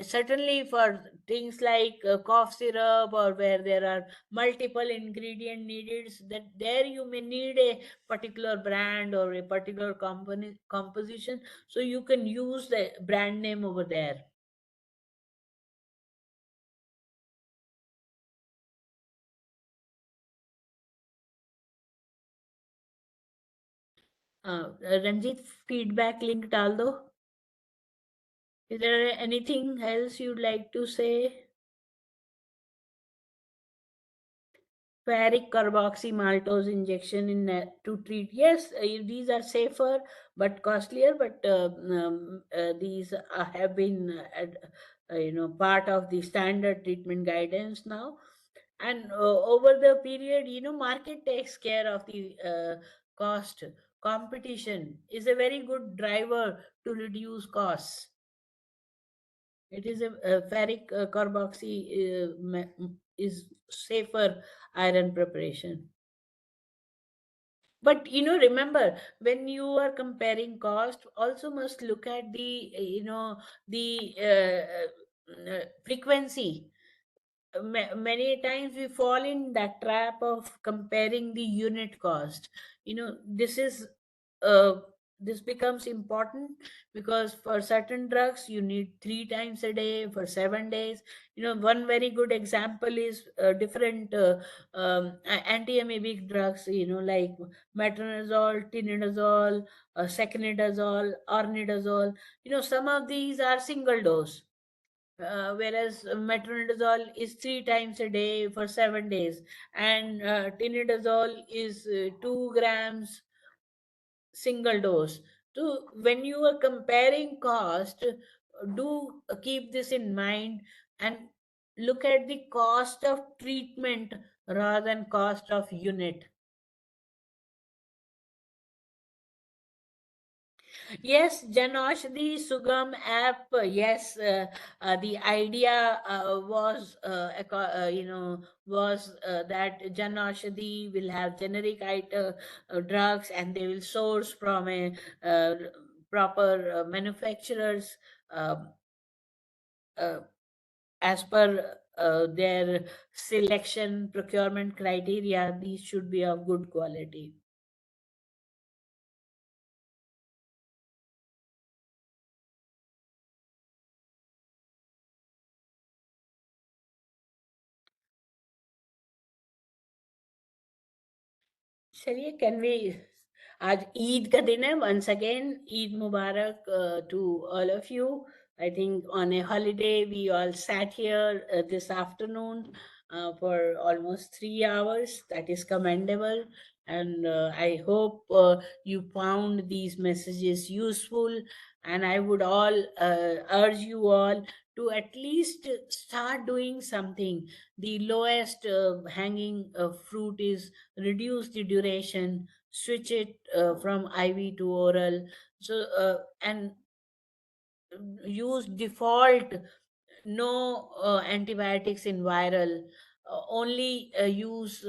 Certainly for things like cough syrup, or where there are multiple ingredient needed, that there you may need a particular brand or a particular company composition, so you can use the brand name over there. Ranjit, feedback link डाल दो. Is there anything else you'd like to say? Ferric carboxymaltose injection to treat. Yes, these are safer but costlier, but these have been part of the standard treatment guidance now. And over the period, market takes care of the cost. Competition is a very good driver to reduce costs. It is a ferric carboxy is safer iron preparation. But remember, when you are comparing cost, also must look at the the frequency. Many times we fall in that trap of comparing the unit cost. This is uh, this becomes important because for certain drugs you need 3 times a day for 7 days. One very good example is different anti-amoebic drugs, like metronidazole, tinidazole, secnidazole, ornidazole. Some of these are single dose. whereas metronidazole is 3 times a day for 7 days, and tinidazole is 2 grams single dose. So when you are comparing cost, do keep this in mind and look at the cost of treatment rather than cost of unit. Yes, Janaushadhi Sugam app. Yes, the idea was that Janaushadhi will have generic drugs, and they will source from a proper manufacturers, um uh, as per their selection procurement criteria. These should be of good quality. चलिए, can we, आज ईद का दिन है. Once again, Eid Mubarak to all of you. I think on a holiday we all sat here this afternoon for almost 3 hours. That is commendable, and I hope you found these messages useful. And I would all urge you all to at least start doing something. The lowest hanging fruit is reduce the duration, switch it from IV to oral. So and use default no antibiotics in viral. Only use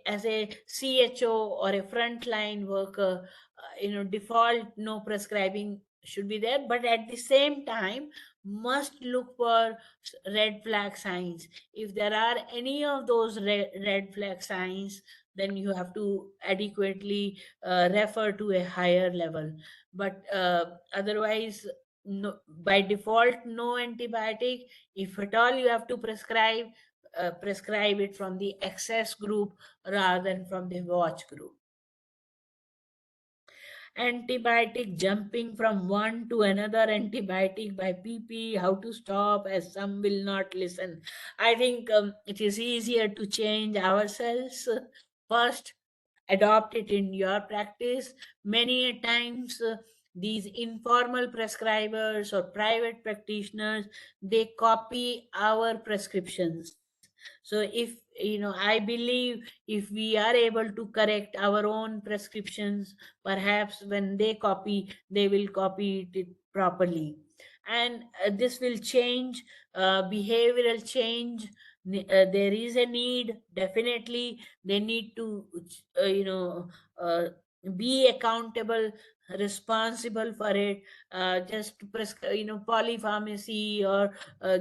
as a CHO or a frontline worker, default no prescribing should be there, but at the same time must look for red flag signs. If there are any of those red flag signs, then you have to adequately refer to a higher level. But otherwise, no, by default no antibiotic. If at all you have to prescribe, prescribe it from the excess group rather than from the watch group. Antibiotic jumping from one to another antibiotic by PP, how to stop, as some will not listen. I think it is easier to change ourselves first, adopt it in your practice. Many a times these informal prescribers or private practitioners, they copy our prescriptions. So if, I believe, if we are able to correct our own prescriptions, perhaps when they copy, they will copy it properly. And this will change behavioral change. There is a need, definitely. They need to uh, be accountable, responsible for it. Just polypharmacy or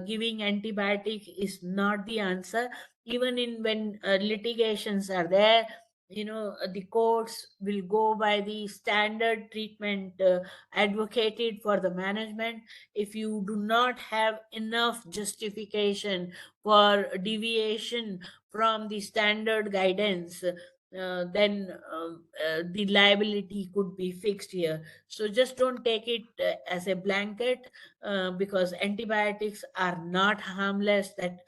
giving antibiotic is not the answer. Even in when litigations are there, the courts will go by the standard treatment advocated for the management. If you do not have enough justification for deviation from the standard guidance, then the liability could be fixed here. So just don't take it as a blanket, because antibiotics are not harmless. That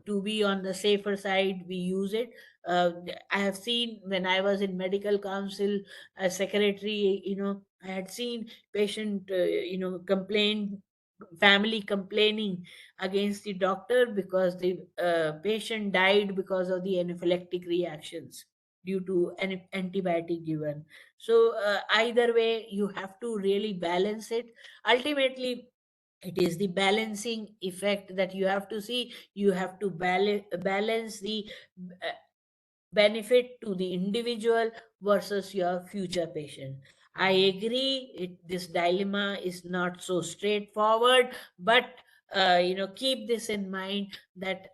to be on the safer side, we use it. uh, I have seen, when I was in medical council as secretary, I had seen patient complain, family complaining against the doctor because the patient died because of the anaphylactic reactions due to an antibiotic given. So either way, you have to really balance it. Ultimately, it is the balancing effect that you have to see. You have to balance the uh, benefit to the individual versus your future patient. I agree, this dilemma is not so straightforward, but keep this in mind, that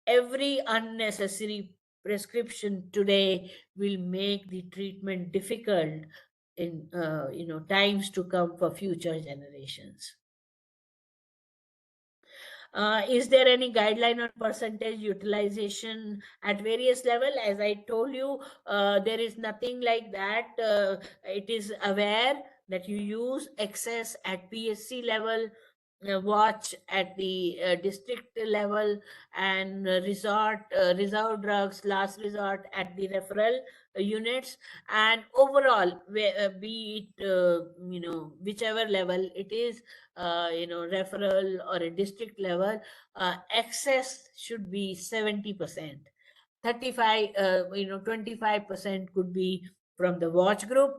every unnecessary prescription today will make the treatment difficult in times to come for future generations. Is there any guideline on percentage utilization at various level? As I told you, there is nothing like that. It is aware that you use excess at PSC level, watch at the district level, and reserve drugs last resort at the referral units. And overall, be it whichever level it is, referral or a district level, access should be 70%. 35 25% could be from the watch group,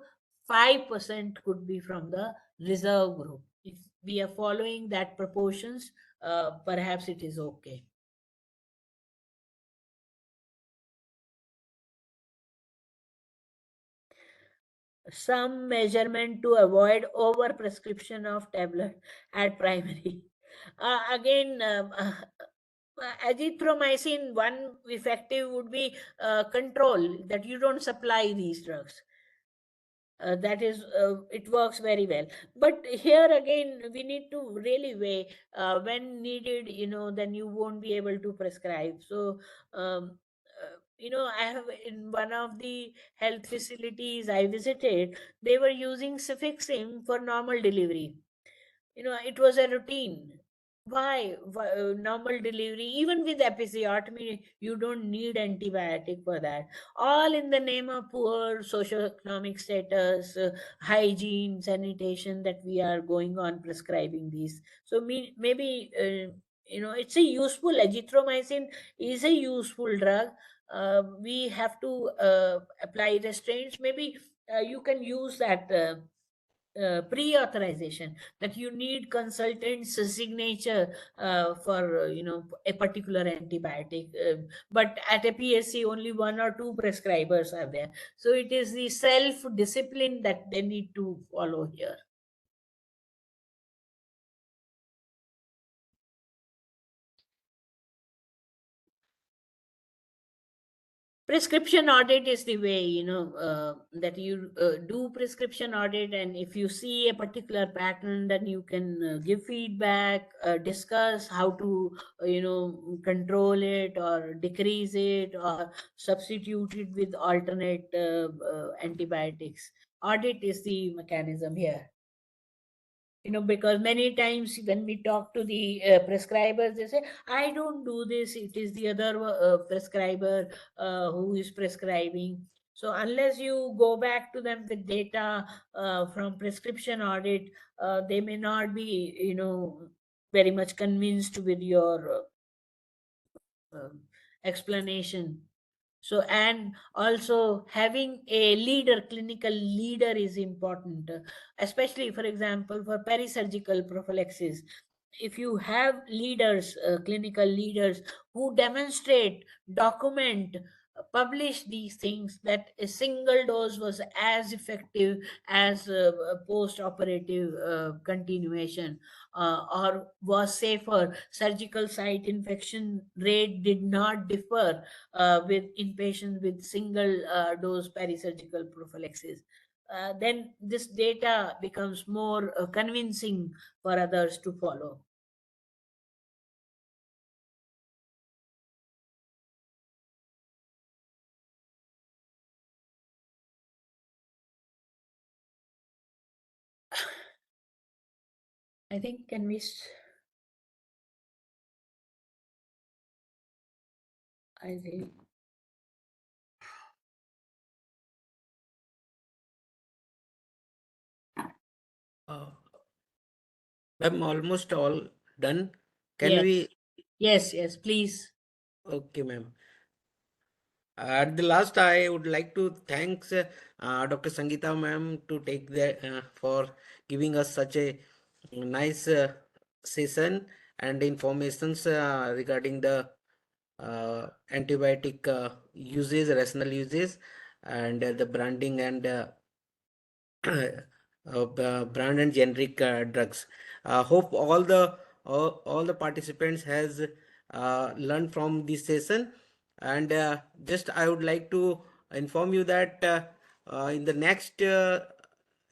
5% could be from the reserve group. If we are following that proportions, perhaps it is okay. Some measurement to avoid over prescription of tablet at primary. Again, azithromycin, one effective would be control that you don't supply these drugs. That is, it works very well. But here again, we need to really weigh, when needed, then you won't be able to prescribe. So, I have, in one of the health facilities I visited, they were using Cefixime for normal delivery. It was a routine. Why normal delivery, even with episiotomy, you don't need antibiotic for that, all in the name of poor socioeconomic status, hygiene, sanitation, that we are going on prescribing these. So maybe it's a useful, azithromycin is a useful drug. We have to apply restraints. Maybe you can use that pre-authorization, that you need consultant's signature for a particular antibiotic. But at a PSC, only one or two prescribers are there, so it is the self discipline that they need to follow here. Prescription audit is the way, that you do prescription audit, and if you see a particular pattern, then you can give feedback, discuss how to control it or decrease it or substitute it with alternate antibiotics. Audit is the mechanism here. Because many times when we talk to the prescribers, they say, I don't do this, it is the other prescriber who is prescribing. So unless you go back to them with data from prescription audit, they may not be very much convinced with your explanation. So, and also having a leader, clinical leader, is important, especially, for example, for perisurgical prophylaxis. If you have leaders, clinical leaders, who demonstrate, document, publish these things, that a single dose was as effective as a post-operative continuation, or was safer, surgical site infection rate did not differ with in patients with single dose perisurgical prophylaxis, then this data becomes more convincing for others to follow. I think, can we? I think. Uh, I'm almost all done. Can Yes, we? yes, please. Okay, ma'am. At the last, I would like to thanks Dr. Sangeeta ma'am to take the for giving us such a nice session and informations regarding the antibiotic uses, rational uses, and the branding and brand and generic drugs. Hope all the participants has learned from this session, and just I would like to inform you that in the next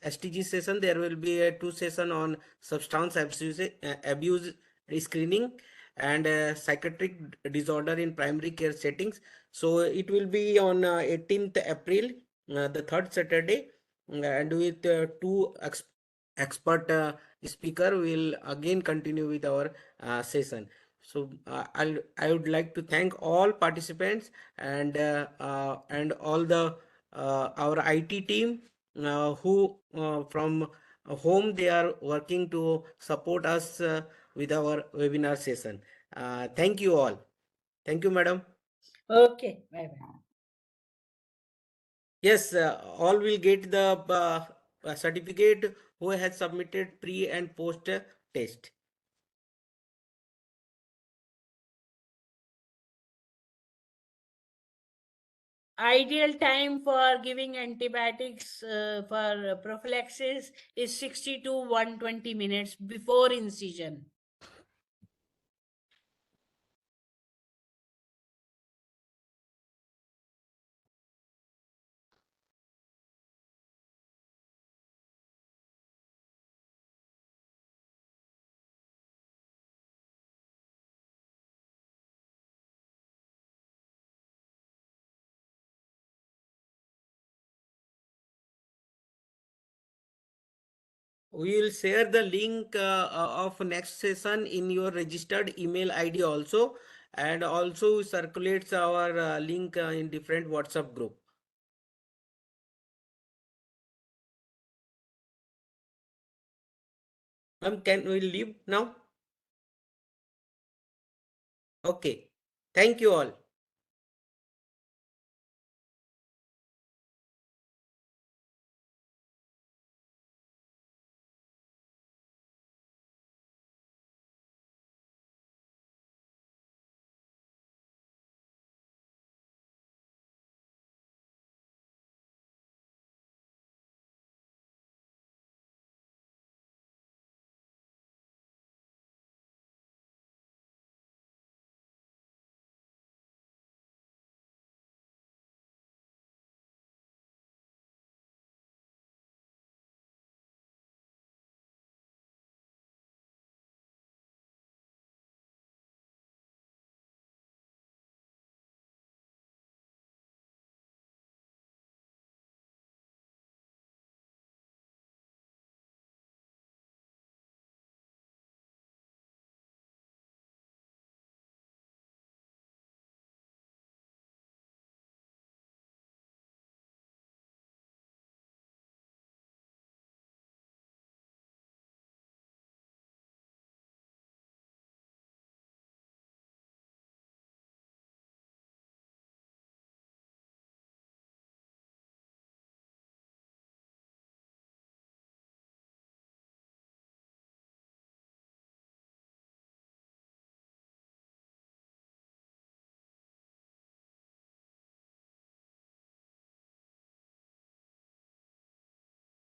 STG session there will be a two session on substance abuse screening and psychiatric disorder in primary care settings. So it will be on 18th April, the third Saturday, and with two expert speaker will again continue with our session. So I would like to thank all participants and all the our IT team who from home they are working to support us with our webinar session. Thank you all. Thank you, madam. Okay, bye bye. Yes, all will get the certificate who has submitted pre and post test. Ideal time for giving antibiotics for prophylaxis is 60 to 120 minutes before incision. We will share the link of next session in your registered email ID also, and also circulates our link in different WhatsApp group. Ma'am, can we leave now? Okay. Thank you all.